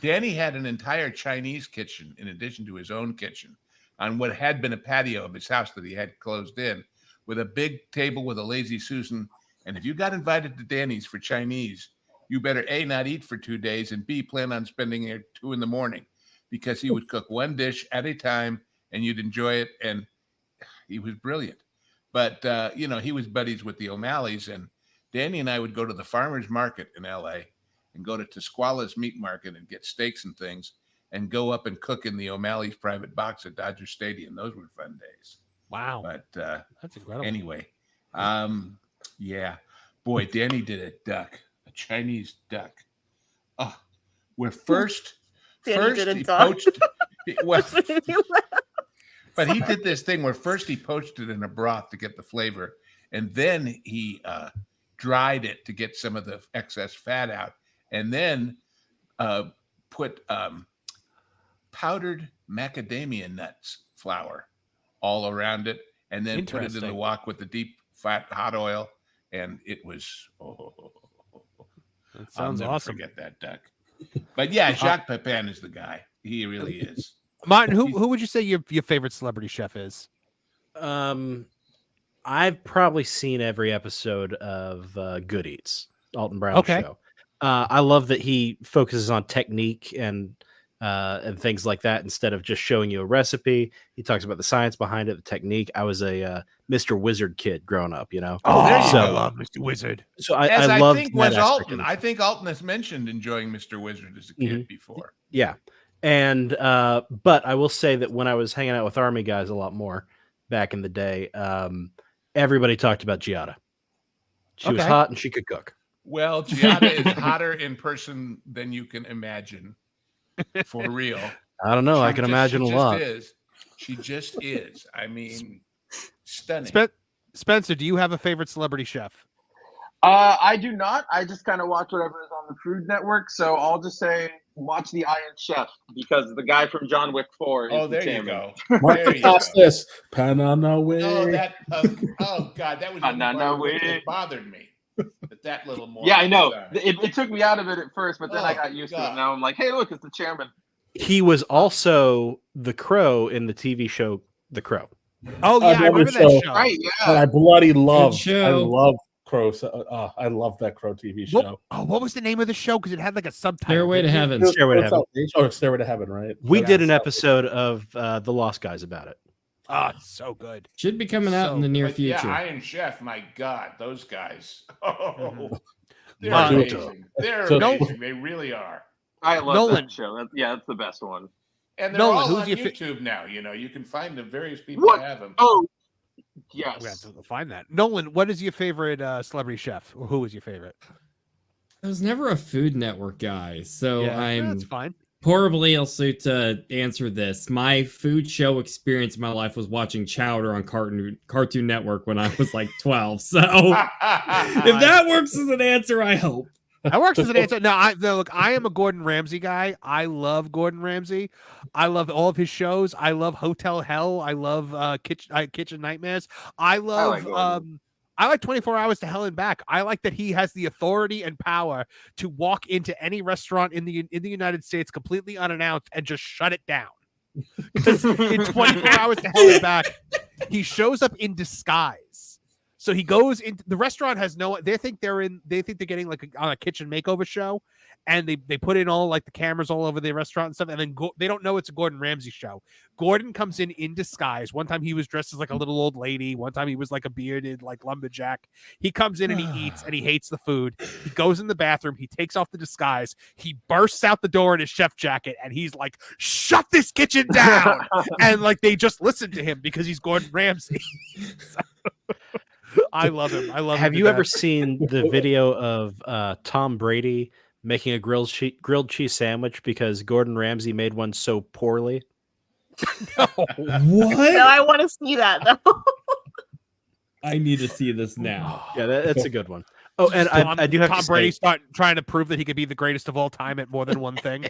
Danny had an entire Chinese kitchen in addition to his own kitchen on what had been a patio of his house that he had closed in, with a big table with a lazy Susan. And if you got invited to Danny's for Chinese, you better A, not eat for 2 days, and B, plan on spending there 2 a.m, because he would cook one dish at a time and you'd enjoy it. And he was brilliant. But, he was buddies with the O'Malleys, and Danny and I would go to the farmer's market in L.A. and go to Tisquala's meat market and get steaks and things and go up and cook in the O'Malley's private box at Dodger Stadium. Those were fun days. Wow. But that's incredible. Anyway, boy, Danny did a duck, a Chinese duck. Oh, where first he poached. But he did this thing where first he poached it in a broth to get the flavor, and then he dried it to get some of the excess fat out, and then put powdered macadamia nuts flour all around it, and then put it in the wok with the deep fat hot oil, and it was that sounds awesome. Forget that duck. But yeah, Jacques Pepin is the guy. He really is. Martin, who would you say your favorite celebrity chef is? I've probably seen every episode of Good Eats, Alton Brown show. I love that he focuses on technique and and things like that. Instead of just showing you a recipe, he talks about the science behind it, the technique. I was a Mr. Wizard kid growing up, you know. Oh, there you I go. love Mr. Wizard. So As I I loved think that was aspect of Alton. the I think Alton has mentioned enjoying Mr. Wizard as a kid before. Yeah. And but I will say that when I was hanging out with Army guys a lot more back in the day, everybody talked about Giada. She was hot and she could cook. Well, Giada is hotter in person than you can imagine. For real. I don't know. I can imagine a lot. She just is. I mean, stunning. Spencer, do you have a favorite celebrity chef? I do not. I just kind of watch whatever is on the Food Network. So I'll just say watch the Iron Chef because the guy from John Wick 4 is Oh, the there you chairman. go. There you go. This Panana way. Oh, oh God, that was it bothered me. But that little more. Yeah, I know. It took me out of it at first, but then I got used to it. Now I'm like, hey, look, it's the chairman. He was also the Crow in the TV show The Crow. Oh yeah, I remember that show. Right, yeah. And I bloody love. show. I love Crow. I love that Crow TV show. What was the name of the show? Because it had like a subtitle. Stairway to Heaven. Stairway to Heaven. Oh, Stairway to Heaven, right? We did an episode of The Lost Guys about it. Oh, it's so good. Should be coming out in the near future. Yeah, Iron Chef. My God, those guys. Oh, they're Uh, amazing. They're amazing. They really are. I love Nolan. that show. That's the best one. And they're Nolan, all who's on your YouTube now. You know, you can find them. Various people What? have them. Oh, We have yes. to find that. Nolan, what is your favorite celebrity chef? Or who is your favorite? I was never a Food Network guy, so I'm that's fine. horribly also to answer this. My food show experience in my life was watching Chowder on Cartoon Network when I was like 12. So if that works as an answer, I hope. That works as an answer. No, look, I am a Gordon Ramsay guy. I love Gordon Ramsay. I love all of his shows. I love Hotel Hell. I love Kitchen Nightmares. I love I like 24 Hours to Hell and Back. I like that he has the authority and power to walk into any restaurant in the United States completely unannounced and just shut it down. Because in 24 Hours to Hell and Back, he shows up in disguise. So he goes into the restaurant, has no, they think they're getting like on a kitchen makeover show, and they put in all like the cameras all over the restaurant and stuff, and then they don't know it's a Gordon Ramsay show. Gordon comes in disguise. One time he was dressed as like a little old lady. One time he was like a bearded like lumberjack. He comes in and he eats and he hates the food. He goes in the bathroom. He takes off the disguise. He bursts out the door in his chef jacket and he's like, "Shut this kitchen down!" And like they just listen to him because he's Gordon Ramsay. I love him. I love him. Have you ever seen the video of Tom Brady making a grilled cheese sandwich because Gordon Ramsay made one so poorly? What? No, I want to see that though. I need to see this now. Yeah, that's a good one. Oh, and I do have Tom to Brady say, start trying to prove that he could be the greatest of all time at more than one thing.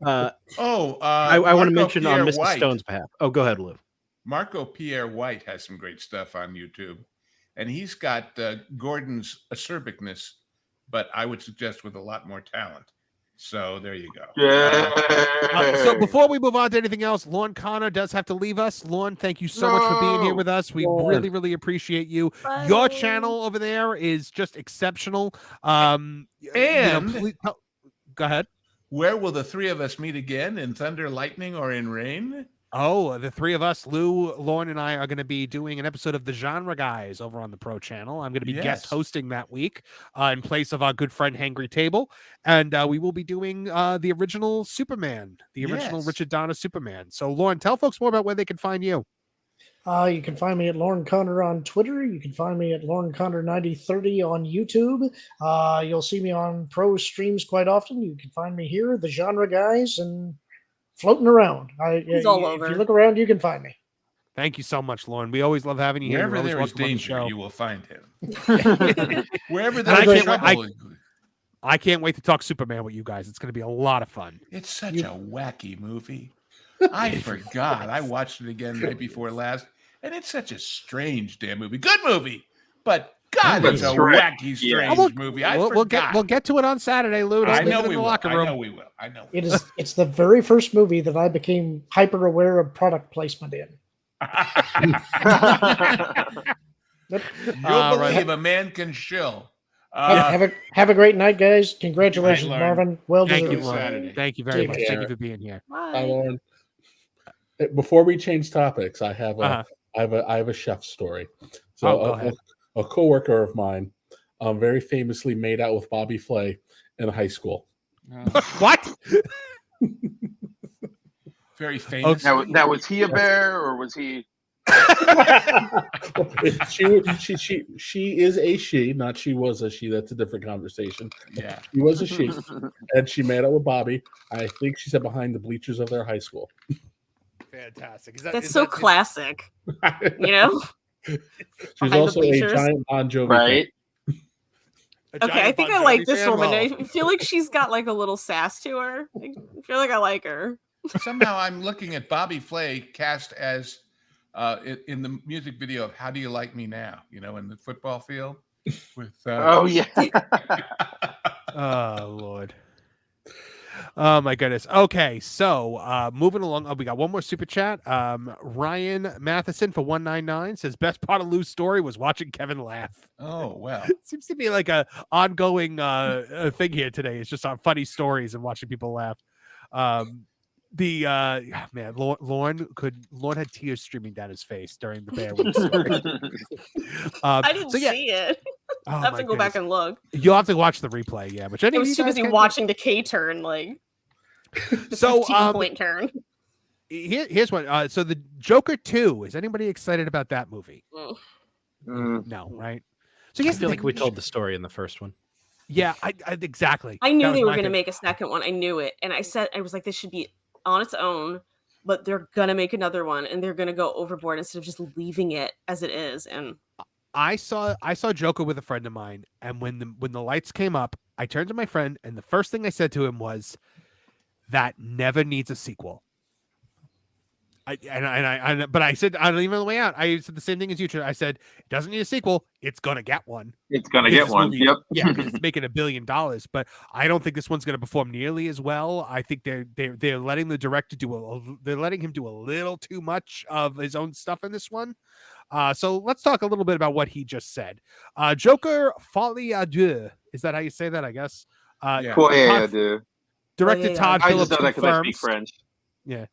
I want Marco to mention on Pierre Mrs. White. Stone's behalf. Oh, go ahead, Lou. Marco Pierre White has some great stuff on YouTube, and he's got Gordon's acerbicness, but I would suggest with a lot more talent. So there you go. Yeah. So before we move on to anything else, Lorne Connor does have to leave us. Lorne, thank you so much for being here with us. We really, really appreciate you. Bye. Your channel over there is just exceptional. And go ahead. Where will the three of us meet again? In thunder, lightning, or in rain? Oh, the three of us, Lou, Lauren, and I are going to be doing an episode of The Genre Guys over on the Pro channel. I'm going to be guest hosting that week in place of our good friend Hangry Table. And we will be doing the original Superman, the original Richard Donner Superman. So, Lauren, tell folks more about where they can find you. You can find me at Lauren Connor on Twitter. You can find me at Lauren Connor 9030 on YouTube. You'll see me on Pro streams quite often. You can find me here, The Genre Guys, and floating around. He's all over. If you look around, you can find me. Thank you so much, Lauren. We always love having you here. Wherever You're always there is welcome on the danger, show. you will find him. Wherever there is trouble. I can't wait to talk Superman with you guys. It's going to be a lot of fun. It's such a wacky movie. I forgot. I watched it again right before last, and it's such a strange damn movie. Good movie, but God, it's a wacky, strange movie. We'll get to it on Saturday, Lou. I know we will. I know we will. I know. It's the very first movie that I became hyper aware of product placement in. You'll believe a man can shill Have a great night, guys. Congratulations, Lauren. Marvin. Well Thank deserved. you, Lauren. Saturday. Thank you very Take much. care. Thank you for being here. Hi, Lauren. Before we change topics, I have a I have a chef story. So go ahead. a coworker of mine very famously made out with Bobby Flay in high school. What? Very famous. Now, was he a bear or was he? She is a she, not she was a she. That's a different conversation. Yeah, she was a she, and she made out with Bobby. I think she said behind the bleachers of their high school. Fantastic. That's so classic. You know. She's also a giant Bon Jovi right? fan. Okay, I think I like this woman. I feel like she's got like a little sass to her. I feel like I like her. Somehow I'm looking at Bobby Flay cast as in the music video of "How Do You Like Me Now?" You know, in the football field. With oh yeah. Oh Lord. Oh my goodness. Okay, so moving along. We got one more super chat. Ryan Matheson for 199 says best part of Lou's story was watching Kevin laugh. Oh well. Seems to be like a ongoing thing here today. It's just on funny stories and watching people laugh. Man, Lauren had tears streaming down his face during the Bear Week story. I didn't see it. Oh, I have to go back and look. You'll have to watch the replay, yeah. Which I was too busy watching the K turn, like the 15-point turn. Here's one. So the Joker 2. Is anybody excited about that movie? No, right? So I feel like we told the story in the first one. Yeah, I exactly. I knew they were going to make a second one. I knew it, and I was like, this should be on its own, but they're gonna make another one, and they're gonna go overboard instead of just leaving it as it is. And I saw Joker with a friend of mine, and when the lights came up, I turned to my friend, and the first thing I said to him was, "That never needs a sequel." But I said, I don't even on the way out, I said the same thing as you. I said, it doesn't need a sequel. It's gonna get one. It's gonna get one. Yep. Yeah, it's making $1 billion, but I don't think this one's gonna perform nearly as well. I think they're letting the director they're letting him do a little too much of his own stuff in this one. So let's talk a little bit about what he just said. Joker Folie à Deux. Is that how you say that? I guess. Folie à Deux. Directed Todd Phillips. I just know that because I speak French. Yeah.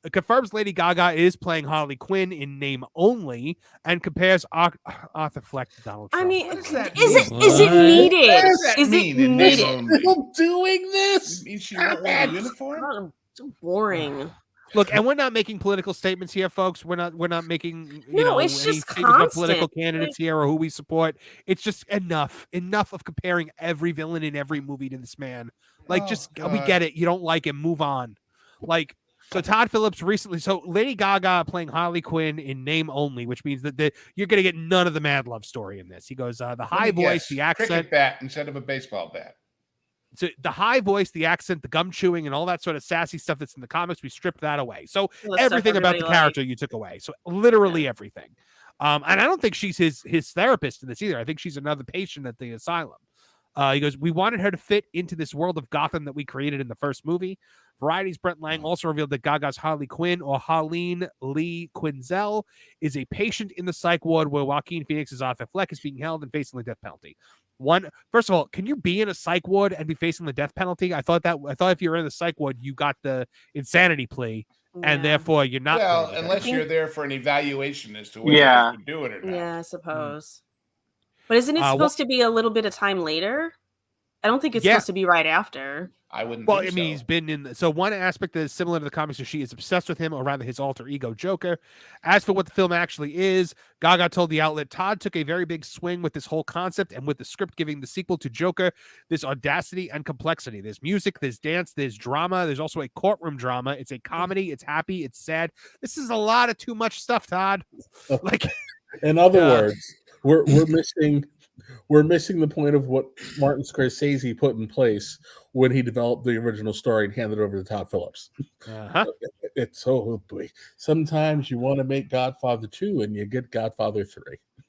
It confirms Lady Gaga is playing Harley Quinn in name only and compares Arthur Fleck to Donald Trump. I mean, is it needed? Is it needed? Still doing this? Means she won't wear the uniform? So boring. Look, and we're not making political statements here, folks. We're not making it's any just statements about constant. political candidates here or who we support. It's just enough of comparing every villain in every movie to this man. Like, we get it. You don't like him. Move on. Like. So Todd Phillips recently, Lady Gaga playing Harley Quinn in name only, which means that you're going to get none of the Mad Love story in this. He goes, the high voice, the accent. Cricket bat instead of a baseball bat. So the high voice, the accent, the gum chewing, and all that sort of sassy stuff that's in the comics, we stripped that away. So everything about the character you took away. So literally everything. And I don't think she's his therapist in this either. I think she's another patient at the asylum. He goes, we wanted her to fit into this world of Gotham that we created in the first movie. Variety's Brent Lang also revealed that Gaga's Harley Quinn, or Harleen Lee Quinzel, is a patient in the psych ward where Joaquin Phoenix's Arthur Fleck is being held and facing the death penalty. First of all, can you be in a psych ward and be facing the death penalty? I thought if you were in the psych ward, you got the insanity plea, and therefore you're not. Well, unless you're there for an evaluation as to whether you can do it or not. Yeah, I suppose. But isn't it supposed to be a little bit of time later? I don't think it's supposed to be right after. I wouldn't. Well, I mean, he's been in. So one aspect that is similar to the comics is she is obsessed with him, or rather his alter ego Joker. As for what the film actually is, Gaga told the outlet, Todd took a very big swing with this whole concept, and with the script giving the sequel to Joker this audacity and complexity. There's music, there's dance, there's drama. There's also a courtroom drama. It's a comedy. It's happy. It's sad. This is a lot of too much stuff, Todd. Like, in other words, we're missing. We're missing the point of what Martin Scorsese put in place when he developed the original story and handed it over to Todd Phillips. It's so boy. Sometimes you want to make Godfather 2 and you get Godfather 3.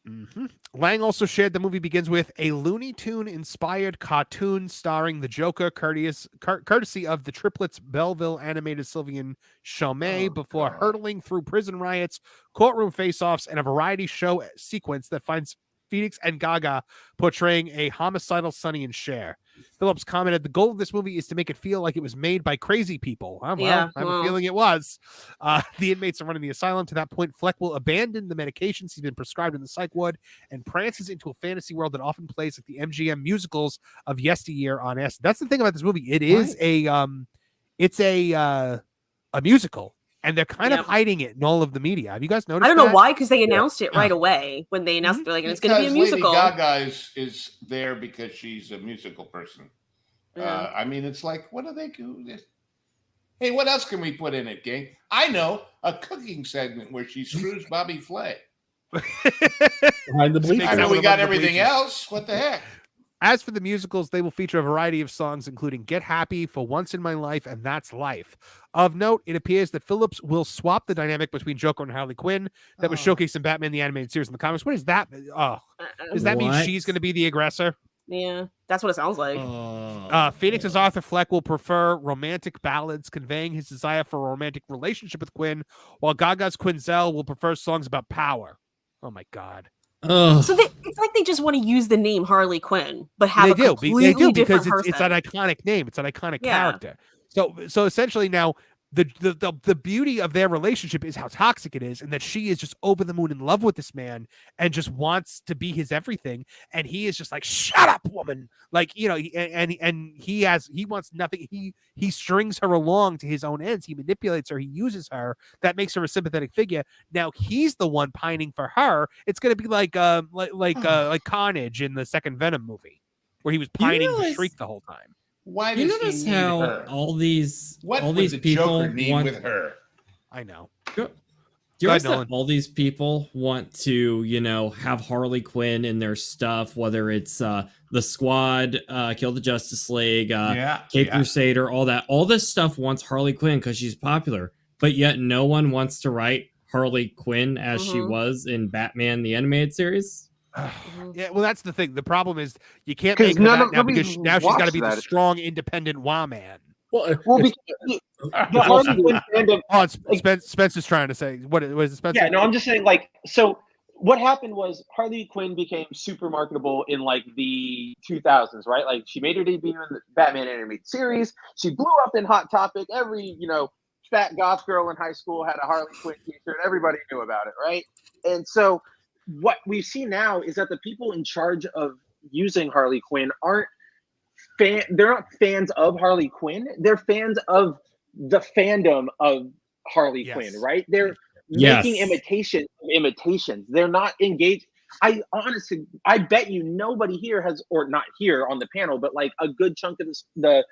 Mm-hmm. Lang also shared the movie begins with a Looney Tune inspired cartoon starring the Joker, courtesy of the triplets Belleville animated Sylvain Chomet, before hurtling through prison riots, courtroom face-offs, and a variety show sequence that finds Phoenix and Gaga portraying a homicidal Sonny and Cher. Phillips commented, the goal of this movie is to make it feel like it was made by crazy people. I have a feeling it was. The inmates are running the asylum. To that point, Fleck will abandon the medications he's been prescribed in the psych ward and prances into a fantasy world that often plays like the MGM musicals of yesteryear on S. That's the thing about this movie. It is a musical. And they're kind of hiding it in all of the media. Have you guys noticed? I don't know why, because they announced it right away when they announced they're like, it's going to be a musical. Lady Gaga is there because she's a musical person. I mean, it's like, what do they do? Hey, what else can we put in it, gang? I know, a cooking segment where she screws Bobby Flay. Behind the bleachers. I know we got everything else. What the heck? As for the musicals, they will feature a variety of songs, including Get Happy, For Once in My Life, and That's Life. Of note, it appears that Phillips will swap the dynamic between Joker and Harley Quinn that was showcased in Batman the Animated Series in the comics. What is that? Does that mean she's going to be the aggressor? Yeah, that's what it sounds like. Phoenix's Arthur Fleck will prefer romantic ballads, conveying his desire for a romantic relationship with Quinn, while Gaga's Quinzel will prefer songs about power. Oh, my God. So it's like they just want to use the name Harley Quinn, but have completely different because it's an iconic name. It's an iconic character. So essentially now the beauty of their relationship is how toxic it is, and that she is just over the moon in love with this man and just wants to be his everything, and he is just like, shut up, woman. Like, you know, and he wants nothing. He strings her along to his own ends. He manipulates her. He uses her. That makes her a sympathetic figure. Now he's the one pining for her. It's gonna be like Carnage in the second Venom movie, where he was pining for Shriek the whole time. Why you does notice he need how her? all these the people Joker need want with her? I know. Do you notice that all these people want to, you know, have Harley Quinn in their stuff, whether it's the Squad, Kill the Justice League, Cape Crusader, all that. All this stuff wants Harley Quinn because she's popular, but yet no one wants to write Harley Quinn as she was in Batman the Animated Series. Yeah, well, that's the thing. The problem is you can't make her that now because now she's got to be the strong, independent wah man. The Harley Quinn fandom. Spencer's trying to say what was Spencer? Yeah, no, I'm just saying, like, so what happened was Harley Quinn became super marketable in like the 2000s, right? Like, she made her debut in the Batman animated series. She blew up in Hot Topic. Every, you know, fat goth girl in high school had a Harley Quinn t-shirt. Everybody knew about it, right? And so what we see now is that the people in charge of using Harley Quinn they're not fans of Harley Quinn. They're fans of the fandom of Harley Quinn, right? They're making imitations. They're not engaged. I bet you nobody here has, or not here on the panel, but like a good chunk of the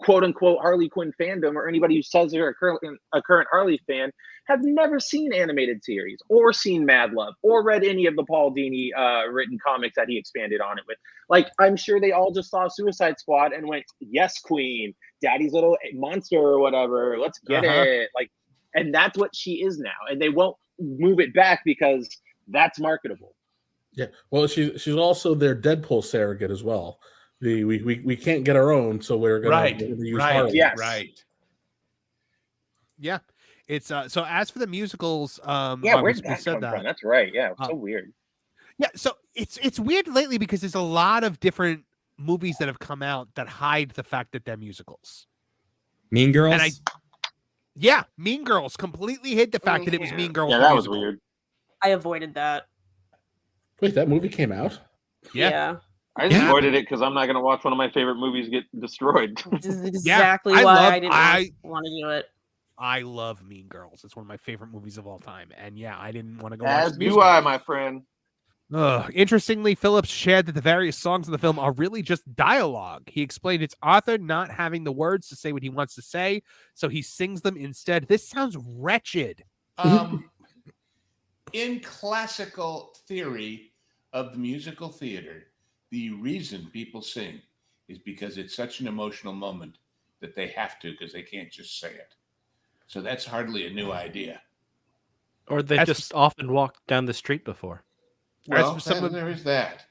quote unquote Harley Quinn fandom, or anybody who says they're a current Harley fan, have never seen animated series or seen Mad Love or read any of the Paul Dini written comics that he expanded on it with. Like, I'm sure they all just saw Suicide Squad and went, yes, queen, daddy's little monster or whatever, let's get it. Like, and that's what she is now, and they won't move it back because that's marketable. Yeah, well, she's also their Deadpool surrogate as well. We can't get our own, so we're gonna use Harley. Yes. Right. Yeah. It's so as for the musicals, where did that come from? That's right. Yeah, so weird. Yeah, so it's weird lately because there's a lot of different movies that have come out that hide the fact that they're musicals. Mean Girls? And Mean Girls completely hid the fact that it was Mean Girls. Yeah, that was weird. I avoided that. Wait, that movie came out? Yeah. I just avoided it because I'm not going to watch one of my favorite movies get destroyed. Exactly why I didn't want to do it. I love Mean Girls. It's one of my favorite movies of all time. And I didn't want to go As watch do I, my friend. Interestingly, Phillips shared that the various songs in the film are really just dialogue. He explained it's Arthur not having the words to say what he wants to say, so he sings them instead. This sounds wretched. In classical theory of the musical theater, the reason people sing is because it's such an emotional moment that they have to, because they can't just say it. So that's hardly a new idea. Or they just often walked down the street before. Well, there is that.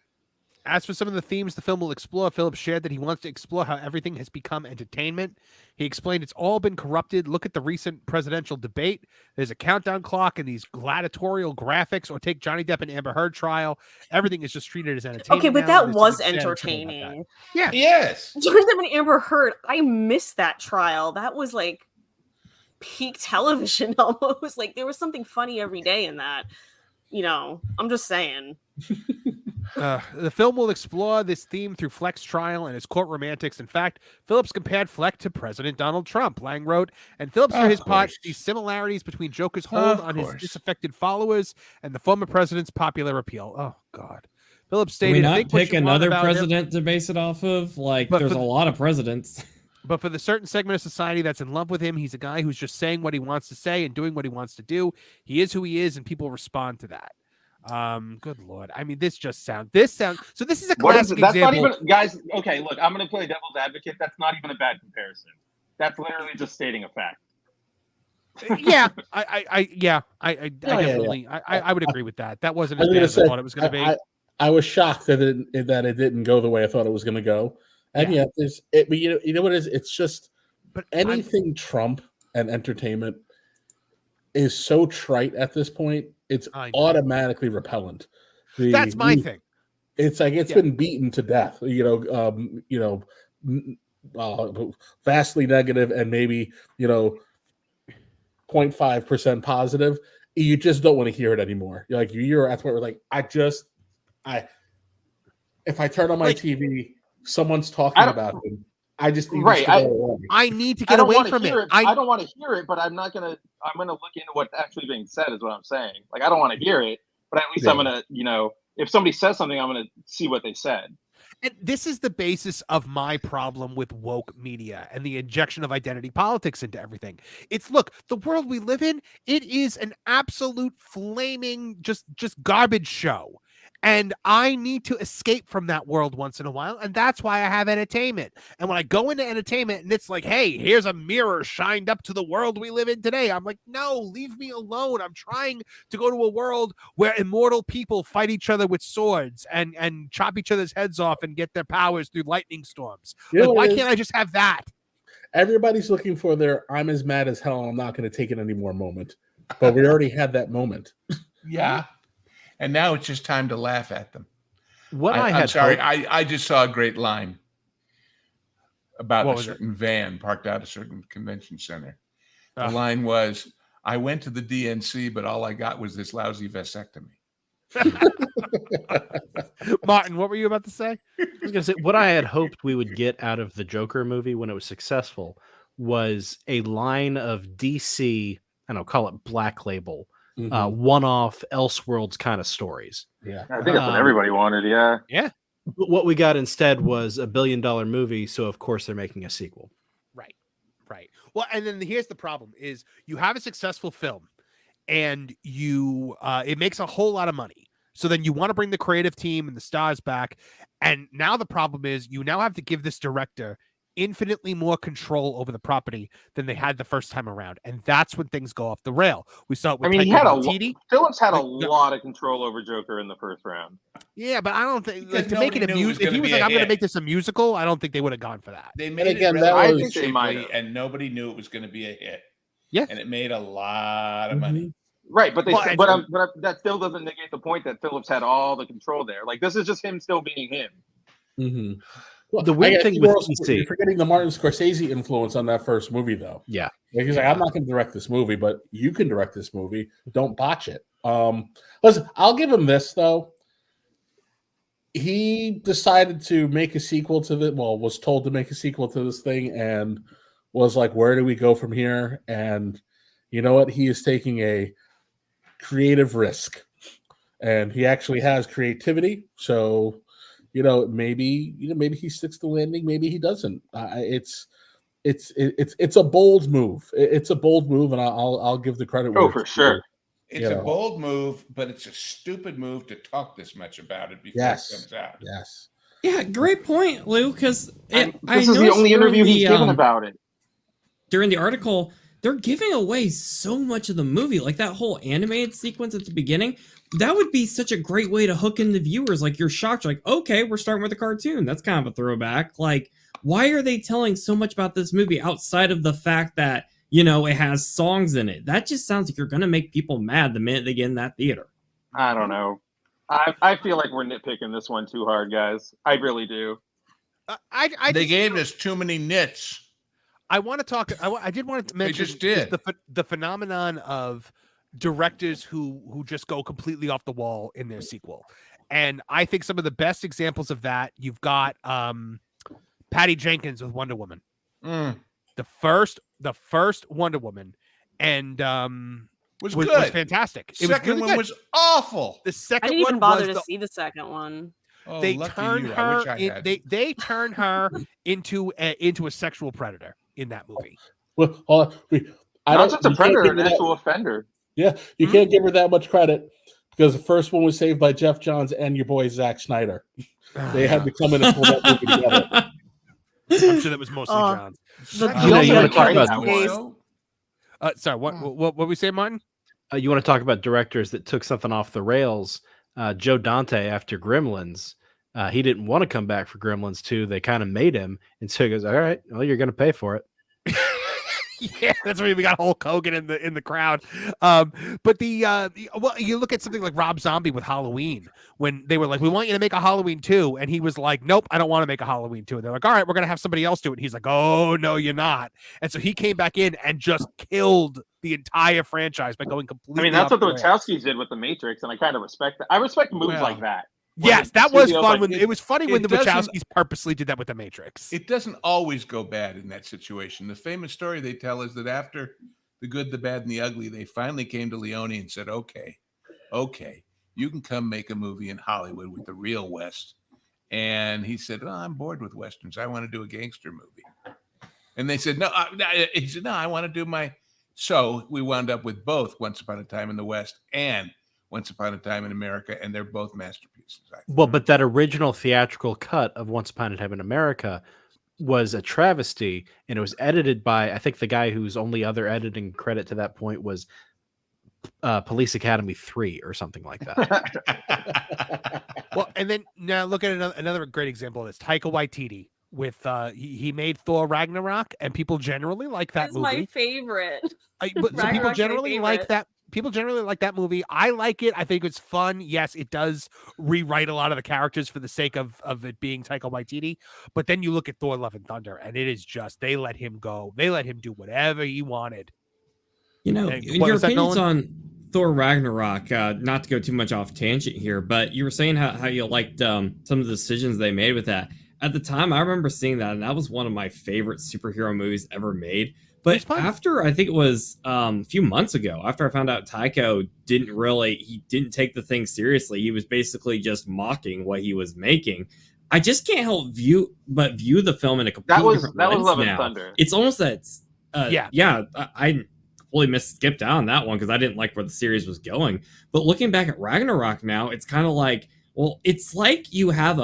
As for some of the themes the film will explore, Phillips shared that he wants to explore how everything has become entertainment. He explained it's all been corrupted. Look at the recent presidential debate. There's a countdown clock and these gladiatorial graphics, or take Johnny Depp and Amber Heard trial. Everything is just treated as entertainment. Okay, but now, that and there's was something sad and true about that. entertaining. Yeah. Yes. Johnny Depp and Amber Heard, I missed that trial. That was like peak television almost. Like there was something funny every day in that. You know, I'm just saying. The film will explore this theme through Fleck's trial and his courtroom antics. In fact, Phillips compared Fleck to President Donald Trump, Lang wrote, and Phillips, for his part, sees similarities between Joker's hold on his disaffected followers and the former president's popular appeal. Oh, God. Phillips stated, Can we "I not think what pick you want another about him-" president to base it off of? Like, But there's for a the- lot of presidents. But for the certain segment of society that's in love with him, he's a guy who's just saying what he wants to say and doing what he wants to do. He is who he is, and people respond to that. Good Lord. I mean, this sounds, so this is a What is classic it? That's example. not even, guys. Okay, look, I'm going to play devil's advocate. That's not even a bad comparison. That's literally just stating a fact. Yeah, I definitely, I would agree with that. That wasn't as bad as I thought it was going to be. I was shocked that it didn't go the way I thought it was going to go. And yet, but you know what it is? It's just, but anything Trump and entertainment is so trite at this point. It's automatically repellent. That's my thing. It's like it's been beaten to death. Vastly negative and maybe 0.5% positive. You just don't want to hear it anymore. You're at the point where if I turn on my TV, someone's talking about him. I just need I need to get away from it. I don't want to hear it, but I'm gonna look into what's actually being said. Is what I'm saying. Like I don't want to hear it, but at least I'm gonna, if somebody says something, I'm gonna see what they said. And this is the basis of my problem with woke media and the injection of identity politics into everything. It's, look, the world we live in, it is an absolute flaming just garbage show. And I need to escape from that world once in a while. And that's why I have entertainment. And when I go into entertainment and it's like, hey, here's a mirror shined up to the world we live in today, I'm like, no, leave me alone. I'm trying to go to a world where immortal people fight each other with swords and chop each other's heads off and get their powers through lightning storms. Why can't I just have that? Everybody's looking for their I'm as mad as hell and I'm not going to take it anymore moment. But we already had that moment. Yeah. And now it's just time to laugh at them. I'm sorry. I just saw a great line about a certain van parked out a certain convention center. The line was, I went to the DNC, but all I got was this lousy vasectomy. Martin, what were you about to say? I was going to say, what I had hoped we would get out of the Joker movie when it was successful was a line of DC, call it Black Label, one-off Elseworlds kind of stories. Yeah, I think that's what everybody wanted. Yeah. But what we got instead was $1 billion movie, so of course they're making a sequel. Right. Well, and then here's the problem: is you have a successful film, and it makes a whole lot of money. So then you want to bring the creative team and the stars back, and now the problem is you now have to give this director infinitely more control over the property than they had the first time around, and that's when things go off the rail. We saw it with Phillips had a lot of control over Joker in the first round. Yeah, but I don't think to make it a musical. If he was like, "I'm going to make this a musical," I don't think they would have gone for that. They made it relatively cheaply, and nobody knew it was going to be a hit. Yeah, and it made a lot of money. Right, but that still doesn't negate the point that Phillips had all the control there. Like this is just him still being him. Mm-hmm. Well, the weird thing with DC, you're forgetting the Martin Scorsese influence on that first movie, though. Yeah, he's like, I'm not going to direct this movie, but you can direct this movie. Don't botch it. Listen, I'll give him this though. He decided to make a sequel to was told to make a sequel to this thing, and was like, "Where do we go from here?" And you know what? He is taking a creative risk, and he actually has creativity. So. Maybe he sticks the landing. Maybe he doesn't. It's a bold move. It's a bold move, and I'll give the credit. Oh, for sure. It's a bold move, but it's a stupid move to talk this much about it before it comes out. Yes. Yeah, great point, Lou. Because this is the only interview he's given about it. During the article, they're giving away so much of the movie. Like that whole animated sequence at the beginning, that would be such a great way to hook in the viewers. Like you're shocked, you're like, okay, we're starting with a cartoon. That's kind of a throwback. Like, why are they telling so much about this movie outside of the fact that, you know, it has songs in it? That just sounds like you're going to make people mad the minute they get in that theater. I don't know. I feel like we're nitpicking this one too hard, guys. I really do. They gave us too many nits. I want to talk. I did want to mention just did. the phenomenon of directors who just go completely off the wall in their sequel, and I think some of the best examples of that you've got Patty Jenkins with Wonder Woman, the first Wonder Woman, and was fantastic. Second one was awful. The second I didn't one even bother was to see the second one. Oh, they lucky turn you. I her. wish I had. They turn her into a sexual predator in that movie. Well, Not just a you can't predator, give an her that- actual offender. Yeah, you can't give her that much credit because the first one was saved by Jeff Johns and your boy Zack Snyder. They had to come in and pull that movie together. I'm sure that was mostly John's. You want to talk about sorry, what we say, Martin? you want to talk about directors that took something off the rails. Joe Dante after Gremlins, he didn't want to come back for Gremlins 2. They kind of made him, and so he goes, "All right, well, you're going to pay for it." Yeah, that's why we got Hulk Hogan in the crowd. But well, you look at something like Rob Zombie with Halloween, when they were like, "We want you to make a Halloween 2," and he was like, "Nope, I don't want to make a Halloween 2." And they're like, "All right, we're gonna have somebody else do it." And he's like, "Oh no, you're not." And so he came back in and just killed the entire franchise by going completely. I mean, that's off what the rails. Wachowskis did with The Matrix, and I kind of respect that. I respect movies like that. Yes, that was fun. When it was funny when the doesn't- Wachowskis purposely did that with The Matrix. It doesn't always go bad in that situation. The famous story they tell is that after The Good, the Bad, and the Ugly, they finally came to Leone and said, okay, you can come make a movie in Hollywood with the real West. And he said, I'm bored with Westerns. I want to do a gangster movie. And they said, no. He said, no, I want to do my... So we wound up with both Once Upon a Time in the West and Once Upon a Time in America, and they're both masterpieces. Well, but that original theatrical cut of Once Upon a Time in America was a travesty, and it was edited by, I think, the guy whose only other editing credit to that point was Police Academy 3 or something like that. Well, and then now look at another great example of this. Taika Waititi with he made Thor Ragnarok, and people generally like that That's movie. my favorite. But so people Ragnarok's my generally like favorite. that. People generally like that movie. I like it. I think it's fun. Yes, it does rewrite a lot of the characters for the sake of it being Taika Waititi. But then you look at Thor: Love and Thunder, and it is just they let him go. They let him do whatever he wanted. You know, And in what your was that, opinions Nolan? on Thor Ragnarok, not to go too much off tangent here, but you were saying how you liked some of the decisions they made with that. At the time, I remember seeing that, and that was one of my favorite superhero movies ever made. But after, I think it was a few months ago, after I found out Taika didn't take the thing seriously. He was basically just mocking what he was making. I just can't help view the film in a completely different that was lens Love and now. Thunder. It's almost that, I totally skipped out on that one because I didn't like where the series was going. But looking back at Ragnarok now, it's kind of like, well, it's like you have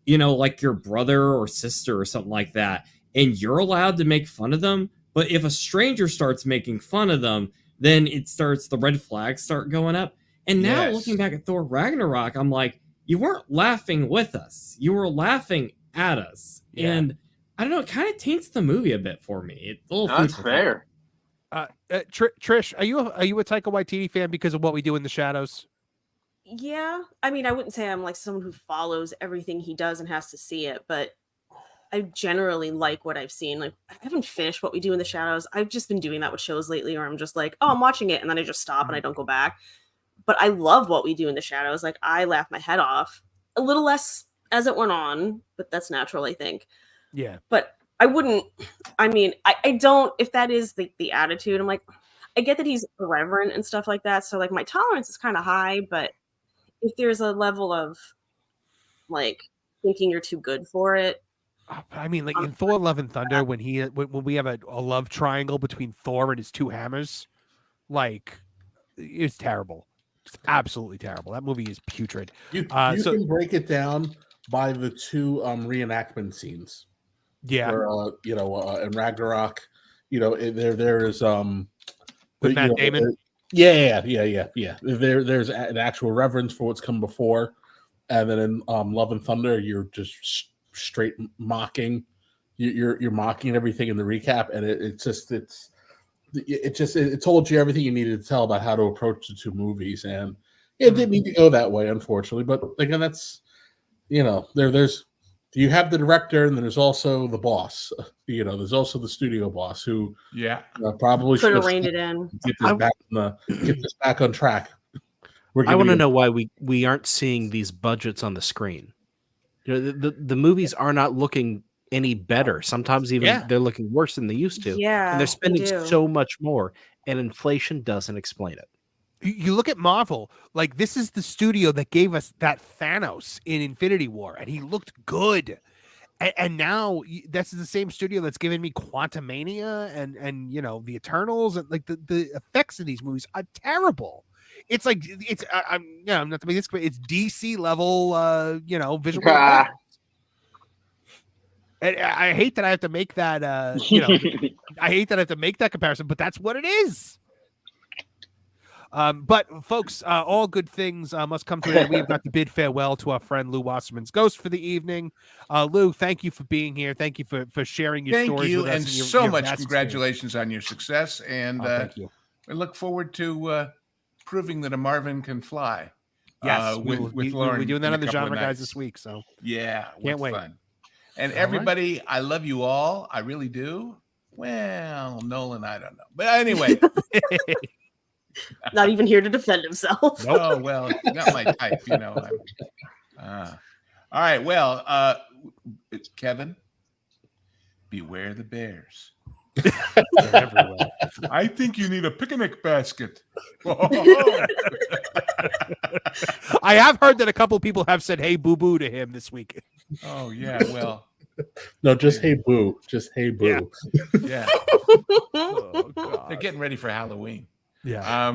like your brother or sister or something like that, and you're allowed to make fun of them. But if a stranger starts making fun of them, then the red flags start going up. And now looking back at Thor Ragnarok, I'm like, you weren't laughing with us. You were laughing at us. Yeah. And I don't know, it kind of taints the movie a bit for me. It's a little That's food for thought. fair. Trish, are you a Taika Waititi fan because of What We Do in the Shadows? Yeah, I mean, I wouldn't say I'm like someone who follows everything he does and has to see it, but I generally like what I've seen. Like, I haven't finished What We Do in the Shadows. I've just been doing that with shows lately where I'm just like, oh, I'm watching it, and then I just stop and I don't go back. But I love What We Do in the Shadows. Like, I laughed my head off. A little less as it went on, but that's natural, I think. Yeah. But I wouldn't, I mean, I don't, if that is the attitude, I'm like, I get that he's irreverent and stuff like that. So, like, my tolerance is kind of high, but if there's a level of, like, thinking you're too good for it, I mean, like in Thor: Love and Thunder, when we have a love triangle between Thor and his two hammers, like it's terrible. It's absolutely terrible. That movie is putrid. You can break it down by the two reenactment scenes. Yeah. Where, in Ragnarok, there is With you Matt know, Damon? yeah. There's an actual reverence for what's come before, and then in Love and Thunder, you're just straight mocking. You're mocking everything in the recap, and it told you everything you needed to tell about how to approach the two movies, and it didn't need to go that way, unfortunately. But again, that's there's you have the director, and then there's also the boss. There's also the studio boss who probably Could should have reined it in. Get this back on track. I want to know why we aren't seeing these budgets on the screen. The movies are not looking any better. Sometimes even they're looking worse than they used to. Yeah, and they're they spending do. so much more, and inflation doesn't explain it. You look at Marvel, like this is the studio that gave us that Thanos in Infinity War, and he looked good. And now this is the same studio that's given me Quantumania and the Eternals, and like the effects in these movies are terrible. It's like I'm not to make this, but it's DC level, visual effects. And I hate that I have to make that, I hate that I have to make that comparison, but that's what it is. But folks, all good things must come to an end. We have got to bid farewell to our friend Lou Wasserman's Ghost for the evening. Lou, thank you for being here. Thank you for sharing your stories with us. And so much congratulations on your success. And thank you. We look forward to proving that a Marvin can fly. Yes, with Lauren. We'll be doing that on the genre guys nights. this week. So can't wait. Fun. And All everybody, I love you all. I really do. Well, Nolan, I don't know. But anyway. Not even here to defend himself. Oh, well, not my type, all right. Well, Kevin, beware the bears. They're everywhere. I think you need a picnic basket. I have heard that a couple people have said, "Hey, boo boo" to him this week. Oh, yeah. Well, no, just hey, boo. Just hey, boo. Yeah. Oh, God. They're getting ready for Halloween. Yeah.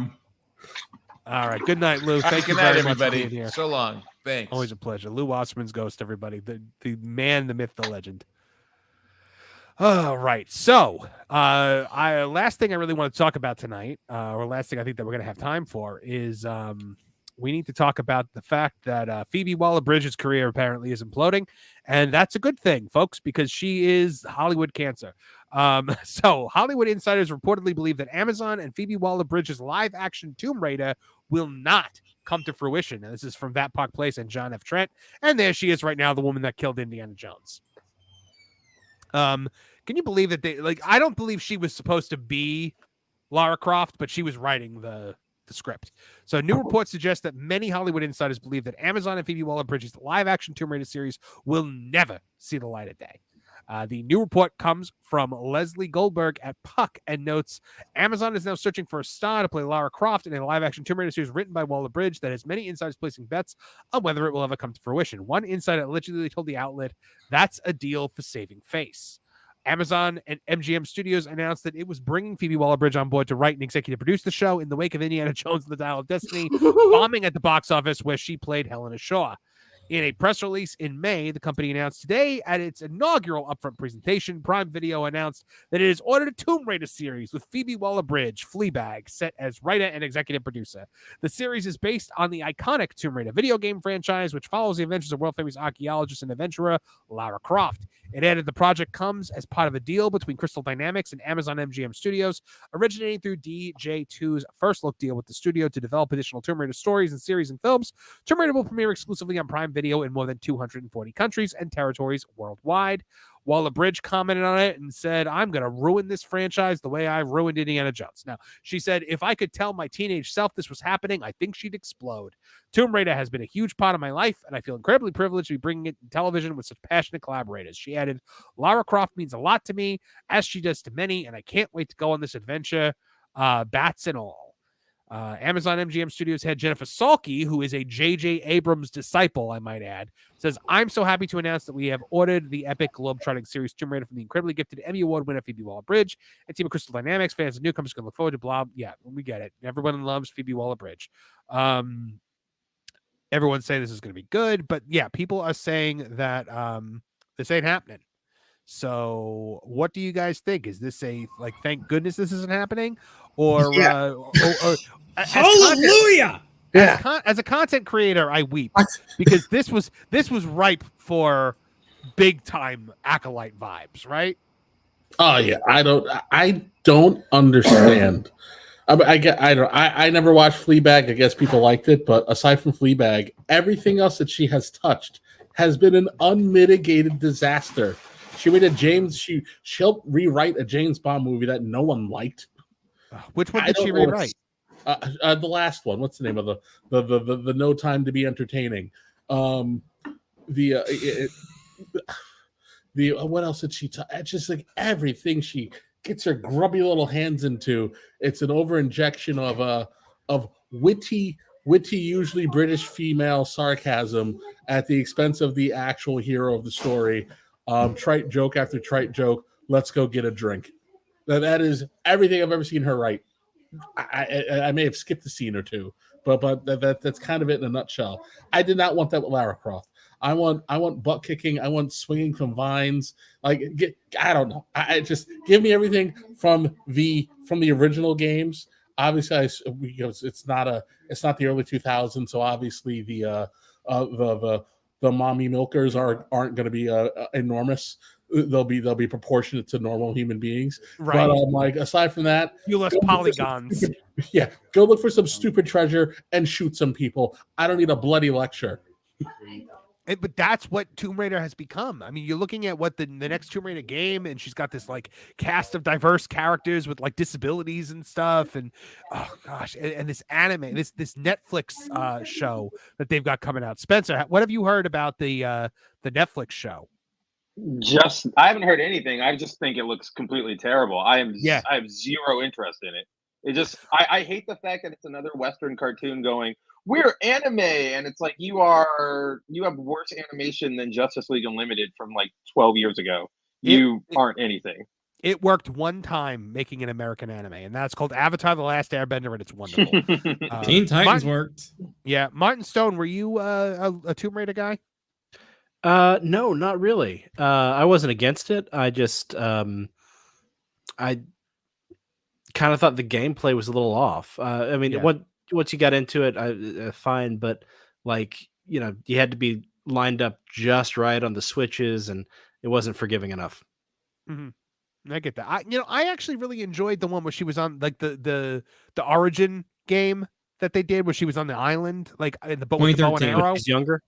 All right. Good night, Lou. Thank you good night, very much for everybody. being here. So long. Thanks. Always a pleasure. Lou Wasserman's Ghost, everybody. The man, the myth, the legend. All right. So, last thing I really want to talk about tonight, or last thing I think that we're going to have time for, is we need to talk about the fact that Phoebe Waller-Bridge's career apparently is imploding, and that's a good thing, folks, because she is Hollywood cancer. So Hollywood insiders reportedly believe that Amazon and Phoebe Waller-Bridge's live-action Tomb Raider will not come to fruition. Now, this is from That Park Place and John F. Trent, and there she is right now, the woman that killed Indiana Jones. Can you believe that I don't believe she was supposed to be Lara Croft, but she was writing the script. So new reports suggest that many Hollywood insiders believe that Amazon and Phoebe Waller-Bridge's live-action Tomb Raider series will never see the light of day. The new report comes from Leslie Goldberg at Puck and notes, Amazon is now searching for a star to play Lara Croft in a live-action Tomb Raider series written by Waller-Bridge that has many insiders placing bets on whether it will ever come to fruition. One insider allegedly told the outlet, that's a deal for saving face. Amazon and MGM Studios announced that it was bringing Phoebe Waller-Bridge on board to write and executive produce the show in the wake of Indiana Jones and the Dial of Destiny bombing at the box office, where she played Helena Shaw. In a press release in May, the company announced today at its inaugural upfront presentation, Prime Video announced that it has ordered a Tomb Raider series with Phoebe Waller-Bridge, Fleabag, set as writer and executive producer. The series is based on the iconic Tomb Raider video game franchise, which follows the adventures of world-famous archaeologist and adventurer Lara Croft. It added the project comes as part of a deal between Crystal Dynamics and Amazon MGM Studios, originating through DJ2's first look deal with the studio to develop additional Tomb Raider stories and series and films. Tomb Raider will premiere exclusively on Prime Video in more than 240 countries and territories worldwide. Waller-Bridge commented on it and said, I'm going to ruin this franchise the way I ruined Indiana Jones. Now, she said, if I could tell my teenage self this was happening, I think she'd explode. Tomb Raider has been a huge part of my life, and I feel incredibly privileged to be bringing it to television with such passionate collaborators. She added, Lara Croft means a lot to me, as she does to many, and I can't wait to go on this adventure, bats and all. Amazon MGM Studios head Jennifer Salke, who is a J.J. Abrams disciple, I might add, says, I'm so happy to announce that we have ordered the epic globe-trotting series Tomb Raider from the incredibly gifted Emmy Award winner Phoebe Waller-Bridge and team of Crystal Dynamics. Fans and newcomers can look forward to blah. Yeah, we get it. Everyone loves Phoebe Waller-Bridge. Everyone's saying this is going to be good, but yeah, people are saying that this ain't happening. So, what do you guys think? Is this a like? Thank goodness this isn't happening, or Hallelujah! As a content creator, I weep because this was ripe for big time Acolyte vibes, right? Oh yeah, I don't understand. I never watched Fleabag. I guess people liked it, but aside from Fleabag, everything else that she has touched has been an unmitigated disaster. She made she helped rewrite a James Bond movie that no one liked. Which one did she rewrite? The last one. What's the name of the No Time to Be Entertaining? What else did she touch? It's just like everything she gets her grubby little hands into. It's an over injection of witty, usually British female sarcasm at the expense of the actual hero of the story. Trite joke after trite joke. Let's go get a drink. That is everything I've ever seen her write. I may have skipped a scene or two, but that's kind of it in a nutshell. I did not want that with Lara Croft. I want butt kicking. I want swinging from vines. I don't know. I just give me everything from the original games. Obviously, it's not the early 2000s, so obviously the mommy milkers aren't going to be enormous. They'll be proportionate to normal human beings. Right. But like aside from that, you less polygons. Yeah, go look for some stupid treasure and shoot some people. I don't need a bloody lecture. But that's what Tomb Raider has become. I mean, you're looking at what the next Tomb Raider game, and she's got this like cast of diverse characters with like disabilities and stuff, and oh gosh, and this anime, this Netflix show that they've got coming out. Spencer, what have you heard about the Netflix show? I haven't heard anything. I just think it looks completely terrible. I have zero interest in it. It just I hate the fact that it's another Western cartoon going, we're anime, and it's like you have worse animation than Justice League Unlimited from like 12 years ago. You aren't anything. It worked one time making an American anime, and that's called Avatar: The Last Airbender, and it's wonderful. Teen Titans worked. Yeah, Martin Stone, were you a Tomb Raider guy? No, not really. I wasn't against it. I just I kind of thought the gameplay was a little off. I mean, once you got into it, fine, but like, you had to be lined up just right on the switches, and it wasn't forgiving enough. Mm-hmm. I get that. I actually really enjoyed the one where she was on like the Origin game that they did, where she was on the island, like in the boat with the bow and arrow. She's younger.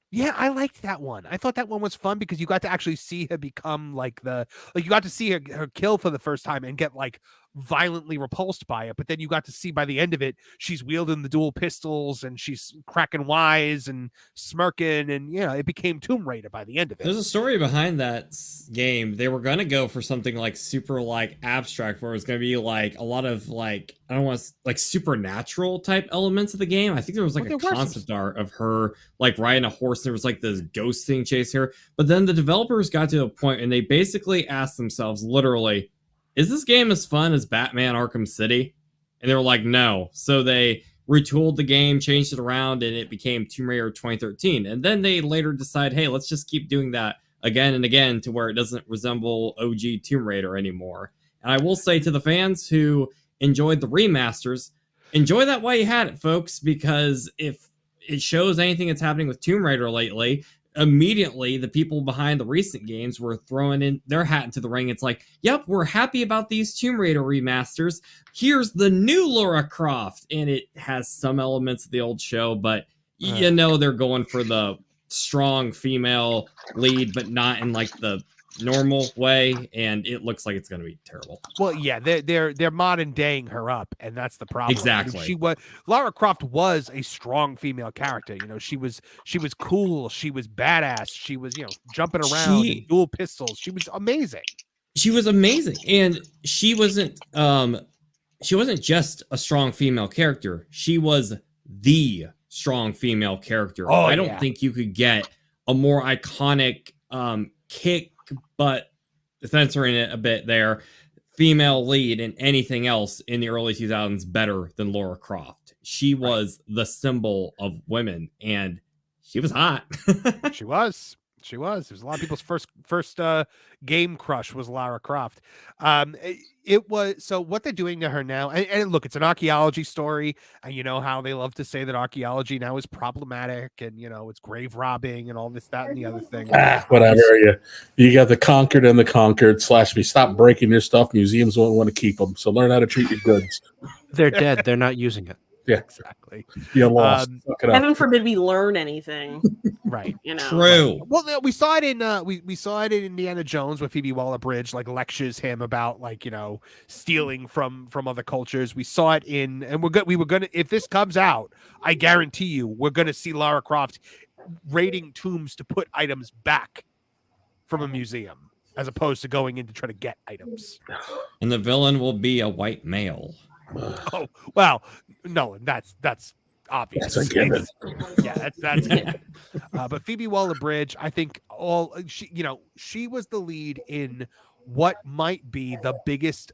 Yeah, I liked that one. I thought that one was fun because you got to actually see her become you got to see her kill for the first time and get like violently repulsed by it. But then you got to see by the end of it, she's wielding the dual pistols and she's cracking wise and smirking, and it became Tomb Raider by the end of it. There's a story behind that game. They were gonna go for something like super like abstract, where it was gonna be like a lot of like, I don't want to like supernatural type elements of the game. I think there was like a concept art of her like riding a horse. There was like this ghost thing chasing her. But then the developers got to a point and they basically asked themselves literally, is this game as fun as Batman Arkham City? And they were like, no. So they retooled the game, changed it around, and it became Tomb Raider 2013. And then they later decide, hey, let's just keep doing that again and again to where it doesn't resemble OG Tomb Raider anymore. And I will say to the fans who enjoyed the remasters, enjoy that while you had it, folks, because if it shows anything that's happening with Tomb Raider lately, immediately the people behind the recent games were throwing in their hat into the ring. It's like, yep, we're happy about these Tomb Raider remasters. Here's the new Lara Croft, and it has some elements of the old show, but they're going for the strong female lead, but not in like the normal way, and it looks like it's going to be terrible. Well, yeah, they're modern daying her up, and that's the problem. Exactly. I mean, Lara Croft was a strong female character. She was cool, she was badass, she was jumping around, and dual pistols. She was amazing. She was amazing, and she wasn't just a strong female character. She was the strong female character. I don't think you could get a more iconic kick, but censoring it a bit there, female lead in anything else in the early 2000s better than Lara Croft. She was the symbol of women, and she was hot. She was. She was. It was a lot of people's first game crush was Lara Croft. It was. So what they're doing to her now, and look, it's an archaeology story, and you know how they love to say that archaeology now is problematic, and you know it's grave robbing and all this, that, and the other thing. Whatever. You got the conquered and the conquered. / if you stop breaking your stuff, museums won't want to keep them. So learn how to treat your goods. They're dead. They're not using it. Yeah, exactly. You lost. Heaven forbid we learn anything. Right. You know. True. Well, we saw it in we saw it in Indiana Jones where Phoebe Waller-Bridge like lectures him about like, you know, stealing from other cultures. We saw it in, and we were gonna, if this comes out, I guarantee you we're gonna see Lara Croft raiding tombs to put items back from a museum as opposed to going in to try to get items. And the villain will be a white male. Oh well, no, that's obvious. That's a given. Yeah, that's given. But Phoebe Waller-Bridge, I think she was the lead in what might be the biggest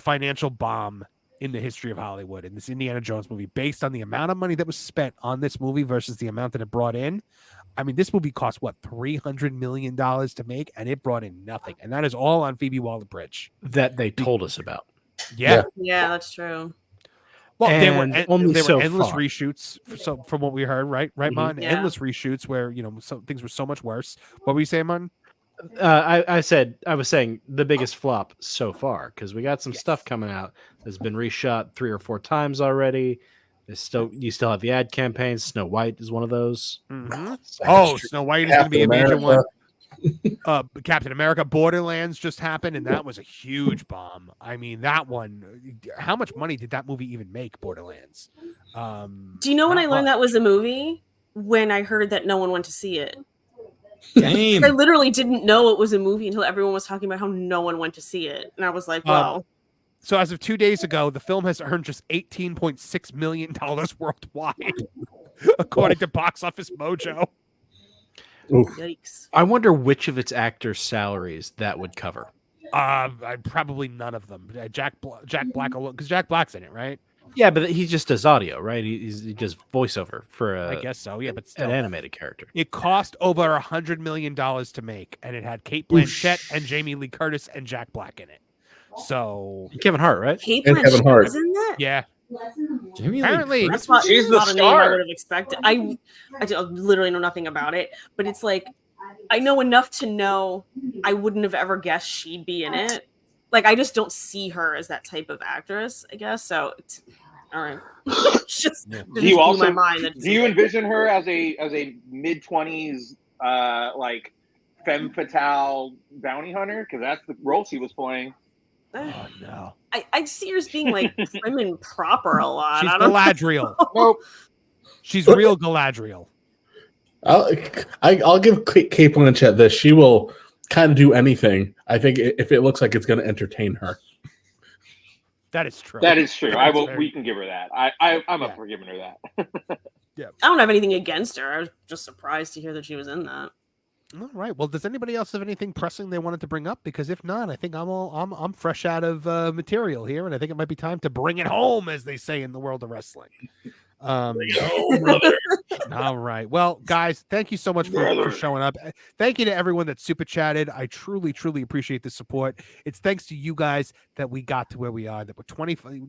financial bomb in the history of Hollywood in this Indiana Jones movie, based on the amount of money that was spent on this movie versus the amount that it brought in. I mean, this movie cost what, $300 million to make, and it brought in nothing, and that is all on Phoebe Waller-Bridge that they told us about. Yeah, that's true. Well, there were only so endless far. reshoots. So from what we heard, right, Mon? Yeah. Endless reshoots where some things were so much worse. What were you saying, Mon? I was saying the biggest flop so far, because we got some stuff coming out that's been reshot 3 or 4 times already. You still have the ad campaigns. Snow White is one of those. Mm-hmm. Oh, Snow White is going to be a major one. Captain America Borderlands just happened, and that was a huge bomb. I mean, that one, how much money did that movie even make, Borderlands? Do you know when I learned that was a movie? When I heard that no one went to see it. Damn. I literally didn't know it was a movie until everyone was talking about how no one went to see it. And I was like, wow. So as of 2 days ago, the film has earned just $18.6 million worldwide, according to Box Office Mojo. Yikes. I wonder which of its actors' salaries that would cover. Probably none of them. Jack Black alone, because Jack Black's in it, right? Yeah, but he just does audio, right? He does voiceover for I guess so. Yeah, but still, an animated character. It cost over $100 million to make, and it had Kate Blanchett and Jamie Lee Curtis and Jack Black in it. So Kevin Hart, right? Kate And Kevin Blanchett Hart. was in that? yeah, Jamie apparently That's not, She's the not a name I star. would have expected. I literally know nothing about it, but it's like I know enough to know I wouldn't have ever guessed she'd be in it. Like I just don't see her as that type of actress, I guess. So it's all right. Just Do blew you also my mind that do you envision her as a mid-20s like femme fatale bounty hunter? Because that's the role she was playing. Oh no, I see her as being like prim and proper a lot. she's I don't Galadriel. Nope. She's real Galadriel. I'll give Kate Blanchett this. She will kind of do anything. I think if it looks like it's going to entertain her. That is true. That is true. That's very- We can give her that. I'm up for giving her that. Yeah. I don't have anything against her. I was just surprised to hear that she was in that. All right. Well, does anybody else have anything pressing they wanted to bring up? Because if not, I think I'm fresh out of material here, and I think it might be time to bring it home, as they say in the world of wrestling. Bring it home, brother. All right. Well, guys, thank you so much for showing up. Thank you to everyone that super chatted. I truly, truly appreciate the support. It's thanks to you guys that we got to where we are, that we're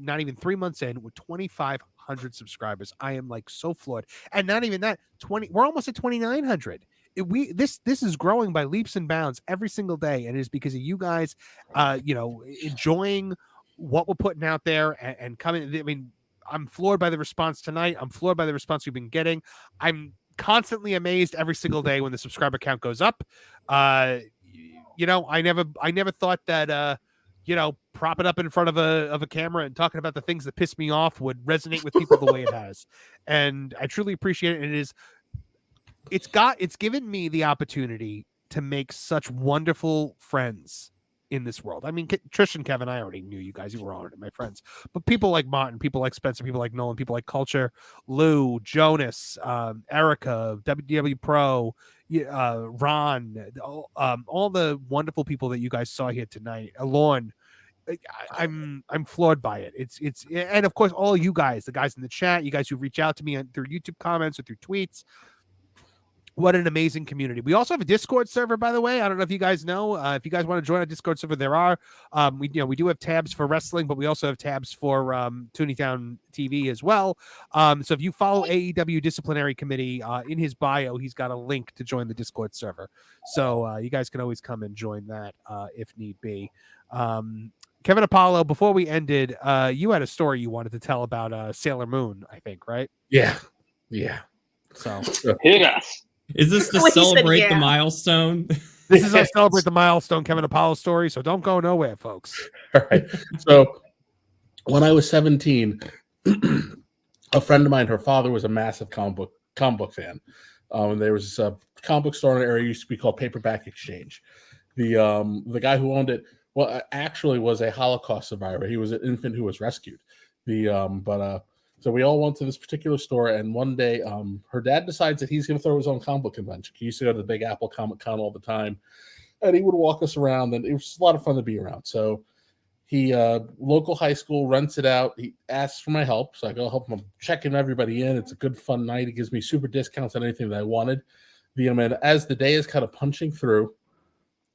not even 3 months in, with 2,500 subscribers. I am like so floored. And not even that, we're almost at 2,900. This is growing by leaps and bounds every single day, and it is because of you guys enjoying what we're putting out there and coming. I mean, I'm floored by the response tonight. I'm floored by the response we've been getting. I'm constantly amazed every single day when the subscriber count goes up. I never thought that prop it up in front of a camera and talking about the things that piss me off would resonate with people the way it has. And I truly appreciate it. And it's given me the opportunity to make such wonderful friends in this world. I mean, Trish and Kevin, I already knew you guys. You were already my friends. But people like Martin, people like Spencer, people like Nolan, people like Culture, Lou, Jonas, Erica, WW Pro, Ron, all the wonderful people that you guys saw here tonight. Alon, I'm floored by it. It's and of course all you guys, the guys in the chat, you guys who reach out to me through YouTube comments or through tweets. What an amazing community. We also have a Discord server, by the way. I don't know if you guys know. If you guys want to join our Discord server, there are. We do have tabs for wrestling, but we also have tabs for Tooneytown TV as well. So if you follow AEW Disciplinary Committee in his bio, he's got a link to join the Discord server. So you guys can always come and join that if need be. Kevin Apollo, before we ended, you had a story you wanted to tell about Sailor Moon, I think, right? Yeah. So hit us. Is this to celebrate the milestone? This is our celebrate the milestone Kevin Apollo story, so don't go nowhere, folks. All right. So when I was 17, a friend of mine, her father was a massive comic book fan. And there was a comic book store in the area used to be called Paperback Exchange. The guy who owned it, well, actually was a Holocaust survivor. He was an infant who was rescued. So we all went to this particular store, and one day, her dad decides that he's going to throw his own comic book convention. He used to go to the Big Apple Comic Con all the time, and he would walk us around, and it was a lot of fun to be around. So he, local high school, rents it out. He asks for my help, so I go help him. I'm checking everybody in. It's a good, fun night. He gives me super discounts on anything that I wanted. And as the day is kind of punching through,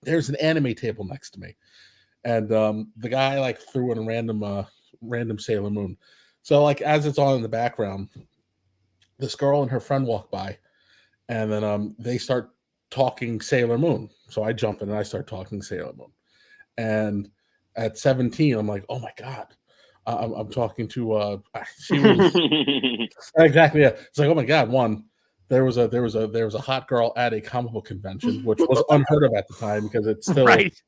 there's an anime table next to me, and the guy threw in a random Sailor Moon. So as it's on in the background, this girl and her friend walk by, and then they start talking Sailor Moon. So I jump in and I start talking Sailor Moon. And at 17, I'm like, oh my God, I'm talking to she was exactly. Yeah. It's like, oh my God, there was a hot girl at a comic book convention, which was unheard of at the time because it's still right.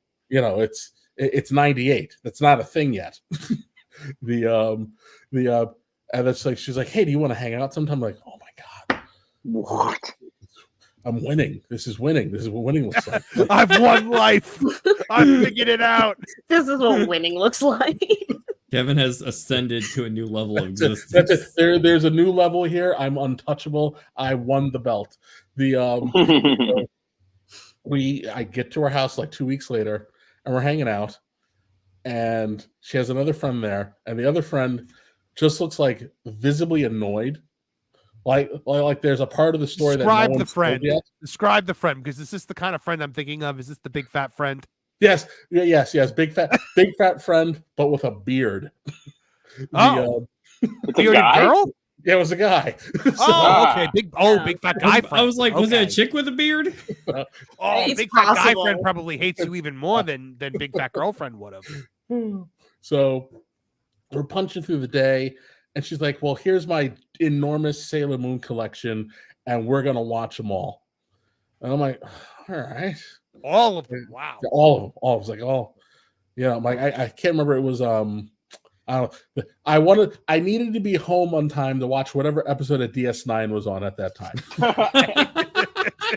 It's 98. That's not a thing yet. And it's like she's like, hey, do you want to hang out sometime? I'm like, oh my God, what? I'm winning. This is winning. This is what winning looks like. I've won life. I've figured it out. This is what winning looks like. Kevin has ascended to a new level of existence. That's it. There's a new level here. I'm untouchable. I won the belt. I get to her house 2 weeks later, and we're hanging out. And she has another friend there, and the other friend just looks visibly annoyed. Like there's a part of the story Describe that no the friend. Yet. Describe the friend, because is this the kind of friend I'm thinking of? Is this the big fat friend? Yes, big fat friend, but with a beard. Bearded girl? Yeah, it was a guy. Okay, big fat guy friend. I was like, was it a chick with a beard? Big fat guy friend probably hates you even more than big fat girlfriend would have. So we're punching through the day, and she's like, well, here's my enormous Sailor Moon collection, and we're gonna watch them all. And I'm like, all right, all of them. Wow, all of them. I was like, oh, yeah. I'm like, I can't remember. It was I needed to be home on time to watch whatever episode of DS9 was on at that time.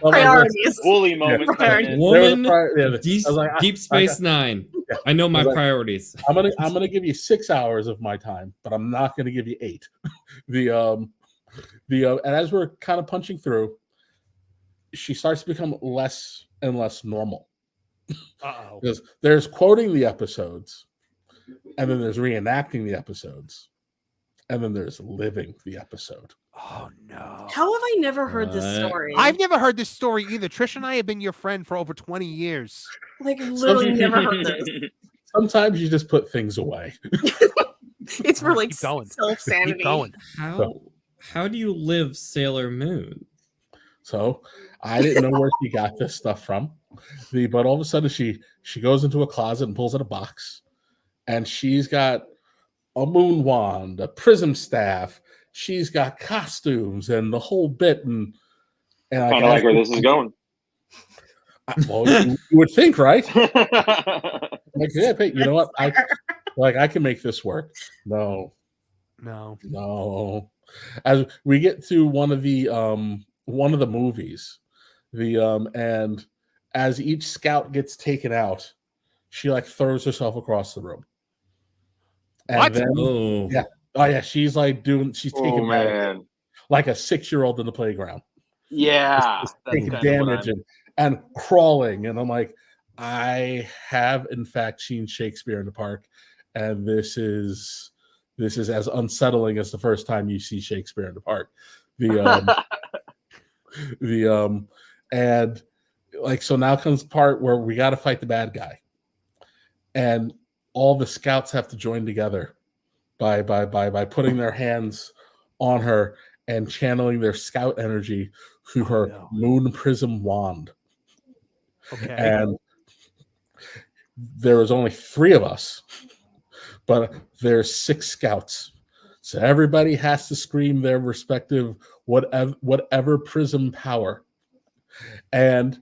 Priorities. Woolly moment. Woman, Deep Space Nine. Yeah. I know my priorities. I'm gonna give you 6 hours of my time, but I'm not gonna give you 8. And as we're kind of punching through, she starts to become less and less normal. Uh-oh. Because there's quoting the episodes, and then there's reenacting the episodes, and then there's living the episode. Oh no! How have I never heard this story? I've never heard this story either. Trish and I have been your friend for over 20 years. Literally never heard this. Sometimes you just put things away. It's for Keep self-sanity. going. How do you live Sailor Moon? So I didn't know where she got this stuff from. But all of a sudden she goes into a closet and pulls out a box, and she's got a moon wand, a prism staff. She's got costumes and the whole bit. And I kind of like where this is going. Well, you would think, right? Yeah, you know what? I can make this work. No. As we get to one of the movies, and as each scout gets taken out, she throws herself across the room. And what? Then, yeah, she's taking man. like a 6-year-old in the playground. Yeah, just taking damage and crawling, and I'm like, I have in fact seen Shakespeare in the Park, and this is as unsettling as the first time you see Shakespeare in the Park. And like, so now comes the part where we got to fight the bad guy, and all the scouts have to join together by putting their hands on her and channeling their scout energy through her moon prism wand. Okay. And there was only 3 of us, but there's 6 scouts. So everybody has to scream their respective whatever prism power. And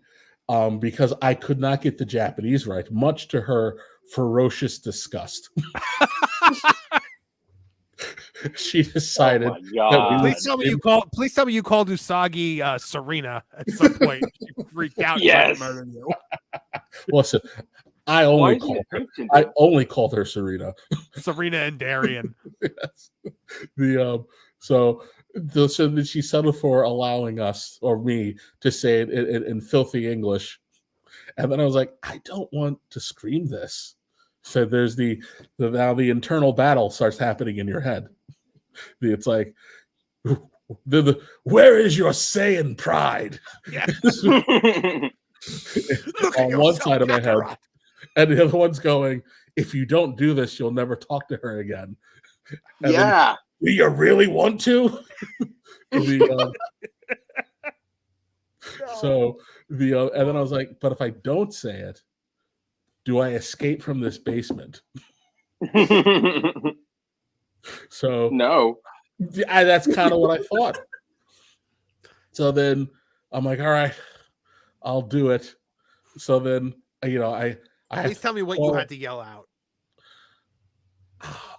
because I could not get the Japanese right, much to her ferocious disgust, she decided that please tell me you called Usagi Serena at some point. She freaked out. Yes. And murdered you. Listen, I only called her Serena. Serena and Darian. Yes. So then she settled for allowing us, or me, to say it in filthy English. And then I was like, I don't want to scream this. So there's now the internal battle starts happening in your head. It's like, where is your Saiyan pride? Yes. On one side of my head. And the other one's going, if you don't do this, you'll never talk to her again. And yeah. Do you really want to? So and then I was like, but if I don't say it, do I escape from this basement? So no. That's kind of what I thought. So then I'm like, all right, I'll do it. So then, I please tell me what you had to yell out.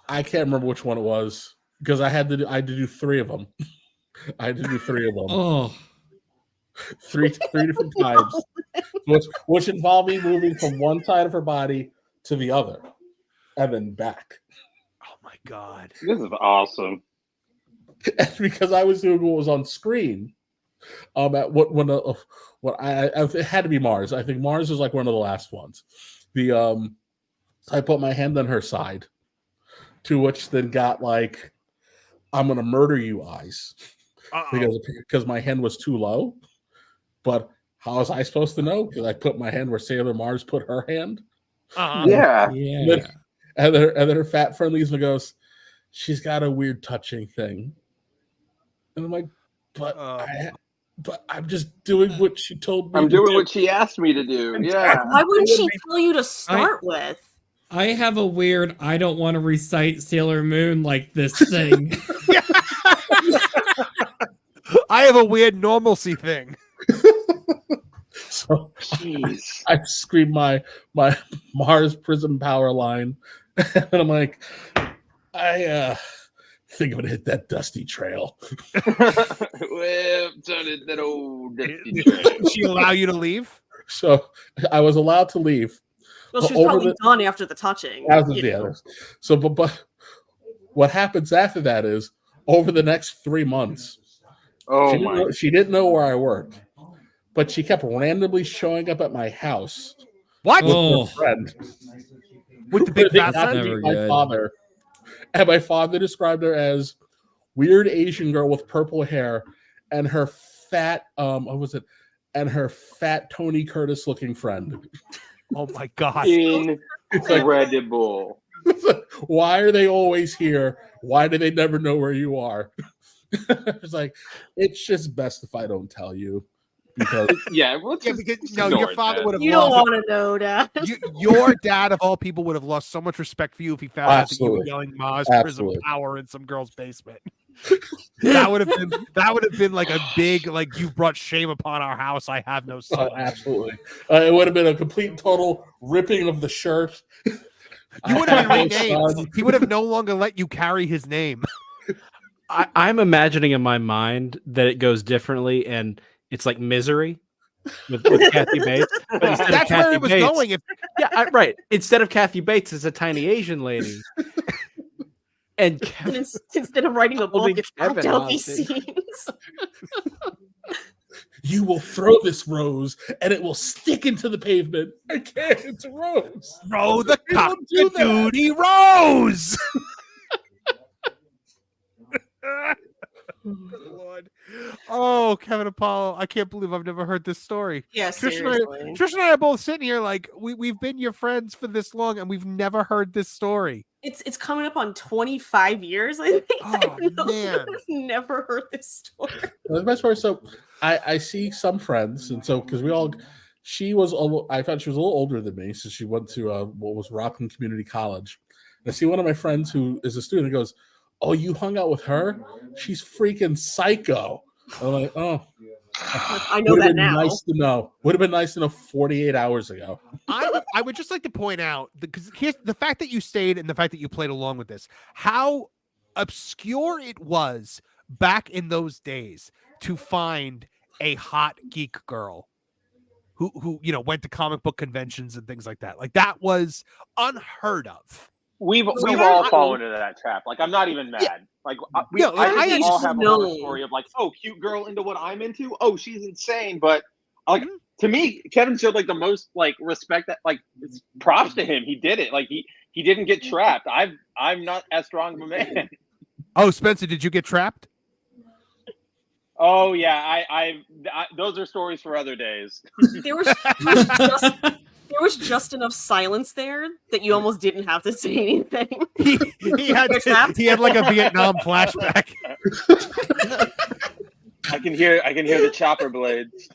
I can't remember which one it was because I had to do 3 of them. I had to do 3 of them. Oh, three different times, which involved me moving from one side of her body to the other, and then back. Oh my god, this is awesome! And because I was doing what was on screen, at it had to be Mars. I think Mars was like one of the last ones. I put my hand on her side, to which then got like, "I'm gonna murder you" eyes, because my hand was too low. But how was I supposed to know? Because I put my hand where Sailor Mars put her hand. Yeah. And then her fat friend leaves and goes, "She's got a weird touching thing." And I'm like, but I'm just doing what she told me. I'm doing what she asked me to do. Yeah. Why wouldn't she tell you to start with? I have a weird, I don't want to recite Sailor Moon like this thing. I have a weird normalcy thing. So I scream my Mars Prism power line, and I'm like, I think I'm gonna hit that dusty trail. Well, that old dusty trail. Did she allow you to leave? So I was allowed to leave. Well, she was probably done after the touching. So, but what happens after that is over the next 3 months. She didn't know where I worked, but she kept randomly showing up at my house. What? With her friend. With the big fat my father. And my father described her as weird Asian girl with purple hair and her fat, and her fat Tony Curtis looking friend. Oh my god. Incredible. Why are they always here? Why do they never know where you are? It's like, it's just best if I don't tell you. Because your father would have. You don't want to know that. Your dad, of all people, would have lost so much respect for you if he found out that you were yelling Mars Prism power in some girl's basement. that would have been like a big, like, you brought shame upon our house. I have no son. Oh, absolutely. It would have been a complete total ripping of the shirt. You would have been renamed. He would have no longer let you carry his name. I'm imagining in my mind that it goes differently, and it's like Misery with Kathy Bates. But that's where it was going. Right. Instead of Kathy Bates, it's a tiny Asian lady. And instead of writing a book, it's act out these scenes. You will throw this rose, and it will stick into the pavement. I can't. It's a rose. Throw the cock-a-doodie rose. Good Lord. Oh, Kevin Apollo, I can't believe I've never heard this story. Yeah, Trish seriously. Trish and I are both sitting here like we've been your friends for this long and we've never heard this story. It's coming up on 25 years, I think. Oh, man. I've never heard this story. The best part, so I see some friends, and so because she was I thought she was a little older than me, so she went to what was Rockland Community College. And I see one of my friends who is a student and goes, "Oh, you hung out with her? She's freaking psycho." I'm like, "Oh, I know that now." Nice to know. Would have been nice to know 48 hours ago. I would just like to point out, because here's the fact that you stayed and the fact that you played along with this, how obscure it was back in those days to find a hot geek girl who went to comic book conventions and things like that. Like, that was unheard of. We've all fallen into that trap. Like, I'm not even mad. Yeah. Like, I we all have a know. story of like, oh, cute girl into what I'm into. Oh, she's insane. But like, to me, Kevin showed like the most like respect. That like, it's props to him. He did it. Like he didn't get trapped. I'm not as strong of a man. Oh, Spencer, did you get trapped? Oh yeah, I those are stories for other days. There was just enough silence there that you almost didn't have to say anything. He had like a Vietnam flashback. I can hear the chopper blades.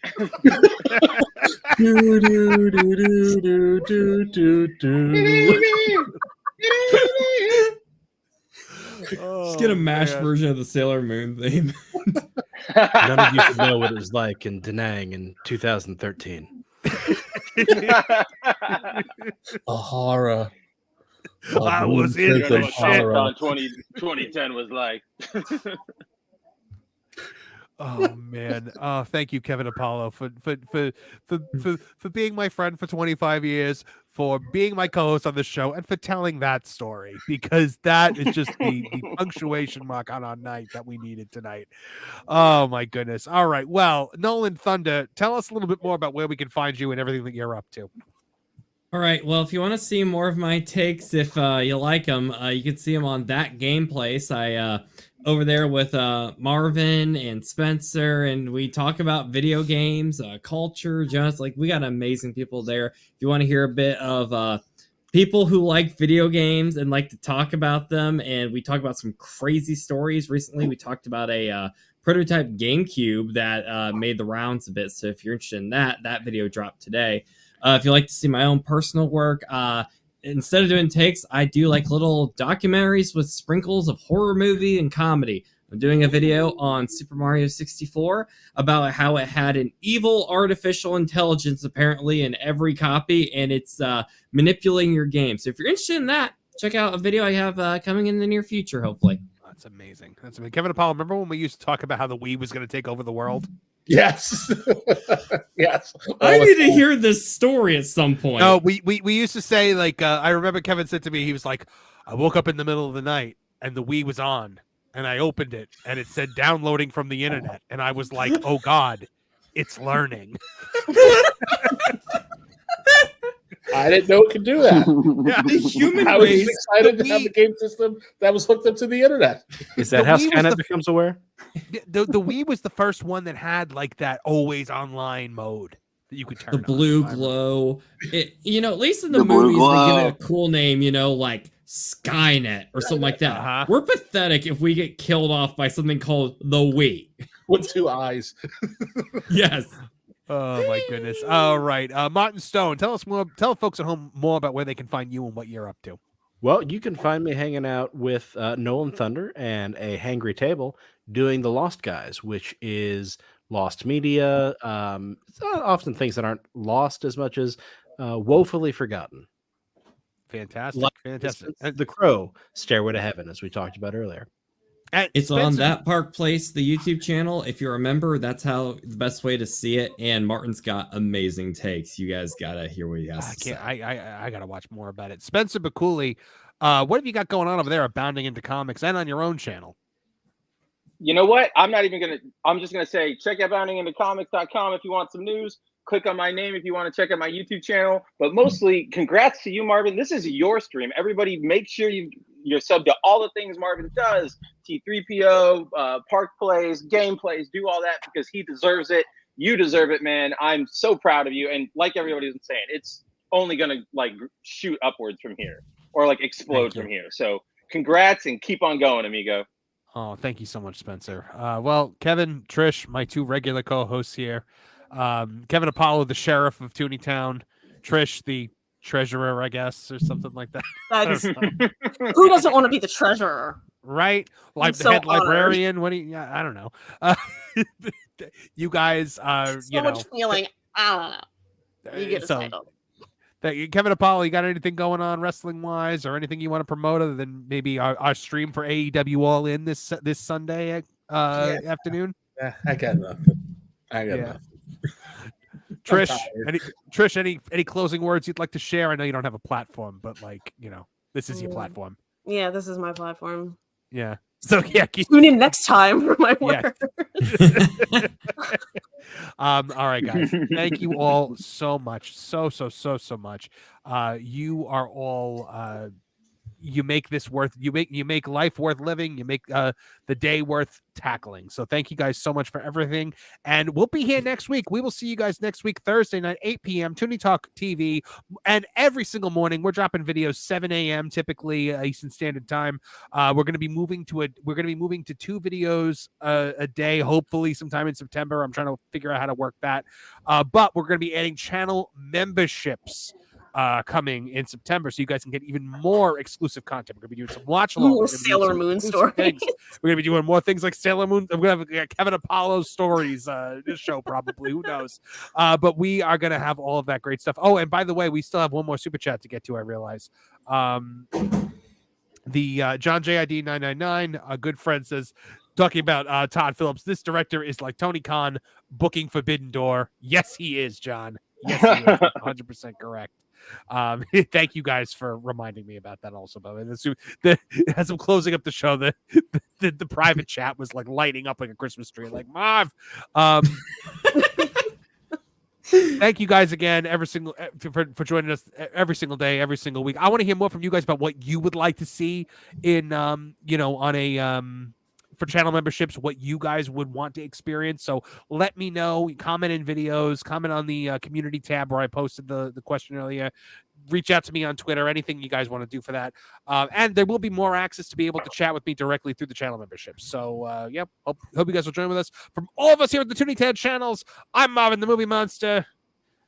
Do, do, do, do, do, do, do. Just get a mashed version of the Sailor Moon theme. None of you should know what it was like in Da Nang in 2013. A horror. I was in What the shit. 2010 was like. Oh man! Thank you, Kevin Apollo, for being my friend for 25 years, for being my co-host on the show, and for telling that story, because that is just the punctuation mark on our night that we needed tonight. Oh my goodness! All right, well, Nolan Thunder, tell us a little bit more about where we can find you and everything that you're up to. All right. Well, if you want to see more of my takes, if you like them, you can see them on That Gameplace. I over there with Marvin and Spencer, and we talk about video games, culture, just like we got amazing people there. If you want to hear a bit of people who like video games and like to talk about them, and we talk about some crazy stories. Recently, we talked about a prototype GameCube that made the rounds a bit. So if you're interested in that video dropped today. If you like to see my own personal work, instead of doing takes, I do like little documentaries with sprinkles of horror movie and comedy. I'm doing a video on Super Mario 64 about how it had an evil artificial intelligence apparently in every copy, and it's manipulating your game. So if you're interested in that, check out a video I have coming in the near future, hopefully. That's amazing. That's amazing. Kevin Apollo, remember when we used to talk about how the Wii was going to take over the world? Yes. Yes. I need to hear this story at some point. No, we used to say, like, I remember Kevin said to me, he was like, I woke up in the middle of the night and the Wii was on and I opened it and it said downloading from the internet. And I was like, oh God, it's learning. I didn't know it could do that. Yeah. The human I was race. excited to have a game system that was hooked up to the internet. Is that how Skynet becomes aware? The Wii was the first one that had like that always online mode that you could turn The blue glow. At least in the blue movies, they give glow. it a cool name, like Skynet or something like that. Uh-huh. We're pathetic if we get killed off by something called the Wii. With two eyes. Yes. Oh my goodness. All right. Martin Stone, tell folks at home more about where they can find you and what you're up to. Well, you can find me hanging out with Nolan Thunder and a Hangry Table doing The Lost Guys, which is lost media. It's not often things that aren't lost as much as woefully forgotten. Fantastic. Like, Fantastic. The Crow, Stairway to Heaven, as we talked about earlier. It's on That Park Place, the YouTube channel. If you're a member, that's how the best way to see it. And Martin's got amazing takes. You guys gotta hear what he has to say. I gotta watch more about it. Spencer Bakuli, what have you got going on over there at Bounding Into Comics and on your own channel? You know what? I'm just gonna say check out boundingintocomics.com if you want some news. Click on my name if you want to check out my YouTube channel. But mostly, congrats to you, Marvin. This is your stream. Everybody, make sure you you're sub to all the things Marvin does. T3PO, park plays, game plays, do all that because he deserves it. You deserve it, man. I'm so proud of you. And like everybody's been saying, it's only gonna like shoot upwards from here or like explode from here. So congrats and keep on going, amigo. Oh, thank you so much, Spencer. Well, Kevin, Trish, my two regular co-hosts here. Kevin Apollo, the sheriff of Tooney Town. Trish, the treasurer, I guess, or something like that. Who doesn't want to be the treasurer? Right? Like the so head honored. librarian. What do you, I don't know. You guys are, So much feeling. I don't know. You get a title. Kevin Apollo, you got anything going on wrestling wise or anything you want to promote other than maybe our stream for AEW All In this Sunday afternoon? I got nothing. Nothing. Trish, any closing words you'd like to share? I know you don't have a platform, but like, this is your platform. Yeah, this is my platform. Yeah. So yeah, tune in next time for my word. All right, guys. Thank you all so much. So much. You are all you make this worth you make life worth living. You make the day worth tackling. So thank you guys so much for everything. And we'll be here next week. We will see you guys next week, Thursday night, 8 p.m. Tooney Talk TV. And every single morning, we're dropping videos 7 a.m. typically Eastern Standard Time. We're going to be moving to 2 videos a day, hopefully sometime in September. I'm trying to figure out how to work that. But we're going to be adding channel memberships coming in September, so you guys can get even more exclusive content. We're gonna be doing some watch along, Sailor Moon stories. We're gonna be doing more things like Sailor Moon. We're gonna have Kevin Apollo stories. This show probably, who knows? But we are gonna have all of that great stuff. Oh, and by the way, we still have one more super chat to get to. I realize. The John JID 999, a good friend, says, talking about Todd Phillips, this director is like Tony Khan booking Forbidden Door. Yes, he is, John. Yes, he is. 100% correct. Thank you guys for reminding me about that also. As I'm closing up the show, the private chat was like lighting up like a Christmas tree. Like, Marv. Thank you guys again for joining us every single day, every single week. I want to hear more from you guys about what you would like to see in on a for channel memberships, what you guys would want to experience. So let me know. Comment in videos, comment on the community tab where I posted the question earlier. Reach out to me on Twitter, anything you guys want to do for that. And there will be more access to be able to chat with me directly through the channel membership. So, yep, hope you guys will join with us. From all of us here at the Tooney Town channels, I'm Marvin, the Movie Monster.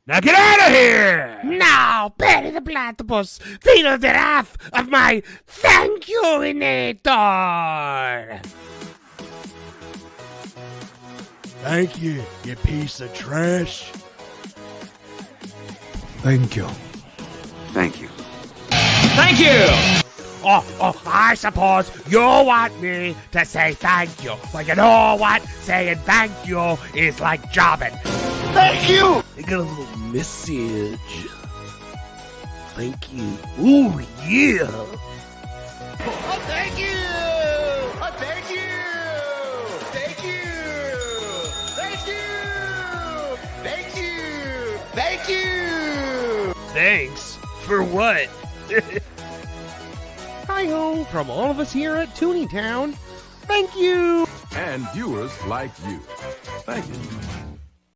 Now get out of here! Now, Perry the Platypus, feel the wrath of my thank you-inator! Thank you, you piece of trash. Thank you. Thank you. Thank you! Oh, I suppose you want me to say thank you. But you know what? Saying thank you is like jobbing. Thank you! I got a little message. Thank you. Ooh, yeah! Oh, thank you! Oh, thank you! Thank you! Thank you! Thank you! Thank you! Thanks? For what? Hi-ho from all of us here at Tooney Town. Thank you! And viewers like you. Thank you.